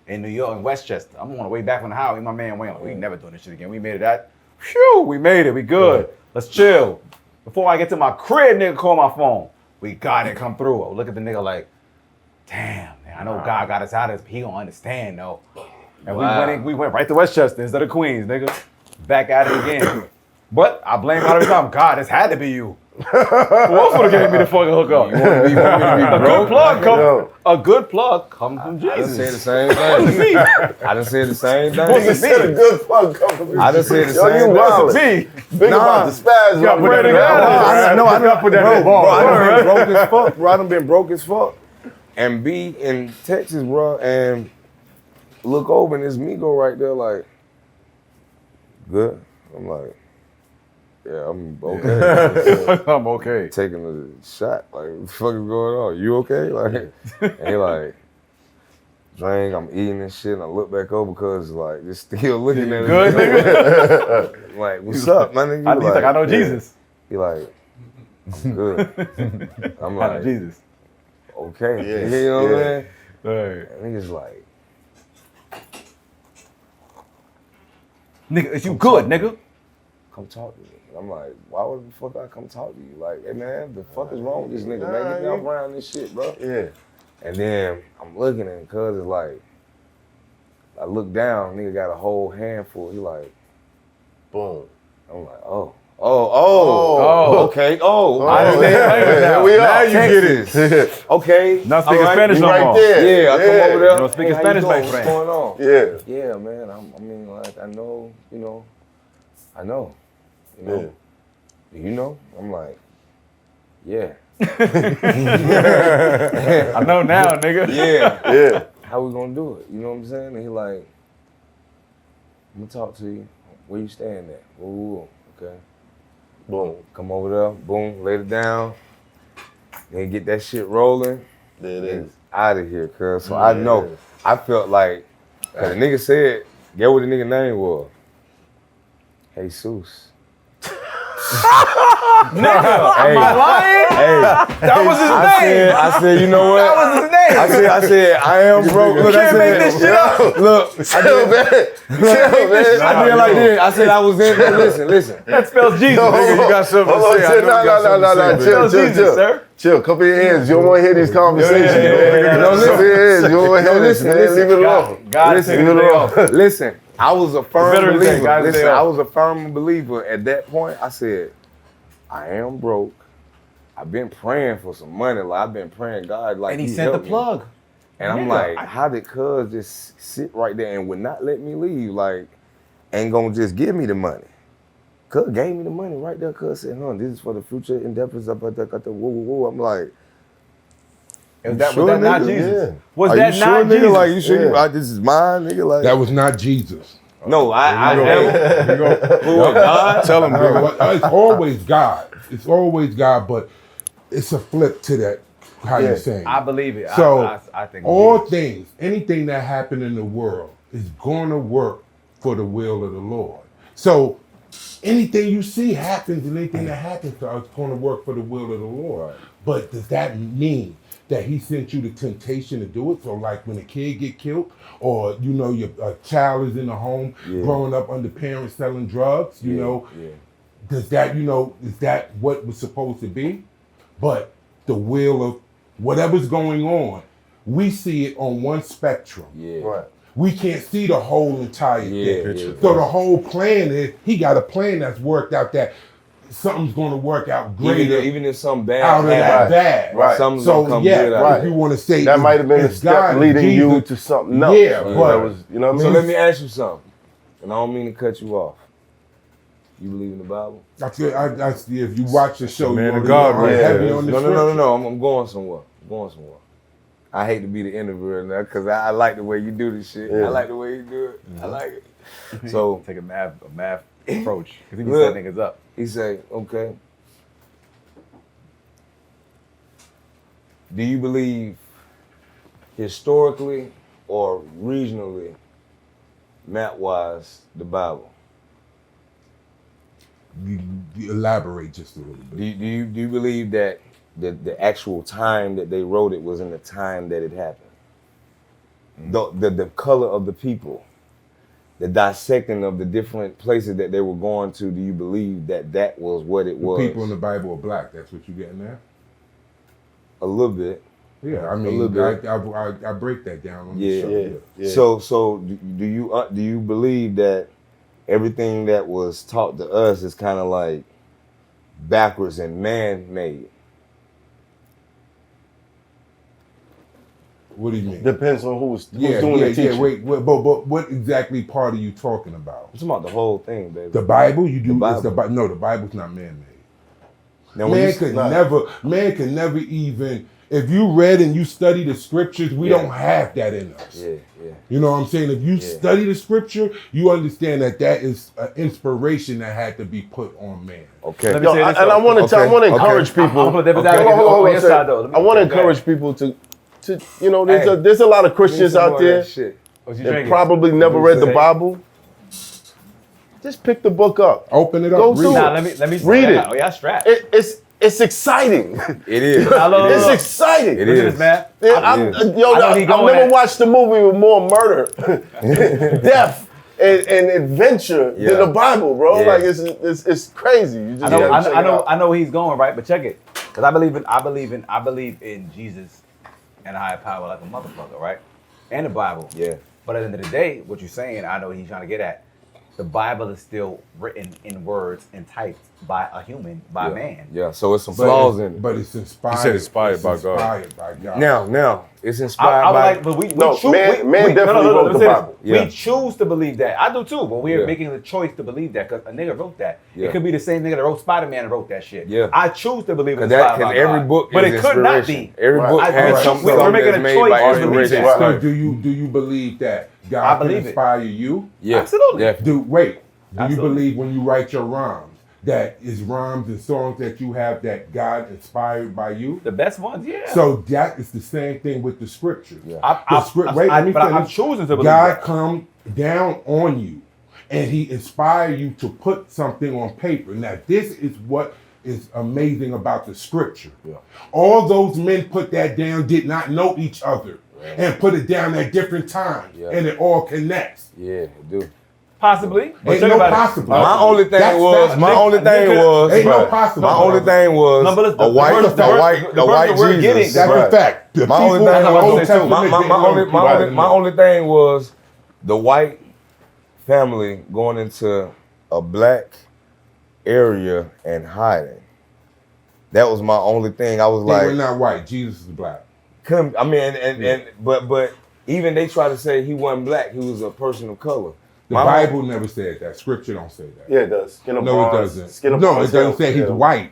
in New York, in Westchester. I'm on the way back from the highway. My man Wayne like, we ain't never doing this shit again. We made it out. Phew, we made it. We good. Let's chill. Before I get to my crib, nigga, call my phone. We got it. Come through. I look at the nigga like, damn, man, I know God got us out of this, but he don't understand though. And we went right to Westchester instead of Queens, nigga. Back at it again. But I blame God every time. God, this had to be you. Who else would have given me the fucking hookup? You want me to be A good plug comes from Jesus. I done said the same thing. I done said the same thing. Nigga said a good plug come from I done said the same thing. Big about the spaz. You gotta put that together. I gotta put that in the ball. I done been broke as fuck, bro. I done been broke as fuck. And be in Texas, bro, and look over and it's me go right there like, good. I'm like, yeah, I'm okay. I'm okay. Taking a shot, like, what the fuck is going on? You okay? Like, and he like, drink, I'm eating and shit, and I look back over because like, just still looking at me. Good, nigga? Like, what's up, my nigga? He's like, I know Jesus. He like, I'm good. I'm like, I know Jesus. Okay. You know what I'm saying? Right. And niggas like, nigga, is you good, nigga? come talk to me. And I'm like, why would the fuck I come talk to you? Like, hey man, the fuck is wrong with this nigga, man? Get me off around this shit, bro. Yeah. And then I'm looking at him, cuz it's like, I look down, nigga got a whole handful. He like, boom. I'm like, okay, I understand. Here we are. Now you get it. Okay. Not speaking Spanish no right more. there. Yeah, I come over there. You don't speak Spanish, my friend. What's going on? Yeah. Yeah, man. I mean, like, I know, you know. You know. Do you know? I'm like, yeah. I know now, nigga. Yeah. How we gonna do it? You know what I'm saying? And he like, I'm gonna talk to you. Where you staying at? Ooh, okay. Boom. Come over there. Boom. Lay it down. Then get that shit rolling. There it is. Out of here, cuz. So I know. I felt like, the nigga said, guess what the nigga name was? Jesus. Nigga, am I lying? Hey, that was his name. I said, you know what? That was his name. I said, I am broke. Look, can't make this shit up. Look, I did like this. I said I was in. Listen. That spells Jesus. Nigga, you got something to say. No. Chill. Cup your hands. You don't want to hear these conversations. Cup your hands. You don't want to hear this, man. Leave it alone. Listen. I was a firm believer. Listen, I was a firm believer. At that point, I said, I am broke. I I've been praying for some money. Like I've been praying God, like And he sent the help me. plug. And I'm Nigga, like, how did cuz just sit right there and would not let me leave? Like, ain't gonna just give me the money. Cuz gave me the money right there. Cuz said, this is for the future endeavors up at the whoa, whoa, whoa. I'm like, was that sure, not nigga? Jesus? Yeah. Was Are that you not sure, Jesus? nigga? Like, you sure Yeah. this is mine, nigga? Like, That was not Jesus. no, I Here never. we go. Who was God? Tell him, bro. It's always God. It's always God, but it's a flip to that. How you saying? I believe it. So I think all Jesus. things, anything that happened in the world is going to work for the will of the Lord. So anything you see happens, and anything that happens to us is going to work for the will of the Lord. Right. But does that mean that He sent you the temptation to do it? So like when a kid get killed, or your a child is in the home growing up under parents selling drugs, you know, does that is that what was supposed to be? But the will of whatever's going on, we see it on one spectrum. Yeah. Right. We can't see the whole entire Yeah, thing. yeah. So the whole plan is he got a plan that's worked out that something's going to work out greater Even if something bad out of that happens, bad. Right. something's So gonna come yeah, good out right. of if it. you want to say That might have been a it's step God, leading you Jesus. to something else. Yeah, That but was, you know what I So mean? let me ask you something, and I don't mean to cut you off. You believe in the Bible? if you watch the show, Man you of know God, I'm right heavy there. on the No. scripture. I'm going somewhere. I hate to be the interviewer now because I like the way you do this shit. Yeah. I like the way you do it. I like it. So Take a math approach because he be Look. setting niggas up. he say, okay. Do you believe historically or regionally, map-wise, the Bible? You elaborate just a little bit. Do you believe that the actual time that they wrote it was in the time that it happened? The color of the people, the dissecting of the different places that they were going to, do you believe that was what it The was? people in the Bible are black. That's what you getting at? A little bit. Yeah, I A mean, little bit. I break that down on the Yeah. show. Yeah. So do you believe that everything that was taught to us is kind of like backwards and man-made? What do you mean? Depends on who's doing the teaching. Wait, but what exactly part are you talking about? I'm talking about the whole thing, baby. The Bible? You do The it's Bible. No, the Bible's not man-made. Now, when Man you- could never even. If you read and you study the scriptures, we Yeah. don't have that in us. Yeah. You know what I'm saying? If you Yeah. study the scripture, you understand that is an inspiration that had to be put on man. Okay. Let me Yo, say this, and I though. want to Okay. encourage people. I'm gonna put the Hold on, on your say- side, though. Let me- I want to go ahead. encourage people to Hey. there's a lot of Christians out there Shit. What you that drinking? probably never read the say? Bible. Just pick the book up. Open it up. Go read through it. Nah, let me Read it. Oh, yeah, strapped. It's exciting. It is. It's exciting. It Look at is. this, man. Yeah, It I've is. he going never at- watched a movie with more murder, death, and adventure Yeah. than the Bible, bro. Yeah. Like it's crazy. You just I know, gotta check it out. I know where he's going, right? But check it, because I believe in Jesus and a higher power like a motherfucker, right? And the Bible. Yeah. But at the end of the day, what you're saying, I know what he's trying to get at. The Bible is still written in words and typed by a human, by Yeah. man. Yeah. So it's some flaws in it. But it's inspired. You said inspired it's by God. Inspired by God. Now it's I inspired would by. like, but we No, choose. man definitely wrote let me the say this. Bible. Yeah. We choose to believe that. I do too, but we're Yeah. making the choice to believe that because a nigga wrote that. Yeah. It could be the same nigga that wrote Spider-Man and wrote that shit. Yeah. I choose to believe it's Because inspired by every God. book but is it could not inspiration. be. Every Right. book I- has we're- something we're making that's a made choice by to believe inspiration. that. So do you believe that God I can believe it. inspire you? Yeah. Absolutely. Definitely. Do you Absolutely. believe when you write your rhymes that is rhymes and songs that you have that God inspired by you? The best ones, yeah. So that is the same thing with the scriptures. Yeah. I'm choosing to believe God that. come down on you and he inspired you to put something on paper. Now this is what is amazing about the scripture. Yeah. All those men put that down, did not know each other and put it down at different times Yeah. and it all connects. Yeah, it do. Possibly. But Ain't think no about it. possible. My only thing That's- was. that's- My only thing was. Ain't no Right. possible. My only thing was No, but listen, a white the verse we're Jesus. getting- That's Right. a fact. The My only people thing in the was- Old my Testament my didn't only know my only thing was the white family going into a black area and hiding. That was my only thing. I was They like, were not white. Jesus is black. I mean, but even they try to say he wasn't black. He was a person of color. The Bible never said that. Scripture don't say that. Yeah, it does. Skin of No, bronze, it doesn't. Skin of No, bronze it doesn't say he's yeah. white.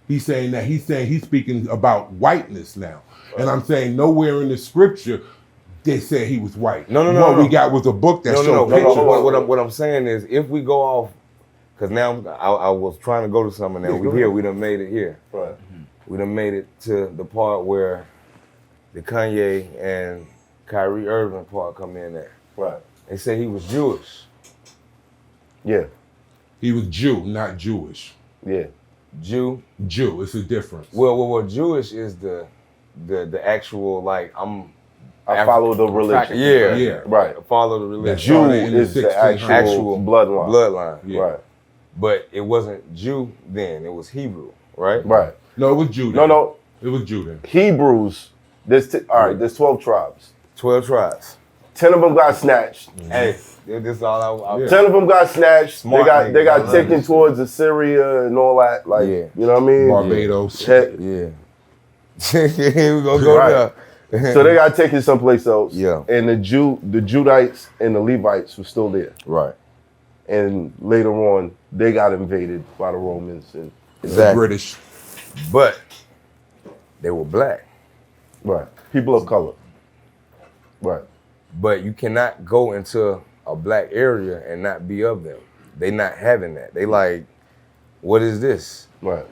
He's saying that he's speaking about whiteness now. And I'm saying nowhere in the scripture they said he was white. No. What we got was a book that showed pictures. What I'm saying is, if we go off, because now I was trying to go to something now. We done made it here. Right. We done made it to the part where the Kanye and Kyrie Irving part come in there. Right. They say he was Jewish. Yeah. He was Jew, not Jewish. Yeah. Jew. It's a difference. Well, Jewish is the actual, like, I follow the religion. Yeah. Right. I follow the religion. Jew is the actual bloodline. Bloodline. Yeah. Right. But it wasn't Jew then. It was Hebrew, right? Right. No, it was Jew then. No. It was Jew then. Hebrews, there's 12 tribes. 12 tribes. 10 of them got snatched. Hey, this is all I 10 of them got snathed. Smart they got niggas. taken towards Assyria and all that. Like, Yeah. you know what I mean? Barbados. Check. Yeah. We gonna go Right. there. So they got taken someplace else. Yeah. And the Judites and the Levites were still there. Right. And later on, they got invaded by the Romans and The British. But they were black. right. People of color. Right. But you cannot go into a black area and not be of them. They not having that. They like, what is this? Right.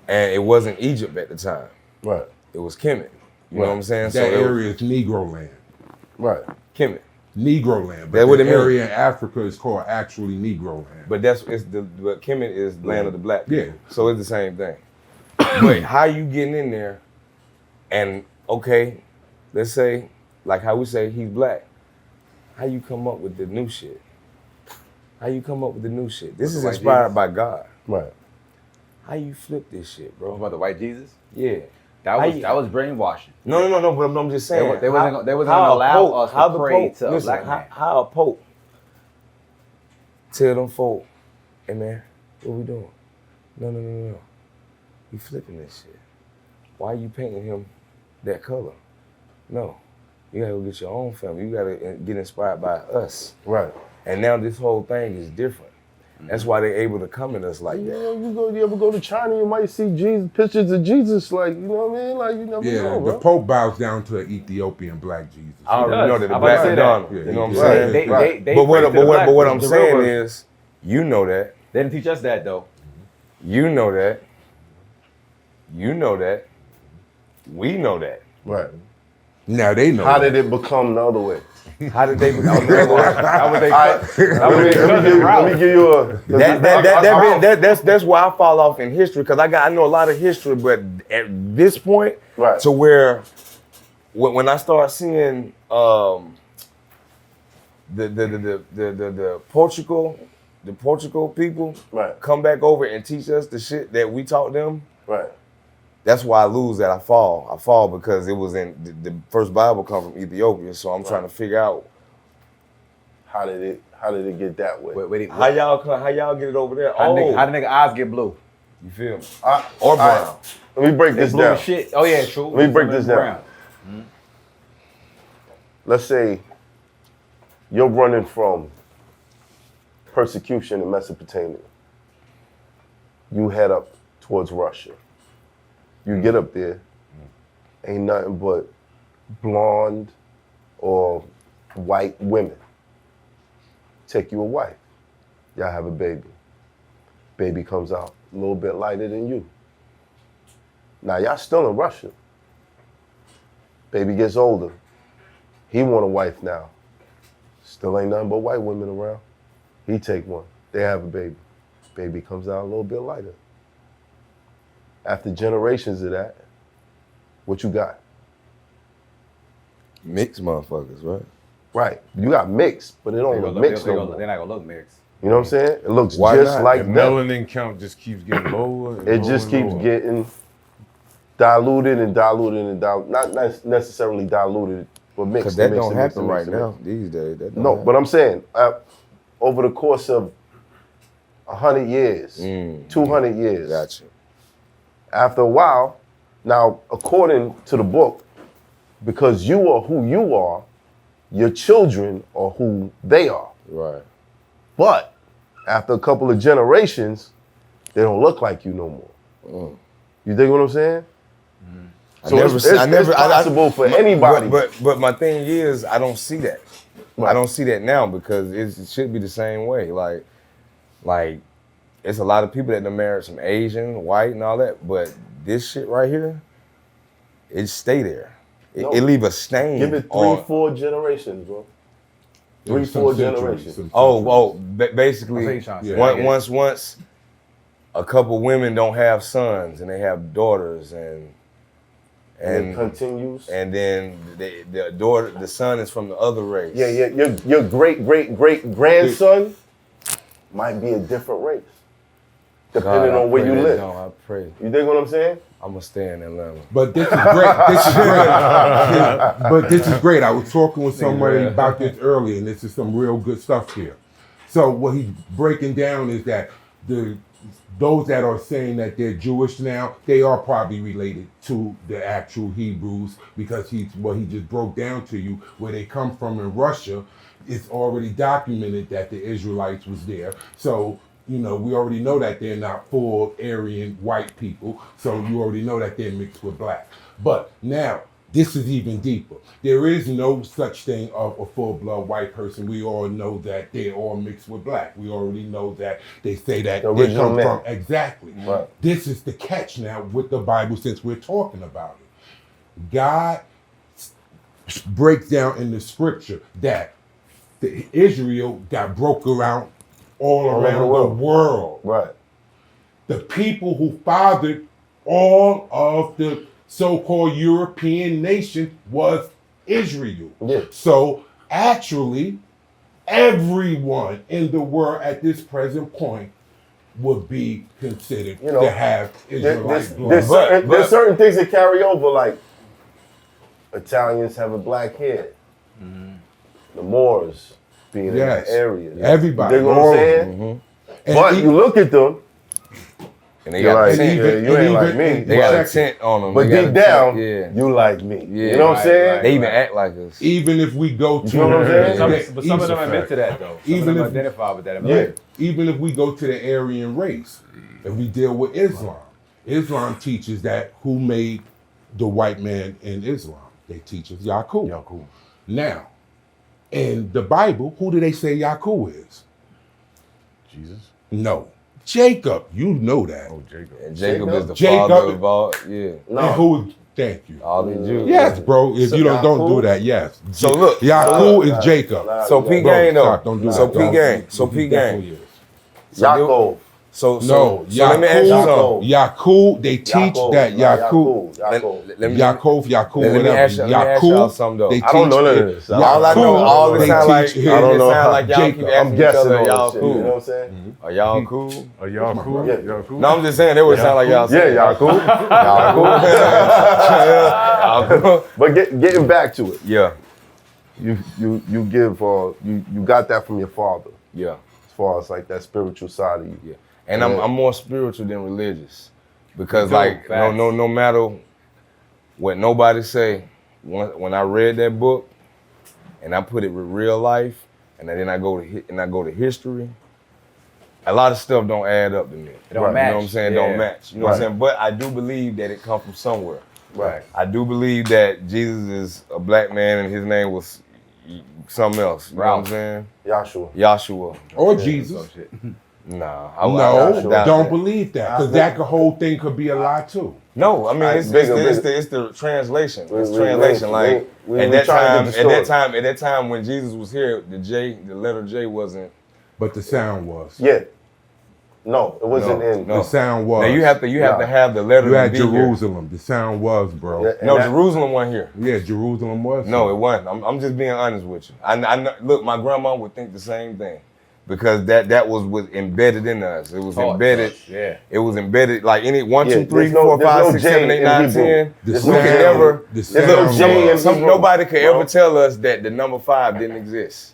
And it wasn't Egypt at the time. Right. It was Kemet. You know what I'm saying? That area is Negro land. Right. Kemet. Negro land. But That's what the it mean. area in Africa is called actually Negro land. But but Kemet is land of the black people. Yeah. So it's the same thing. But how you getting in there and, okay, let's say, like how we say he's black, how you come up with the new shit? How you come up with the new shit? This is inspired by God. Right. How you flip this shit, bro? About the white Jesus? Yeah. That was brainwashing. No, but I'm just saying. They wasn't gonna allow us to pray to a listen, black man. How a pope tell them folk, hey man, what we doing? No. You flipping this shit. Why you painting him that color? No. You gotta go get your own family. You gotta get inspired by us. Right. And now this whole thing is different. That's why they're able to come at us like that. You ever go to China, you might see pictures of Jesus, like, you know what I mean? Like, you never know, The bro. Pope bows down to an Ethiopian black Jesus. I already know that the I'm black about to say Madonna. that. You know what I'm Yeah, saying? They But pray to the black what I'm person, the saying real version. is, you know that. They didn't teach us that though. You know that. You know that. We know that. Right. Now they know. How did it become the other way? How did they become Let me give you a. That's why I fall off in history, because I know a lot of history, but at this point, Right. to where when I start seeing the Portugal people Right. come back over and teach us the shit that we taught them, Right. that's why I lose that. I fall because it was in the first Bible come from Ethiopia, so I'm trying to figure out How did it get that way? how y'all get it over there. How the nigga eyes get blue? You feel me? Or brown. Let me break They this blue down. as shit. Oh yeah, true. Let me break this down. Brown. Let's say you're running from persecution in Mesopotamia. You head up towards Russia. You get up there, ain't nothing but blonde or white women. Take you a wife. Y'all have a baby. Baby comes out a little bit lighter than you. Now y'all still in Russia. Baby gets older. He want a wife now. Still ain't nothing but white women around. He take one. They have a baby. Baby comes out a little bit lighter. After generations of that, what you got? Mixed motherfuckers, right? Right. You got mixed, but it don't look mixed no more. They're not gonna look mixed. You know what I'm saying? It looks Why just not? like The them. melanin count just keeps getting lower. And It lower just and keeps lower. getting diluted and diluted and diluted. Not necessarily diluted, but mixed. Because that and mixed don't and mixed happen and right mixed and now mixed. these days. That don't No, happen. but I'm saying over the course of 100 years, 200 years, Gotcha. After a while, now according to the book, because you are who you are, your children are who they are. Right. But after a couple of generations, they don't look like you no more. You dig what I'm saying? So it's possible for anybody. But my thing is, I don't see that. Right. I don't see that now because it should be the same way. Like it's a lot of people that done married some Asian, white, and all that. But this shit right here, it stay there. It leave a stain. Give it 3-4 generations, bro. 3-4 generations. Basically, once a couple women don't have sons and they have daughters and it continues, and then the son is from the other race. Yeah, your great grandson might be a different race, depending on where you live. I pray. You dig what I'm saying? I'm gonna stay in Atlanta. But this is great. This is great. But this is great. I was talking with somebody about this earlier, and this is some real good stuff here. So what he's breaking down is that those that are saying that they're Jewish now, they are probably related to the actual Hebrews because he just broke down to you where they come from in Russia. It's already documented that the Israelites was there. So we already know that they're not full Aryan white people, so you already know that they're mixed with black. But now, this is even deeper. There is no such thing of a full-blood white person. We all know that they're all mixed with black. We already know that they say that they come from, exactly. Right. This is the catch now with the Bible since we're talking about it. God breaks down in the scripture that Israel got broke around all around the world. Right. The people who fathered all of the so-called European nation was Israel. Yeah. So actually, everyone in the world at this present point would be considered to have Israelite blood. There's certain things that carry over, like Italians have a black head. The Moors being in that area. Everybody. You know what I'm saying? But you look at them, and they got like, tent. you ain't like me. They got a tent on them. But deep down, you like me. You know what I'm saying? They even act like us. Even if we go to, you know what I'm saying? But some of them admit to that though. Some of them identify with that. Even if we go to the Aryan race, and we deal with Islam, Islam teaches that who made the white man in Islam? They teach us Yaqub. Now, in the Bible, who do they say Yaqub is? Jesus? No. Jacob. You know that. Oh, Jacob. And Jacob is the father of all. Yeah. No. And who? Thank you. All the Jews. Yes, bro. If you don't do that, yes. So look, Yaqub is Jacob. So P gang though. Don't do that. So P gang. So P gang. Yaakov. So let me ask you something. Yaqub, they teach that Yaqub. Yaqub, let me ask y'all something though. They I don't know none of this. All I know, all this sound like, I don't know. Sound like y'all keep asking each other, y'all cool. You know what I'm saying? Are y'all cool? Are y'all cool? Yeah. Y'all cool? No, I'm just saying, they would sound like y'all. Yeah, y'all cool. Y'all cool. But getting back to it. Yeah. You give you got that from your father. Yeah. As far as like that spiritual side of you. Yeah. And I'm more spiritual than religious. Because no matter what nobody say, when I read that book and I put it with real life and then I go to history, a lot of stuff don't add up to me. It don't match. You know what I'm saying? Don't match. You know what I'm saying? But I do believe that it comes from somewhere. Right. I do believe that Jesus is a black man and his name was something else. You know what I'm saying? Yahshua. Or Jesus. No, don't believe that, because that whole thing could be a lie too. No, I mean it's the translation. It's translation. Like at that time when Jesus was here, the letter J wasn't. But the sound was. Yeah. No, it wasn't in. The sound was. Now you have to have the letter. You had Jerusalem. The sound was, bro. Yeah, no, Jerusalem wasn't here. Yeah, Jerusalem was. No, it wasn't. I'm just being honest with you. I look, my grandma would think the same thing. Because that was embedded in us. It was embedded. Yeah. It was embedded like any 1, 2, 3, 4, 5, 6, 7, 8, 9, 10. We could never. Nobody could ever tell us that the number 5 didn't exist.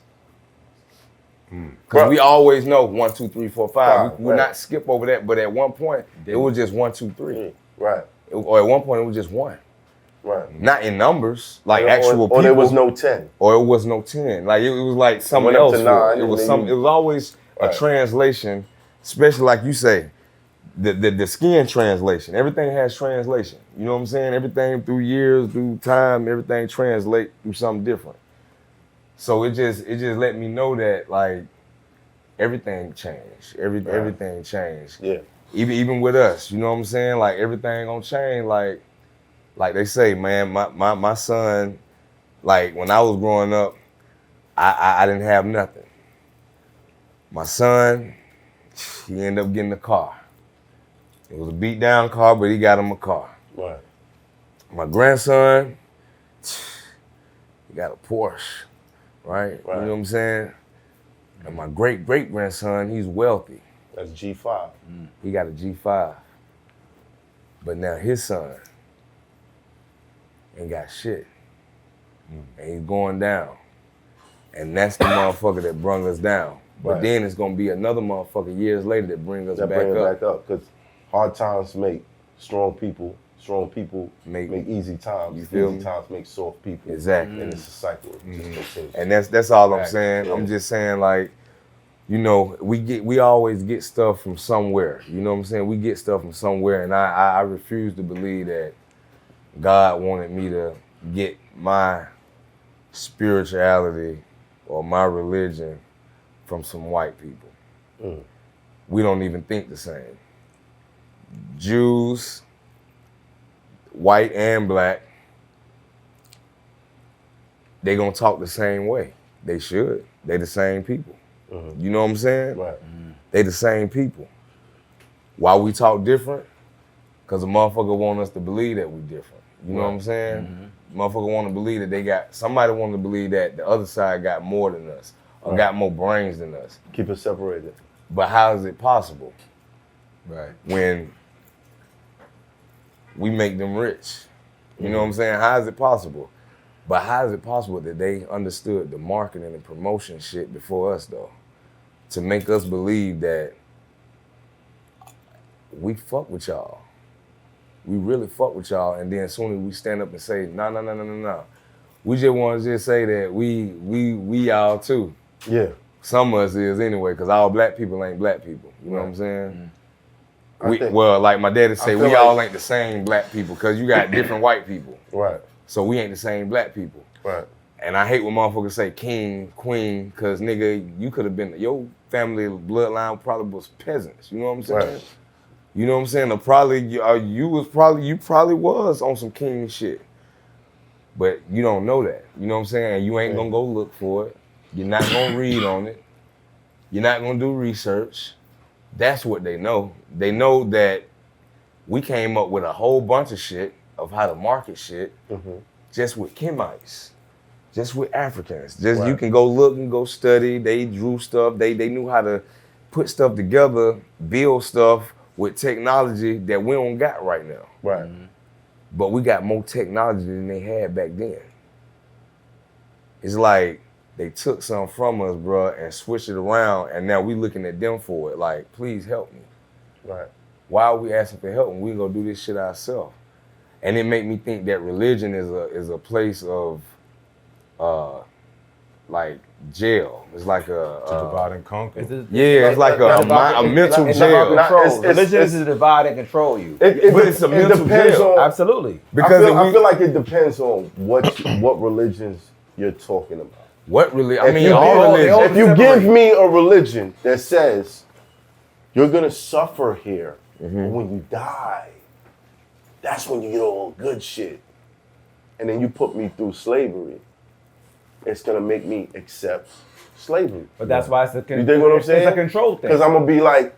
Because we always know 1, 2, 3, 4, 5. We would not skip over that. But at one point, it was just 1, 2, 3. Right. Or at one point it was just 1. Right. Not in numbers, like Or- actual people. Or there was no 10. Or it was no 10. Like it was like something went up else. to 9, It was and some. then It was always a Right. translation, especially like you say, the skin translation. Everything has translation. You know what I'm saying? Everything through years, through time, everything translate through something different. So it just let me know that like everything changed. Everything changed. Yeah. Even with us, you know what I'm saying? Like everything gonna change. Like they say, man, my son, like when I was growing up, I didn't have nothing. My son, he ended up getting a car. It was a beat down car, but he got him a car. Right. My grandson, he got a Porsche, right? You know what I'm saying? And my great grandson, he's wealthy. That's G5. He got a G5. But now his son ain't got shit. And he's going down. And that's the motherfucker that brung us down. But Right. then it's gonna be another motherfucker years later that brings us That back bring it up. back up. Because hard times make strong people. Strong people Make- make easy times. You feel Easy me? times make soft people. Exactly. And it's a cycle. It just continues. And that's all I'm Right. saying. Yeah. I'm just saying like, you know, we always get stuff from somewhere. You know what I'm saying? We get stuff from somewhere, and I refuse to believe that God wanted me to get my spirituality or my religion from some white people. We don't even think the same. Jews, white and black, they gonna talk the same way. They should. They the same people. You know what I'm saying? Right. They the same people. Why we talk different? Because a motherfucker want us to believe that we different. You know what I'm saying? Motherfucker want to believe that somebody want to believe that the other side got more than us or got more brains than us. Keep it separated. But how is it possible Right. when we make them rich? You know what I'm saying? How is it possible? But how is it possible that they understood the marketing and promotion shit before us though? To make us believe that we fuck with y'all. We really fuck with y'all, and then as soon as we stand up and say, no. We just want to just say that we y'all too. Yeah. Some of us is anyway, because all black people ain't black people. You know what I'm saying? I think- Well, like my daddy say, feel we like- all ain't the same black people, because you got different white people. Right. So we ain't the same black people. Right. And I hate when motherfuckers say king, queen, because nigga, you could have been, your family bloodline probably was peasants. You know what I'm saying? Right. You know what I'm saying? Or probably you probably was on some king shit. But you don't know that. You know what I'm saying? And you ain't gonna go look for it. You're not gonna read on it. You're not gonna do research. That's what they know. They know that we came up with a whole bunch of shit of how to market shit just with Kemites, just with Africans. Just you can go look and go study. They drew stuff. They knew how to put stuff together, build stuff with technology that we don't got right now. Right. But we got more technology than they had back then. It's like they took something from us, bro, and switched it around, and now we looking at them for it. Like, please help me. Right. Why are we asking for help when we go do this shit ourselves? And it make me think that religion is a place of like jail. It's like To divide and conquer. it's like a mental It's jail. about control. It's- Religion is to divide and control you. But it's a mental depends jail. on. Absolutely. Because I feel like it depends on what religions you're talking about. what really? I If mean, you all give- religion. If you give me a religion that says you're gonna suffer here, but when you die, that's when you get all good shit, and then you put me through slavery, it's gonna make me accept slavery. But that's why it's a You dig what I'm saying? It's a control thing. Because I'm gonna be like,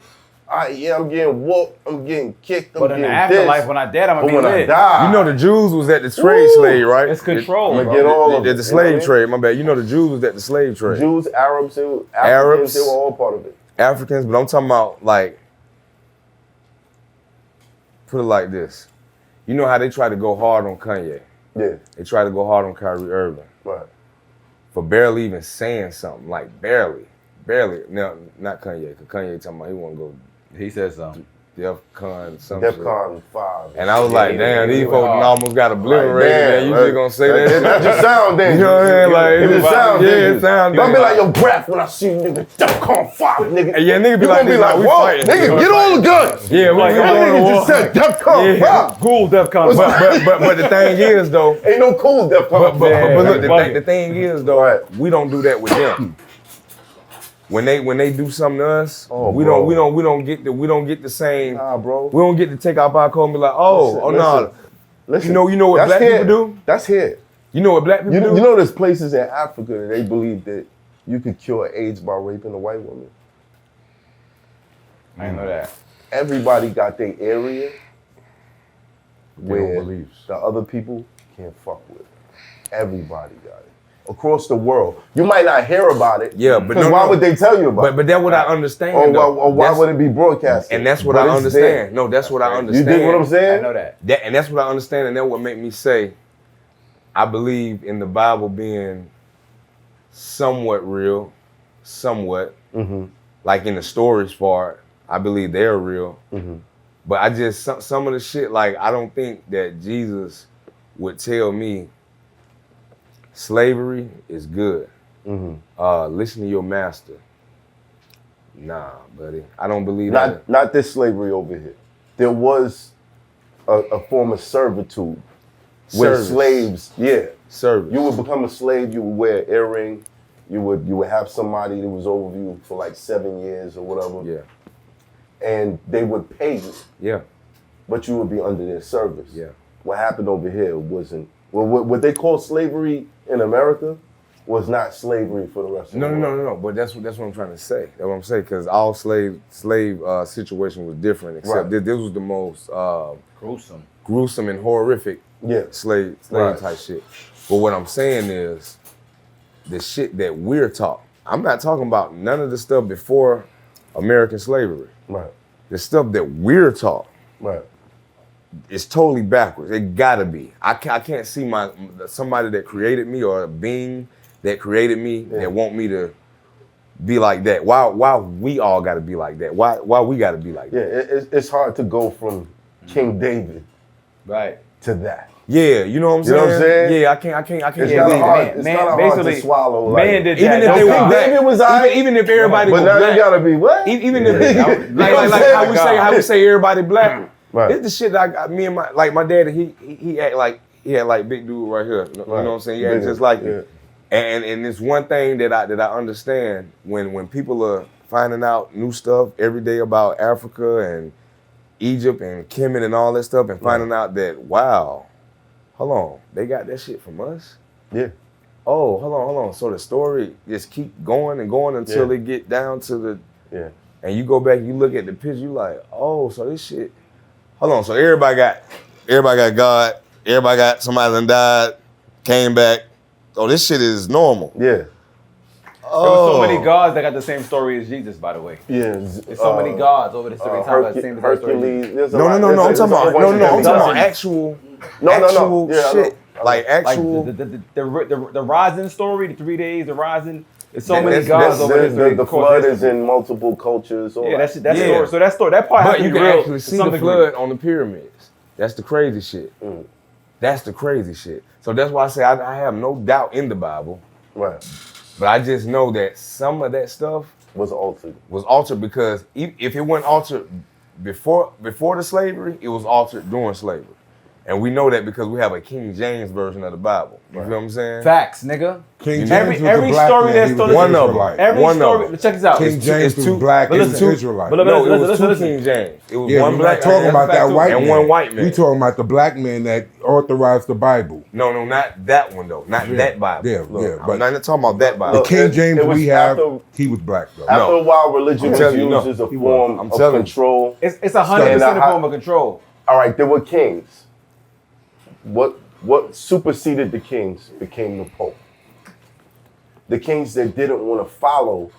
I'm getting whooped, I'm getting kicked, I'm But in getting the afterlife, this. when I dead, I'm But gonna be when I lit. die, You know the Jews was at the trade Woo! slave, right? It's control. I'ma bro. get all of The it. slave You know what I mean? trade, my bad. You know the Jews was at the slave trade. Jews, Arabs, Africans, Arabs. they were all part of it. Africans, but I'm talking about like, put it like this. You know how they try to go hard on Kanye? Yeah, They try to go hard on Kyrie Irving right. for barely even saying something, like barely. No, not Kanye, because Kanye talking about he want to go. He said something. DEFCON something. DEFCON 5. And I was like, damn, these folks almost got obliterated, Like, damn, man. You right. just gonna say that? That just sound dangerous. You know what I mean? Like, it just sound yeah, dangerous. it sound Don't be dangerous. like, yo, GRAFH when I see you, nigga, DEFCON 5, nigga. Yeah, nigga be You like, gonna be this, like, we whoa, fighting. nigga, get all the guns. Yeah, like, That nigga just said DEFCON 5. Cool DEFCON. but the thing is, though, Ain't no cool DEFCON 5. but look, the thing is, though, we don't do that with them. When they do something to us, we don't get the same. Nah, bro. We don't get to take our barcode and be like, no. Listen, You know what that's black here. people do? That's here. You know what black people do? You know there's places in Africa that they believe that you could cure AIDS by raping a white woman. I didn't know that. Everybody got their area where beliefs. the other people can't fuck with. Everybody got it. Across the world. You might not hear about it. Yeah, but why would they tell you about it? But that's what I understand. Or why would it be broadcasted? And that's what But I it's there. understand. No, that's what I understand. You dig what I'm I saying? know that. And that's what I understand, and that's what made me say, I believe in the Bible being somewhat real, somewhat. Like in the stories part, I believe they're real. But I just, some of the shit, like, I don't think that Jesus would tell me slavery is good. Listen to your master. Nah, buddy. I don't believe that. Not this slavery over here. There was a form of servitude where Service. slaves, Service. you would become a slave, you would wear an earring, you would have somebody that was over you for like 7 years or whatever. Yeah. And they would pay you, Yeah. but you would be under their service. Yeah. What happened over here wasn't, what they call slavery in America was not slavery for the rest of the world. No. But that's what I'm trying to say. That's what I'm saying, because all slave situation was different, except this was the most gruesome and horrific slave type shit. But what I'm saying is, the shit that we're taught. I'm not talking about none of the stuff before American slavery. Right. The stuff that we're taught. Right. It's totally backwards. It gotta be. I can't see somebody that created me or a being that created me that want me to be like that. Why we all gotta be like that? Why we gotta be like that? Yeah, it's hard to go from King David to that. Yeah, you know what I'm saying? You know what I'm saying? Yeah, I can't. It's kind of hard. It's kind of hard to swallow. Man did even that. if they were black, David was alright, even if everybody but was now black, you gotta be what? even if like how we say everybody black. Right. It's the shit that me and my daddy, he act like he had like big dude right here. You know what I'm saying? He act just like it. And it's one thing that I understand when people are finding out new stuff every day about Africa and Egypt and Kemet and all that stuff, and finding out that, wow, hold on, they got that shit from us? Yeah. Oh, hold on. So the story just keep going and going until they get down to the, and you go back, you look at the picture, you like, oh, so this shit, hold on, so everybody got God, everybody got somebody that died, came back. Oh, this shit is normal. Yeah. There were so many gods that got the same story as Jesus, by the way. Yeah. There's so many gods over the story time got the same story as Jesus. Hercules. No. I'm talking about actual shit. Like actual. The rising story, the 3 days, the rising. There's so many gods over this. The flood is in multiple cultures. That story. So that part has But to you be can real. actually see the flood on the pyramids. That's the crazy shit. That's the crazy shit. So that's why I say I have no doubt in the Bible. Right. But I just know that some of that stuff was altered. Because if it wasn't altered before the slavery, it was altered during slavery. And we know that because we have a King James version of the Bible. You feel what I'm saying? Facts, nigga. King James Every was a black story man, that's he was told an one of them. Israelite. Every One story. of them. Check this out. King James was black and an Israelite. No, it was two listen. King James. It was Yeah, one we're black not talking about that white and man. one white man. We talking about the black man that authorized the Bible. No, not that one though. Not that Bible. Yeah, I'm not talking about that Bible. The King James it was we have, after- he was black though. After a while, religion was telling you, used no. as a form I'm of telling you. control. It's 100% a form of control. All right, there were kings. What superseded the kings became the Pope. The kings that didn't want to follow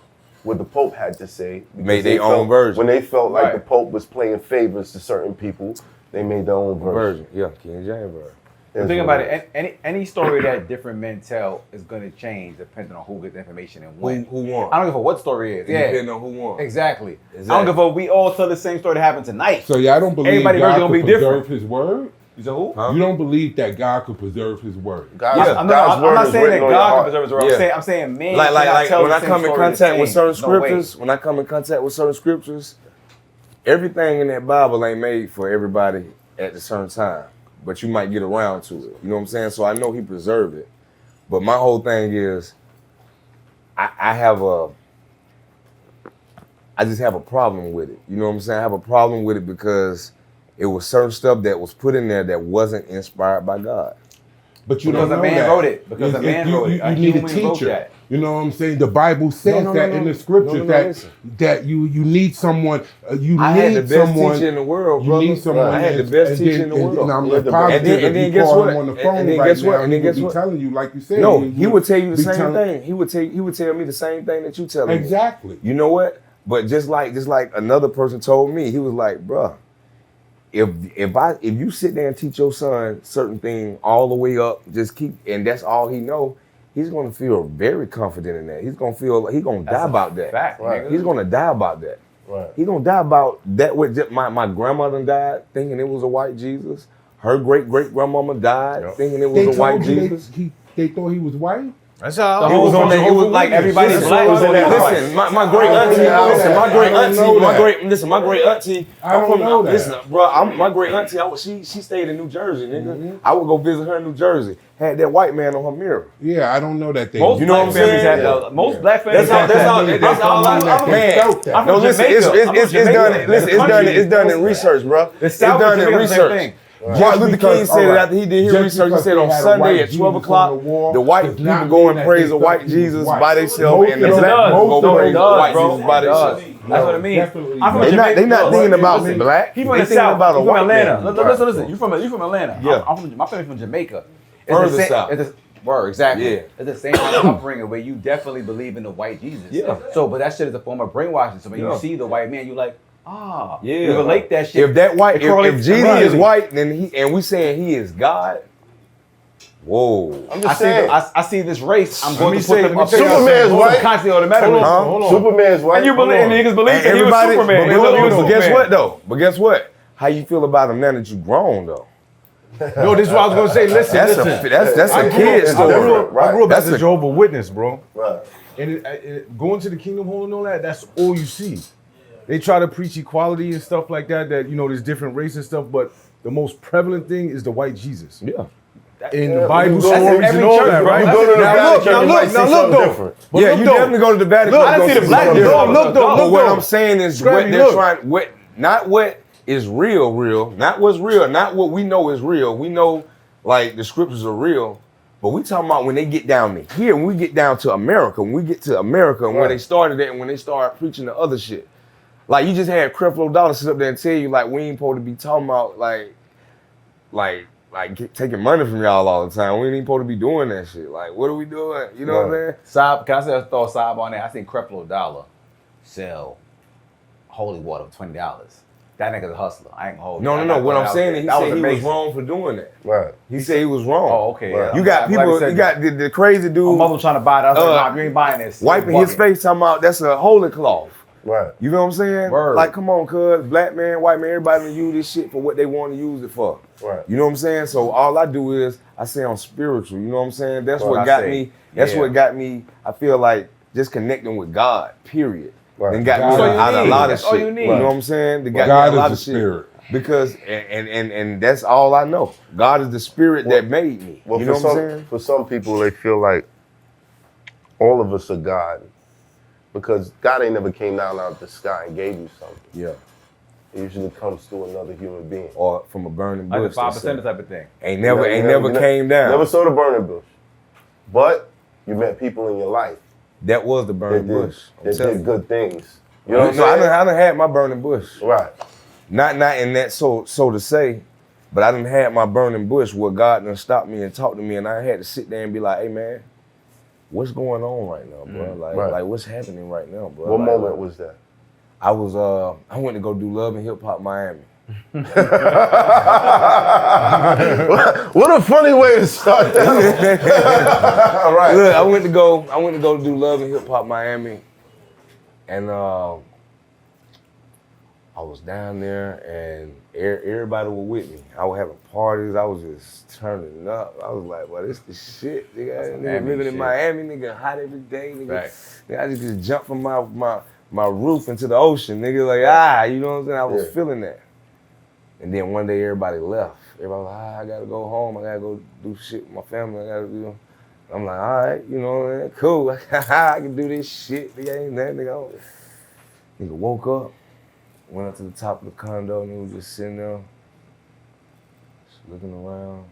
what the Pope had to say Made their own version. When they felt like Right. the Pope was playing favors to certain people, they made their own version. Yeah, King James version. The thing about it, any story that different men tell is going to change depending on who gets the information and when. Who won? I don't give a fuck what story it is. Yeah. Depending on who won. Exactly. I don't give a fuck. We all tell the same story that happened tonight. So y'all don't believe Everybody God version gonna could be preserve different. His word? You said who? You don't believe that God could preserve His word? I'm not saying that God can preserve His word. I'm saying men. Like tell when the I same come in story the contact with same. certain No way. scriptures, when I come in contact with certain scriptures, everything in that Bible ain't made for everybody at a certain time. But you might get around to it. You know what I'm saying? So I know He preserved it. But my whole thing is, I just have a problem with it. You know what I'm saying? I have a problem with it because it was certain stuff that was put in there that wasn't inspired by God. But you Because don't a know man that. wrote it. Because a man wrote it. You need a teacher. You know what I'm saying? The Bible says that in the scriptures that you need someone. I had the best teacher in the world, brother. You need someone. I had the best teacher in the world. And I'm positive and then if you guess call what? him on the phone And then right guess what? now, And then he would guess be what? telling you, like you said. No, he would tell you the be same thing. He would tell me the same thing that you telling me. Exactly. You know what? But just like another person told me, he was like, bruh, if you sit there and teach your son certain thing all the way up, just keep, and that's all he know, he's gonna feel very confident in that. He's gonna feel like he's gonna die about that. Fact, right. He's gonna die about that. Right. He's gonna die about that. What my grandmother died thinking it was a white Jesus. Her great grandmama died thinking it was a white Jesus. They thought he was white. That's how He was on that. It was like everybody black. Listen, my great auntie. Listen, my great auntie. My great auntie. I don't know that. Listen, bro. My great auntie. She stayed in New Jersey, nigga. I would go visit her in New Jersey. Had that white man on her mirror. Yeah, I don't know that they. Most You know black what I'm families saying? have most black families. That's all I'm from listen, Jamaica. it's done in research, bro. It's South done in Jamaica, the same research. thing. Martin Luther King said it after he did his research. He said on Sunday at 12 o'clock, the white people go and praise the white Jesus by themselves, and the black people go praise the white Jesus by themselves. That's what I mean. I'm from They Jamaica. not thinking about black. He from They the thinking South. about a You from white Atlanta. man. Listen. You from Atlanta. Yeah. My family's from Jamaica. Further south. Word, exactly. Yeah. It's the same kind of upbringing where you definitely believe in the white Jesus. Yeah. So, but that shit is a form of brainwashing. So when you see the white man, you like, you relate that shit. If that white, if Jesus is immediately. white, then and we saying he is God. Whoa. I'm just saying. I see this race. I'm going to say- put them up Superman's white. constantly automatically. Hold on. Superman's white. And you believe, and niggas believe And that he was everybody, Superman. They believe he was but guess Superman. what though? But guess what? How you feel about him now that you grown though? No, this is what I was gonna say. Listen, That's a kid I story. grew up That's as a Jehovah's Witness, bro. Right. And going to the kingdom hall and all that, that's all you see. They try to preach equality and stuff like that, there's different races and stuff, but the most prevalent thing is the white Jesus. Yeah. In the Bible you go to stories every and all church, that, bro. right? You go to the Vatican, you might see something though. different. But Yeah, look you though. definitely go to the Vatican. Look, you're I gonna see the see black something dog. different. Look though, But look what though. I'm saying is Scrappy, what they're look. trying, not what is real, not what's real, not what we know is real. We know like the scriptures are real, but we talking about when they get down to here, when we get down to America, when we get to America, and when they started that, and when they started preaching the other shit. Like you just had Creflo Dollar sit up there and tell you like we ain't supposed to be talking about like taking money from y'all all the time. We ain't even supposed to be doing that shit. Like, what are we doing? You know what I'm saying? Can I say a thought side on that? I seen Creflo Dollar sell holy water for $20. That nigga's a hustler. I ain't gonna hold you. No. What I'm saying is he said he was wrong for doing that. Right. He said he was wrong. Oh, okay. Right. Yeah. You got I'm glad people, he said you got that. the crazy My dude mother trying to buy it. I was like, nah, you ain't buying this. wiping his face talking about that's a holy cloth. Right. You know what I'm saying? Word. Like, come on, cuz, black man, white man, everybody gonna use this shit for what they want to use it for. Right. You know what I'm saying? So all I do is I say I'm spiritual. You know what I'm saying? That's What what I got say. me. That's Yeah. what got me. I feel like just connecting with God. Period. Right. And got That's me all you out of a need. lot of That's shit. all you need. You know what I'm saying? They got God me a lot is of a shit. spirit. Because and that's all I know. God is the spirit that made me. Well, You know for what I'm saying? for some people, they feel like all of us are God, because God ain't never came down out of the sky and gave you something. Yeah. It usually comes through another human being. Or from a burning Like bush. the 5% they say. type of thing. Ain't never came down. Never saw the burning bush, but you met people in your life That was the that burning did, bush. I'm that telling did you. good things. You know what I'm So I saying? done had my burning bush. Right. Not in that so to say, but I done had my burning bush where God done stopped me and talked to me, and I had to sit there and be like, hey man, what's going on right now, bro? Like what's happening right now, bro? What Like, moment was that? I went to go do Love and Hip Hop Miami. What a funny way to start that. All right. Look, I went to go do Love and Hip Hop Miami, and I was down there, and everybody was with me. I was having parties. I was just turning up. I was like, well, this the shit. Nigga, living in Miami, nigga, hot every day, nigga. Right. Nigga, I just jumped from my roof into the ocean, nigga. Like, you know what I'm saying? I was feeling that. And then one day everybody left. Everybody was like, I gotta go home. I gotta go do shit with my family. I gotta do. I'm like, all right, you know what I mean? Cool. I can do this shit. Nigga, ain't that nigga. Nigga woke up, went up to the top of the condo, and he was just sitting there, just looking around.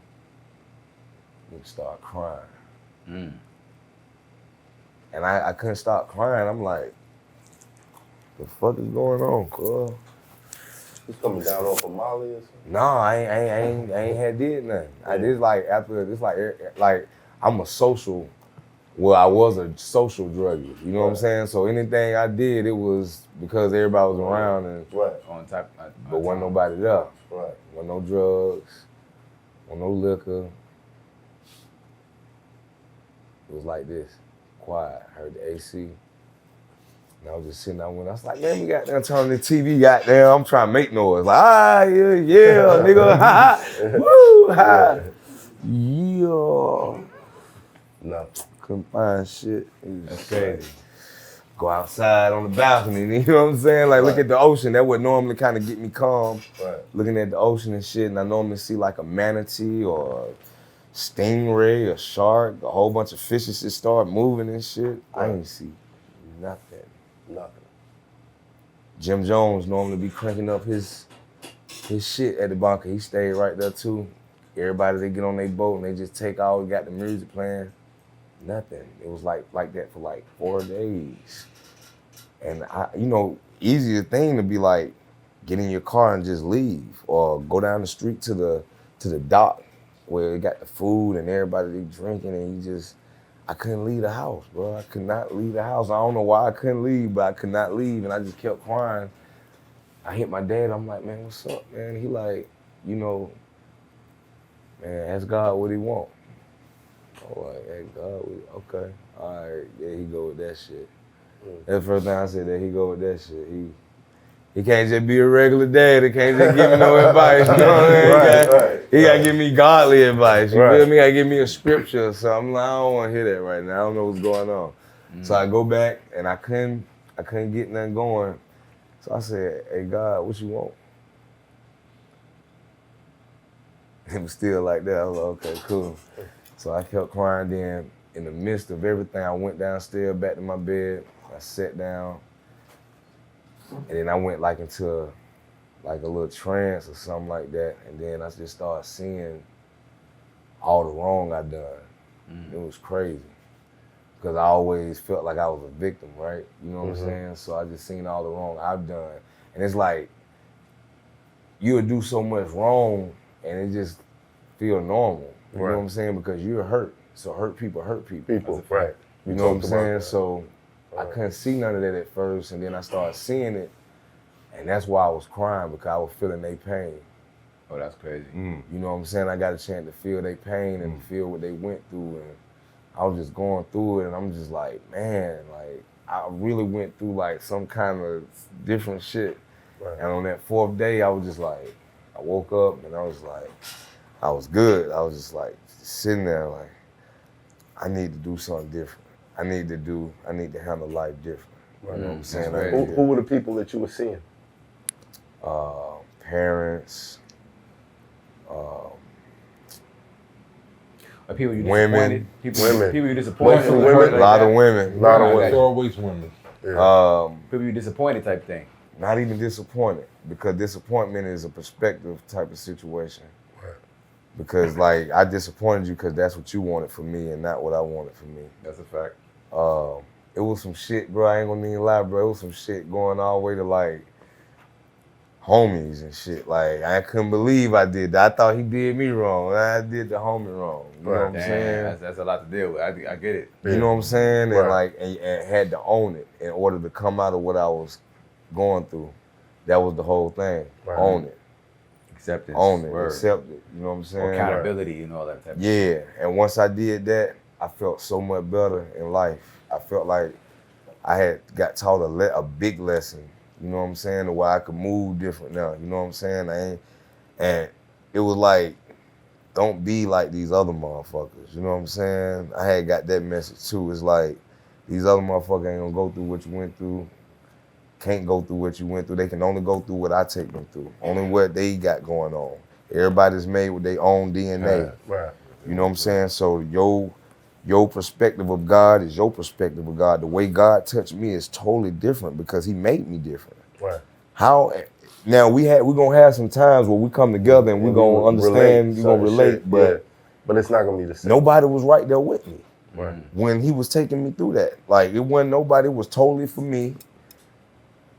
Nigga started crying. And I couldn't stop crying. I'm like, the fuck is going on, cuz? You coming down off of Molly or something? No, I ain't had did nothing. I just like after this like I'm a social. Well, I was a social druggie. You know what I'm saying? So anything I did, it was because everybody was around and On top. but wasn't nobody there. Right. Wasn't no drugs. Wasn't no liquor. It was like this, quiet. I heard the AC. And I was just sitting there when I was like, man, we got down turning the TV, goddamn, I'm trying to make noise. Like, yeah, nigga, ha, woo, ha, yeah. No. Couldn't find shit. That's crazy. Go outside on the balcony, you know what I'm saying? Like, look at the ocean. That would normally kind of get me calm. Right. Looking at the ocean and shit, and I normally see like a manatee or a stingray, a shark, a whole bunch of fishes that start moving and shit. I ain't see nothing. Nothing. Jim Jones normally be cranking up his shit at the bunker. He stayed right there too. Everybody, they get on their boat and they just take all, got the music playing. Nothing. It was like that for like 4 days. And easier thing to be like, get in your car and just leave, or go down the street to the dock where they got the food and everybody they drinking, and I couldn't leave the house, bro. I could not leave the house. I don't know why I couldn't leave, but I could not leave, and I just kept crying. I hit my dad. I'm like, man, what's up, man? He like, man, ask God what he want. I'm like, hey, God, okay. All right, yeah, he go with that shit. That's the first time I said that he go with that shit. He can't just be a regular dad. He can't just give me no advice. You know what I mean? He gotta give me godly advice. You feel me? He gotta give me a scripture or something. I don't want to hear that right now. I don't know what's going on. So I go back and I couldn't get nothing going. So I said, hey God, what you want? It was still like that. I was like, okay, cool. So I kept crying. Then in the midst of everything, I went downstairs back to my bed. I sat down. And then I went like into like a little trance or something like that. And then I just started seeing all the wrong I done. It was crazy. Because I always felt like I was a victim, right? You know what I'm saying? So I just seen all the wrong I've done. And it's like, you'll do so much wrong and it just feel normal. You know what I'm saying? Because you're hurt. So hurt people hurt people. Right. You know what I'm saying? So I couldn't see none of that at first, and then I started seeing it, and that's why I was crying, because I was feeling their pain. Oh, that's crazy. You know what I'm saying? I got a chance to feel their pain and feel what they went through, and I was just going through it, and I'm just like, man, like, I really went through like some kind of different shit. Right. And on that 4th day, I was just like, I woke up and I was like, I was good. I was just like sitting there like, I need to do something different. I need to handle life different. Right. You know what I'm saying? Who were the people that you were seeing? Parents, people you women, disappointed. People you disappointed. a lot of women. It's always women. People you disappointed type thing. Not even disappointed, because disappointment is a perspective type of situation. Right. Because like, I disappointed you because that's what you wanted for me and not what I wanted for me. That's a fact. It was some shit, bro. I ain't gonna even lie, bro. It was some shit going all the way to like homies and shit. Like, I couldn't believe I did that. I thought he did me wrong. I did the homie wrong. You know what I'm saying? That's a lot to deal with. I get it. You know what I'm saying? And like, and had to own it in order to come out of what I was going through. That was the whole thing. Own it. Acceptance. own it, Word. accept it. You know what I'm saying? Or accountability and all that type of Yeah, and once I did that, I felt so much better in life. I felt like I had got taught a big lesson. You know what I'm saying? The way I could move different now. You know what I'm saying? And it was like, don't be like these other motherfuckers. You know what I'm saying? I had got that message too. It's like, these other motherfuckers ain't gonna go through what you went through. Can't go through what you went through. They can only go through what I take them through. Only what they got going on. Everybody's made with their own DNA. Right. You know what I'm saying? So your perspective of God is your perspective of God. The way God touched me is totally different because he made me different. Right. How now we're gonna have some times where we come together and we're gonna understand, we're gonna relate, but it's not gonna be the same. nobody was right there with me. Right. When he was taking me through that. Like it wasn't nobody, it was totally for me.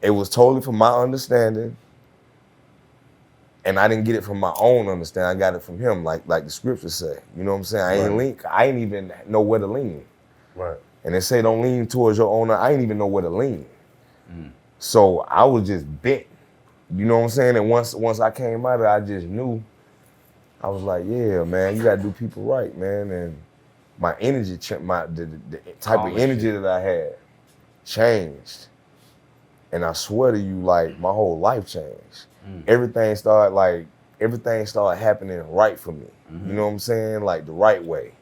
It was totally for my understanding. And I didn't get it from my own understanding. I got it from him, like the scriptures say. You know what I'm saying? I ain't even know where to lean. Right. And they say don't lean towards your own. I ain't even know where to lean. So I was just bent. You know what I'm saying? And once I came out of it, I just knew. I was like, yeah, man, you gotta do people right, man. And my energy, the type of energy that I had changed. And I swear to you, like my whole life changed. Everything started happening right for me. You know what I'm saying? Like the right way.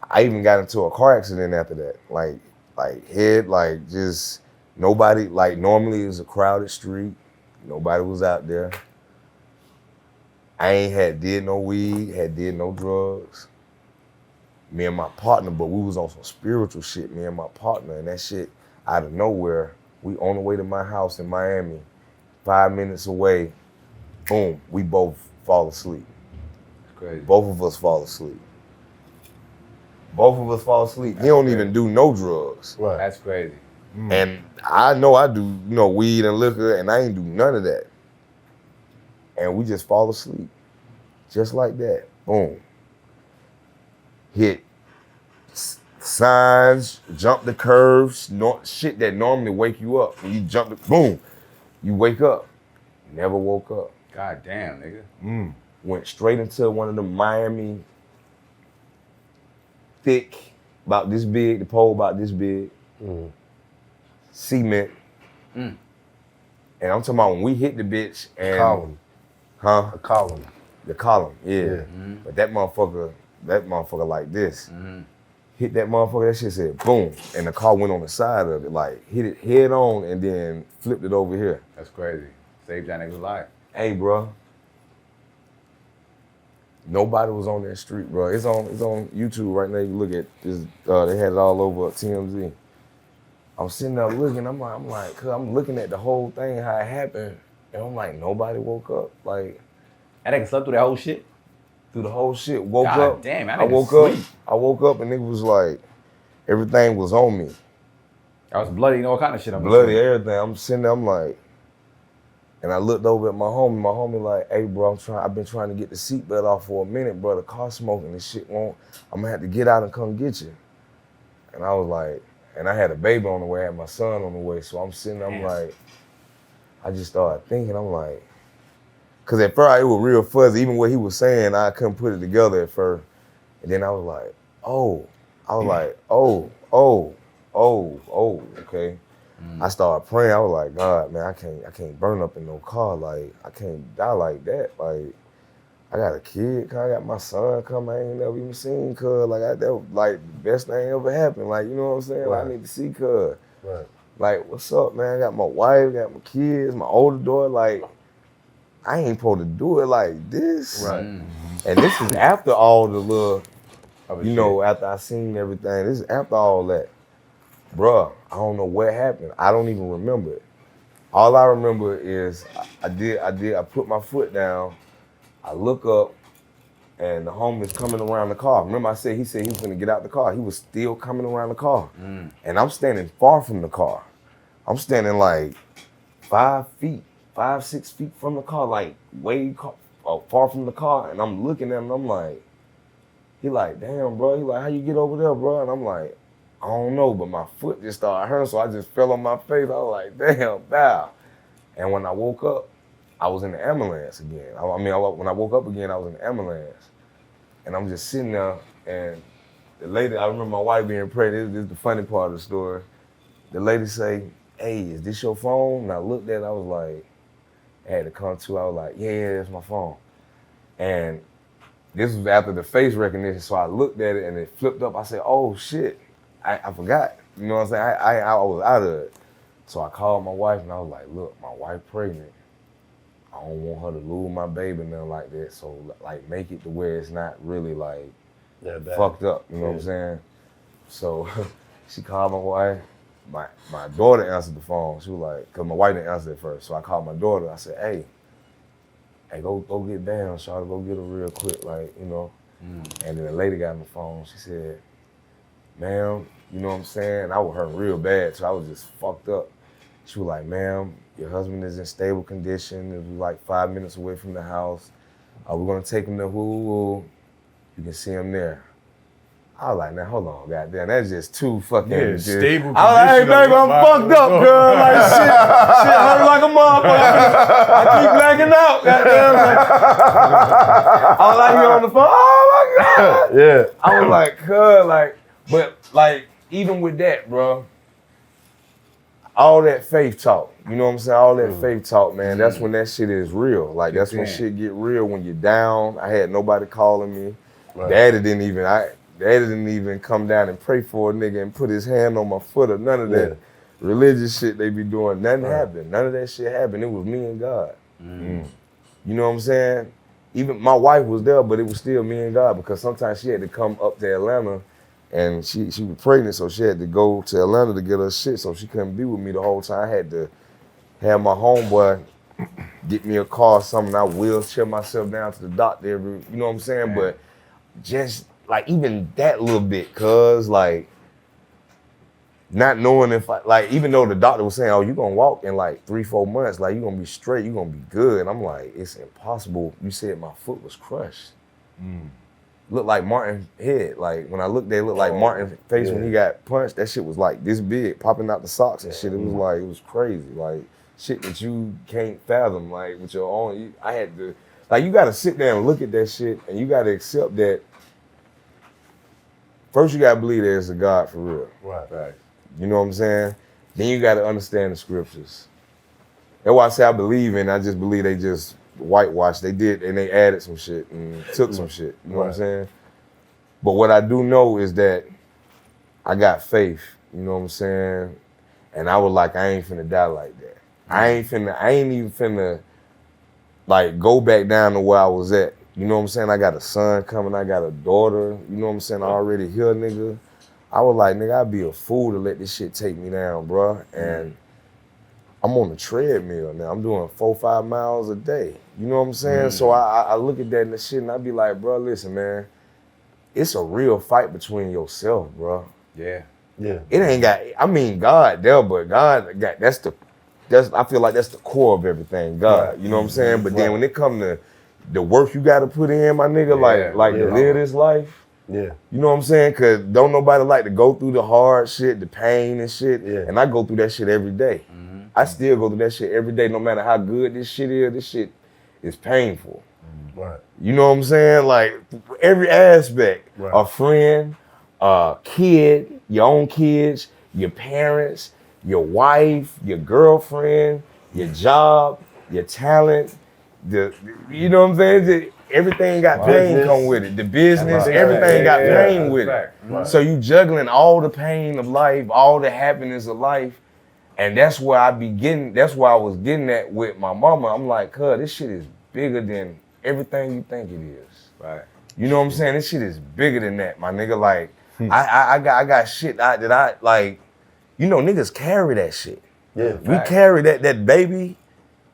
I even got into a car accident after that. Just nobody, like normally it was a crowded street. Nobody was out there. I ain't did no weed, did no drugs. Me and my partner, but we was on some spiritual shit, me and my partner, and that shit out of nowhere, we on the way to my house in Miami, 5 minutes away, boom, we both fall asleep. That's crazy. Both of us fall asleep. He don't even do no drugs. Right. That's crazy. And I know I do, weed and liquor, and I ain't do none of that. And we just fall asleep. Just like that. Boom. Hit signs, jump the curves, shit that normally wake you up. When you jump boom, you wake up. Never woke up. God damn, nigga. Went straight into one of the Miami thick, about this big, the pole about this big. Cement. And I'm talking about when we hit the bitch and Column. Huh? A column. The column, yeah. But that motherfucker like this. Hit that motherfucker, that shit said boom. And the car went on the side of it, like hit it head on and then flipped it over here. That's crazy. Saved that nigga's life. Hey, bro. Nobody was on that street, bro. It's on YouTube right now. You look at this, they had it all over TMZ. I'm sitting there looking, I'm like, cause I'm looking at the whole thing, how it happened, and I'm like, nobody woke up. Like, That nigga slept through that whole shit? through the whole shit, woke God up. damn, that I nigga woke sleep. up. I woke up and it was like, everything was on me. I was bloody and all kind of shit. Bloody, everything. I'm sitting there, I'm like, and I looked over at my homie. My homie like, hey, bro, I've been trying to get the seatbelt off for a minute, bro. The car smoking, this shit won't. I'm gonna have to get out and come get you. And I was like, and I had a baby on the way, I had my son on the way, so I'm sitting there, I'm like, I just started thinking, I'm like, cause at first it was real fuzzy, even what he was saying, I couldn't put it together at first. And then I was like, okay. I started praying. I was like, God, man, I can't burn up in no car. Like, I can't die like that. Like, I got a kid. Cause I got my son come. I ain't never even seen cuz. Like, that was like the best thing ever happened. Like, you know what I'm saying? Like, I need to see cuz. Right. Like, what's up, man? I got my wife, got my kids, my older daughter. Like, I ain't supposed to do it like this. Right. And this is after all the little, Other you know, after I seen everything. This is after all that. Bruh, I don't know what happened. I don't even remember it. All I remember is I put my foot down, I look up, and the homie's coming around the car. Remember he said he was gonna get out the car. He was still coming around the car. And I'm standing far from the car. I'm standing like 5 feet, 5, 6 feet from the car, like way far from the car. And I'm looking at him, and I'm like, he like, damn, bro. He like, how you get over there, bro? And I'm like, I don't know, but my foot just started hurting, so I just fell on my face. I was like, damn, bow. And when I woke up, I was in the ambulance again. When I woke up again, I was in the ambulance. And I'm just sitting there, and the lady, I remember my wife being pregnant. This is the funny part of the story. The lady say, hey, is this your phone? And I looked at it, I was like, I had to come to, I was like, yeah, that's my phone. And this was after the face recognition, so I looked at it and it flipped up. I said, oh shit, I forgot. You know what I'm saying? I was out of it. So I called my wife and I was like, look, my wife pregnant. I don't want her to lose my baby, nothing like that. So like make it to where it's not really like fucked up, you know what I'm saying? So she called my wife. My daughter answered the phone. She was like, cause my wife didn't answer it first. So I called my daughter. I said, hey, go get Bam, Charlotte, go get her real quick, like, you know. And then the lady got on the phone. She said, ma'am, you know what I'm saying? I was hurting real bad, so I was just fucked up. She was like, ma'am, your husband is in stable condition. It was like 5 minutes away from the house. We're gonna take him to woo. You can see him there. I was like, now hold on, goddamn, that's just too fucking stable. I was like, hey baby, I'm fucked up, girl. Like shit hurt like a motherfucker. I keep blacking out, goddamn. Like, I was like here on the phone, oh my God. Yeah. I was like, cuz, like, but like, even with that, bro, all that faith talk, you know what I'm saying? All that faith talk, man, that's when that shit is real. Like, that's when shit get real, when you're down. I had nobody calling me. Right. Daddy didn't even come down and pray for a nigga and put his hand on my foot or none of that religious shit they be doing. Nothing happened. None of that shit happened. It was me and God. You know what I'm saying? Even my wife was there, but it was still me and God, because sometimes she had to come up to Atlanta, and she was pregnant, so she had to go to Atlanta to get her shit, so she couldn't be with me the whole time. I had to have my homeboy get me a car or something. I wheelchair myself down to the doctor you know what I'm saying? But just like even that little bit, cuz like not knowing if even though the doctor was saying, oh, you're gonna walk in like 3-4 months, like you're gonna be straight, you're gonna be good. And I'm like, it's impossible. You said my foot was crushed. Looked like Martin's head. Like when I looked, they looked like Martin's face when he got punched. That shit was like this big, popping out the socks and shit. It was like, it was crazy. Like shit that you can't fathom, like with your own. I had to, like, you gotta sit there and look at that shit, and you gotta accept that. First, you gotta believe there's a God for real. Right. You know what I'm saying? Then you gotta understand the scriptures. That's why I say I believe in. I just believe they just whitewashed. They did, and they added some shit and took some shit. You know what I'm saying? But what I do know is that I got faith. You know what I'm saying? And I was like, I ain't finna die like that. I ain't even finna like go back down to where I was at. You know what I'm saying? I got a son coming, I got a daughter, you know what I'm saying? I already here, nigga. I was like, nigga, I'd be a fool to let this shit take me down, bro. And I'm on the treadmill now. I'm doing 4-5 miles a day. You know what I'm saying? So I look at that and the shit and I be like, bro, listen, man, it's a real fight between yourself, bro. Yeah. It ain't got, I mean, God there, but God got, I feel like that's the core of everything, God. You know what I'm saying? But then when it come to the work you gotta put in, my nigga, like to live this life. You know what I'm saying? Cause don't nobody like to go through the hard shit, the pain and shit. And I go through that shit every day. I still go through that shit every day, no matter how good this shit is. This shit is painful. You know what I'm saying? Like every aspect. A friend, a kid, your own kids, your parents, your wife, your girlfriend, your job, your talent, you know what I'm saying? Everything got pain come with it. The business, everything got pain with it. So you juggling all the pain of life, all the happiness of life. And that's where I was getting at with my mama. I'm like, cuz, this shit is bigger than everything you think it is. You know what I'm saying? This shit is bigger than that, my nigga. Like, I got shit that I like, you know, niggas carry that shit. We carry that baby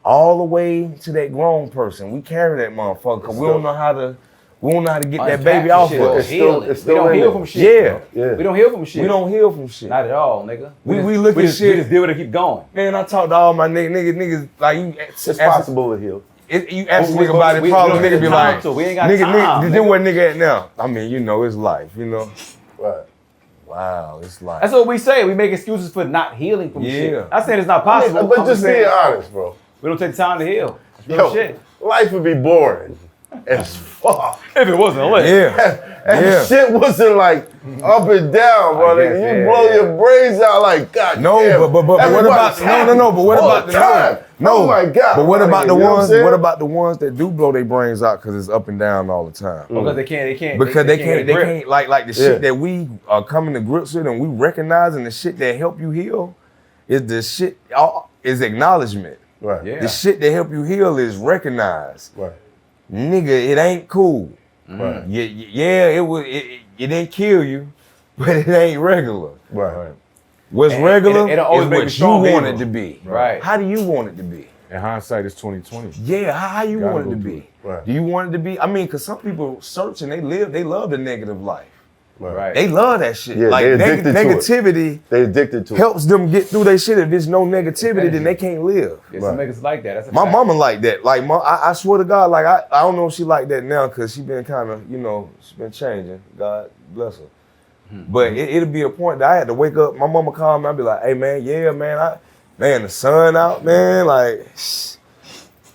all the way to that grown person. We carry that motherfucker because we don't know how to get that baby off of us. We don't heal from shit. We don't heal from shit. We don't heal from shit. Not at all, nigga. We look at shit. We just deal with it, keep going. Man, I talk to all my niggas like you. It's possible to heal. You ask a nigga about it, probably nigga be like, nigga, this where nigga at now? I mean, you know, it's life, you know. Wow, it's life. That's what we say. We make excuses for not healing from shit. I'm saying it's not possible. But just being honest, bro. We don't take time to heal. Yo, shit. Life would be boring as fuck. If it wasn't lit. Yeah. And shit wasn't like up and down, brother. guess, You yeah, blow yeah. your brains out like God. No, damn, but what about no? But what all about the the time? no? Oh my God. But what about the You know what I'm ones? saying? What about the ones that do blow their brains out because it's up and down all the time? Because they can't. Because they can't get a grip. like the shit that we are coming to grips with and we recognizing the shit that help you heal is the shit is acknowledgement. Right. Yeah. The shit that help you heal is recognized. Right. Nigga, it ain't cool. Right. Yeah, it didn't kill you, but it ain't regular. Right. What's And regular it'll always is make me what you strong want evil. it to be. Right. How do you want it to be? In hindsight, it's 2020. Yeah, how you Gotta want it go to through be? it. Right. Do you want it to be? I mean, because some people search and they love the negative life. Right. They love that shit. Yeah, like they addicted to it. negativity They addicted to it. helps them get through their shit. If there's no negativity, then they can't live. Yeah, some Right. niggas like that. That's a My fact. mama like that. Like, I swear to God, like I don't know if she like that now because she been kind of, she been changing. God bless her. But it'll be a point that I had to wake up. My mama called me. I'd be like, hey man, yeah man, the sun out, man. Like,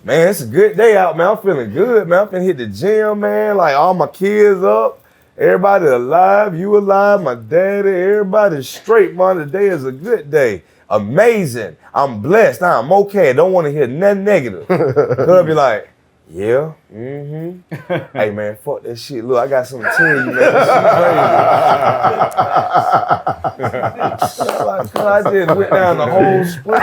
man, it's a good day out, man. I'm feeling good, man. I'm finna hit the gym, man. Like all my kids up. Everybody alive, you alive, my daddy, everybody straight, man. Today is a good day. Amazing. I'm blessed. I'm okay. I don't want to hear nothing negative. Cuz be like, yeah, hey man, fuck that shit. Look, I got something to tell you, man. This shit crazy. Like, I just went down the whole sprint.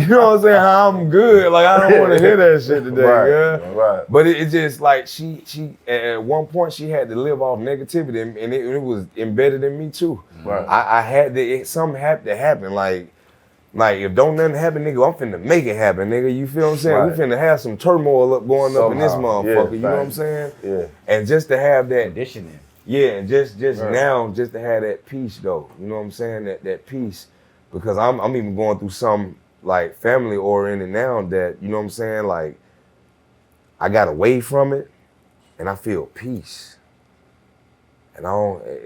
You know what I'm saying? How I'm good. Like I don't want to hear that shit today, Right, girl. right. But it just like she at one point she had to live off negativity, and it was embedded in me too. Right. I had to. Something had to happen. Like if don't nothing happen, nigga, I'm finna make it happen, nigga. You feel what I'm saying? Right. We finna have some turmoil going up in this Somehow. motherfucker. Yeah, you know what I'm right. saying? Yeah. And just to have that, Conditioning. yeah, and just Right. now, just to have that peace though. You know what I'm saying? That peace, because I'm even going through some like family oriented now that you know what I'm saying. Like I got away from it, and I feel peace, and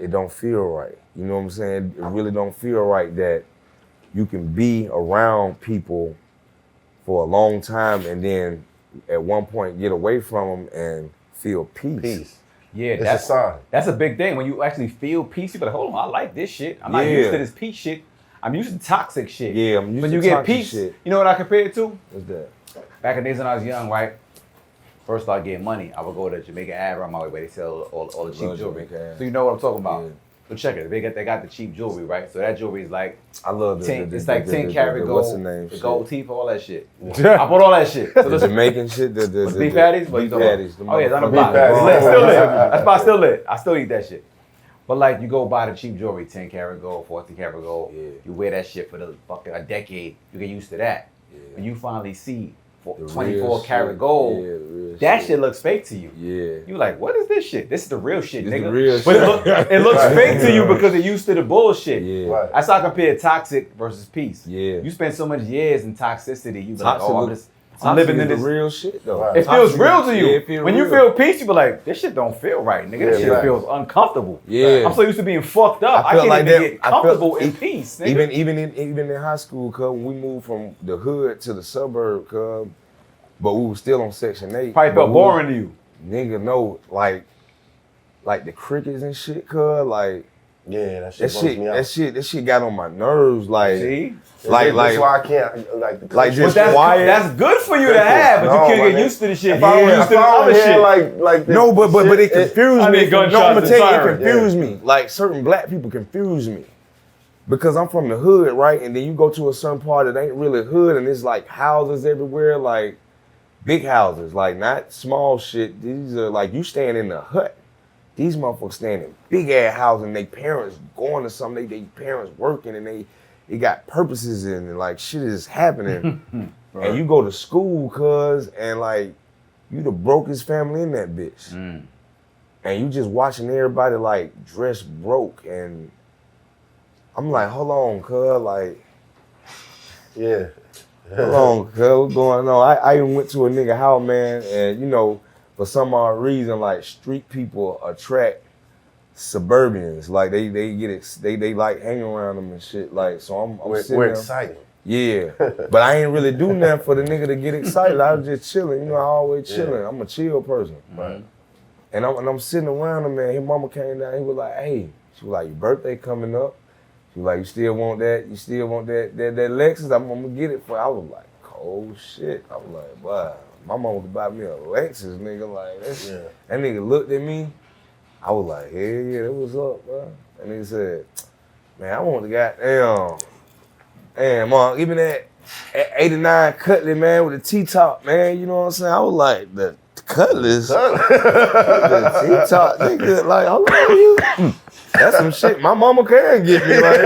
it don't feel right. You know what I'm saying? It really don't feel right that you can be around people for a long time and then at one point get away from them and feel peace. Peace. Yeah, It's that's a sign. That's a big thing. When you actually feel peace, you be like, hold on, I like this shit. I'm not Yeah. used to this peace shit. I'm used to toxic shit. Yeah, I'm used when to you get toxic peace, shit. you know what I compare it to? What's that? Back in the days when I was young, right? First started getting money, I would go to Jamaica Ave around my way where they sell all the cheap Love jewelry. Jamaica Ave. So you know what I'm talking about. Yeah. So check it. They got the cheap jewelry, right? So that jewelry is like I love 10, the it's like 10 karat gold, what's the name? the gold teeth, all that shit. I bought all that shit. So The listen, Jamaican shit, the beef patties? What you beef talking about? patties. the Oh yeah, it's on the motherfucking block. beef patties. It's lit, still lit. That's why I still lit. I still eat that shit. But like you go buy the cheap jewelry, 10 karat gold, 14 karat gold. Yeah. You wear that shit for the fucking a decade. You get used to that. Yeah. When you finally see The 24 real karat shit. gold, Yeah, the real that shit looks fake to you. Yeah. You like, what is this shit? This is the real shit, This nigga. the real but shit. it looks Right. fake to you because you're used to the bullshit. Yeah. Right. That's how I compare toxic versus peace. Yeah. You spend so much years in toxicity, you be like, Toxic oh, I'm I'm living is in the this. real shit though. Right. It feels Toxic real is- to you. Yeah, it feel When you real. feel peace, you be like, this shit don't feel right, nigga. This Yeah, shit right. feels uncomfortable. Yeah. I'm so used to being fucked up. I felt can't like even that- get I felt- comfortable in e- peace, nigga. Even in high school, cuz when we moved from the hood to the suburb, cuz, but we were still on Section 8. Probably but felt we- boring to you. Nigga, no, like the crickets and shit, cuz, like Yeah, that shit bums me out. that shit got on my nerves, like, See? like, That's why I can't like the like But just that's, quiet. that's good for you to have, but No, you can't my get nigga. used to the shit. If I was used to the other here shit. like this No, but it shit, confused I me. need gunshots No, I'm gonna and tell you, it sirens. confused me. Like certain black people confuse me. Because I'm from the hood, right? And then you go to a certain part that ain't really hood, and it's like houses everywhere, like big houses, like not small shit. These are like you staying in the hut. These motherfuckers staying in big ass houses, and they parents going to something. They parents working, and they got purposes and like shit is happening. And you go to school, cuz, and like you the brokest family in that bitch. And you just watching everybody like dress broke, and I'm like, hold on, cuz, like, Yeah. hold on, cuz, what's going on? I even went to a nigga house, man, and you know, for some odd reason, like street people attract suburbians. Like they like hanging around them and shit. Like, so I'm We're sitting there. exciting. Yeah, but I ain't really do nothing for the nigga to get excited. I was just chilling. You know, I always chilling. I'm a chill person. Right. And I'm sitting around him, man. His mama came down. He was like, hey, she was like, your birthday coming up. She was like, you still want that? You still want that Lexus? I'm gonna get it for you. I was like, oh shit. I was like, wow, my mama could buy me a Lexus, nigga. Like, that nigga looked at me. I was like, hell yeah, that was up, bro. And he said, man, I want the goddamn, damn, mom, give me that 89 Cutlass, man, with the T-top, man. You know what I'm saying? I was like, the Cutlass? The T-top, nigga, like, hold on, you. That's some shit my mama can get me, like,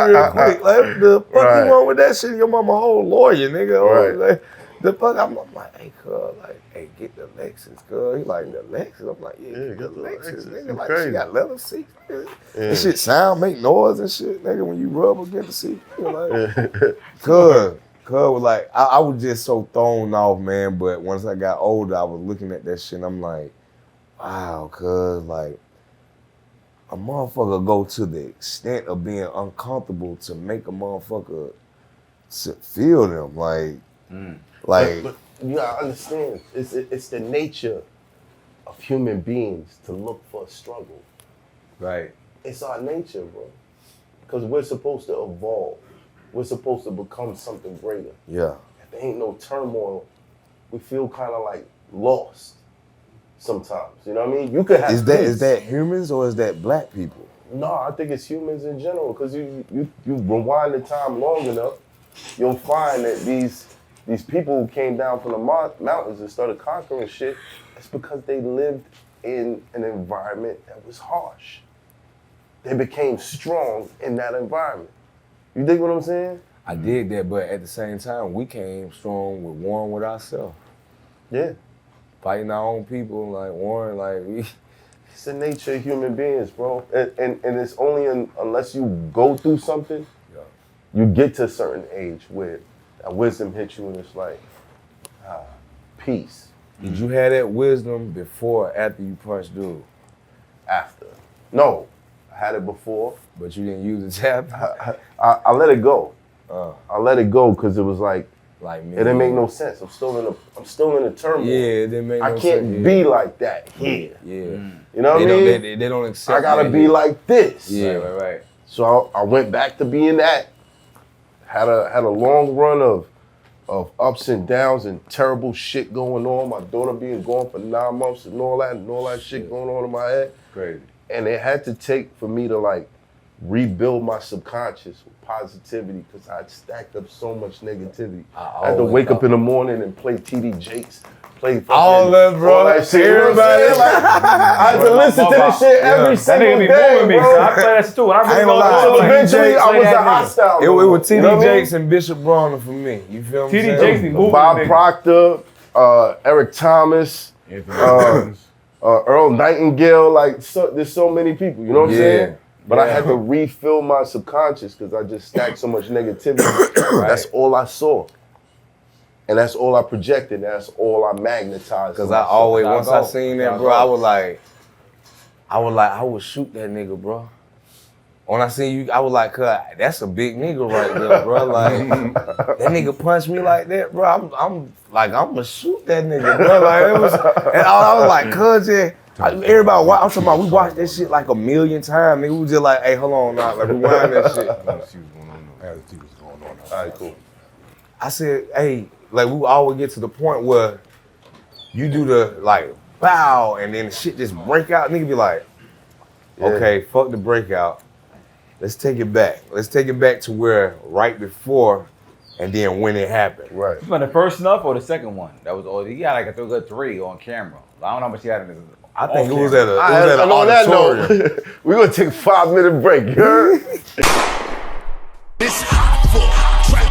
real quick. Like, the fuck you want with that shit? Your mama a whole lawyer, nigga. Like, the fuck, I'm like, hey, cuz, like, hey, get the Lexus, cuz. He like, the Lexus? I'm like, yeah, get the Lexus, nigga. Like, she got leather seats, nigga. This shit sound, make noise and shit, nigga, when you rub against the seat. Nigga, like, cuz was like, I was just so thrown off, man, but once I got older, I was looking at that shit, and I'm like, wow, cuz, like, a motherfucker go to the extent of being uncomfortable to make a motherfucker feel them, like, but you gotta understand, it's the nature of human beings to look for a struggle. Right. It's our nature, bro. Because we're supposed to evolve. We're supposed to become something greater. yeah. If there ain't no turmoil, we feel kind of like lost sometimes. You know what I mean? You could have Is that humans or is that black people? No, I think it's humans in general. Because you rewind the time long enough, you'll find that these people who came down from the mountains and started conquering shit, it's because they lived in an environment that was harsh. They became strong in that environment. You dig what I'm saying? I did that, but at the same time, we came strong with warring with ourselves. Yeah. Fighting our own people, like warring, like we. It's the nature of human beings, bro. And it's only unless you go through something, you get to a certain age where that wisdom hits you and it's like, peace. Did you have that wisdom before or after you punched dude? After. No, I had it before. But you didn't use it after? I let it go. I let it go because it was like me. It didn't make no sense. I'm still in a turmoil. Yeah, it didn't make no sense. I can't be like that here. Yeah. You know what I mean? They don't accept. I gotta be like this. Yeah, right. So I went back to being that. Had a long run of ups and downs and terrible shit going on. My daughter being gone for 9 months and all that shit going on in my head. Crazy. And it had to take for me to like rebuild my subconscious with positivity because I'd stacked up so much negativity. I had to wake up in the morning and play TD Jakes, play all that, bro. All that shit. Everybody, like, I had to listen to this shit every single day. That nigga be moving me, bro. so I play that too. I ain't gonna lie. So eventually, I was a hostile. It was TD Jakes and Bishop Bronner for me. You feel me? TD Jakes be moving. Bob Proctor, Eric Thomas, Earl Nightingale. Like, there's so many people. You know what I'm saying? But I had to refill my subconscious because I just stacked so much negativity. That's all I saw. And that's all I projected. That's all I magnetized. Because I always, once I seen that, bro, I would shoot that nigga, bro. When I seen you, I was like, that's a big nigga right there, bro. Like, that nigga punched me like that, bro. I'm gonna shoot that nigga, bro. Like, it was, and I was like, everybody, I'm talking about, we watched that shit like 1,000,000 times. Nigga, we was just like, hey, hold on now, like, rewind that shit. All right, cool. I said, hey, like, we would always get to the point where you do the, like, bow, and then the shit just break out. Nigga be like, okay, fuck the breakout. Let's take it back. Let's take it back to where right before and then when it happened. Right. You want the first snuff or the second one? That was all. He got like a good 3 on camera. I don't know how much he had in his. I think it was at an auditorium. We're gonna take a 5-minute break. You heard? It's Hoffa,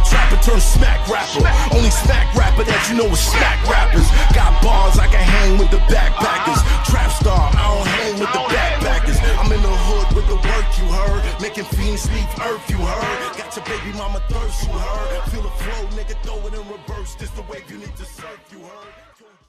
trapper turn smack rapper. Only smack rapper that you know is smack rappers. Got bars, I can hang with the backpackers. Trap star, I don't hang with the backpackers. I'm in the hood with the work, you heard. Making fiends leave earth, you heard. Got your baby mama thirst, you heard. Feel the flow, nigga, throw it in reverse. This the wave you need to surf, you heard.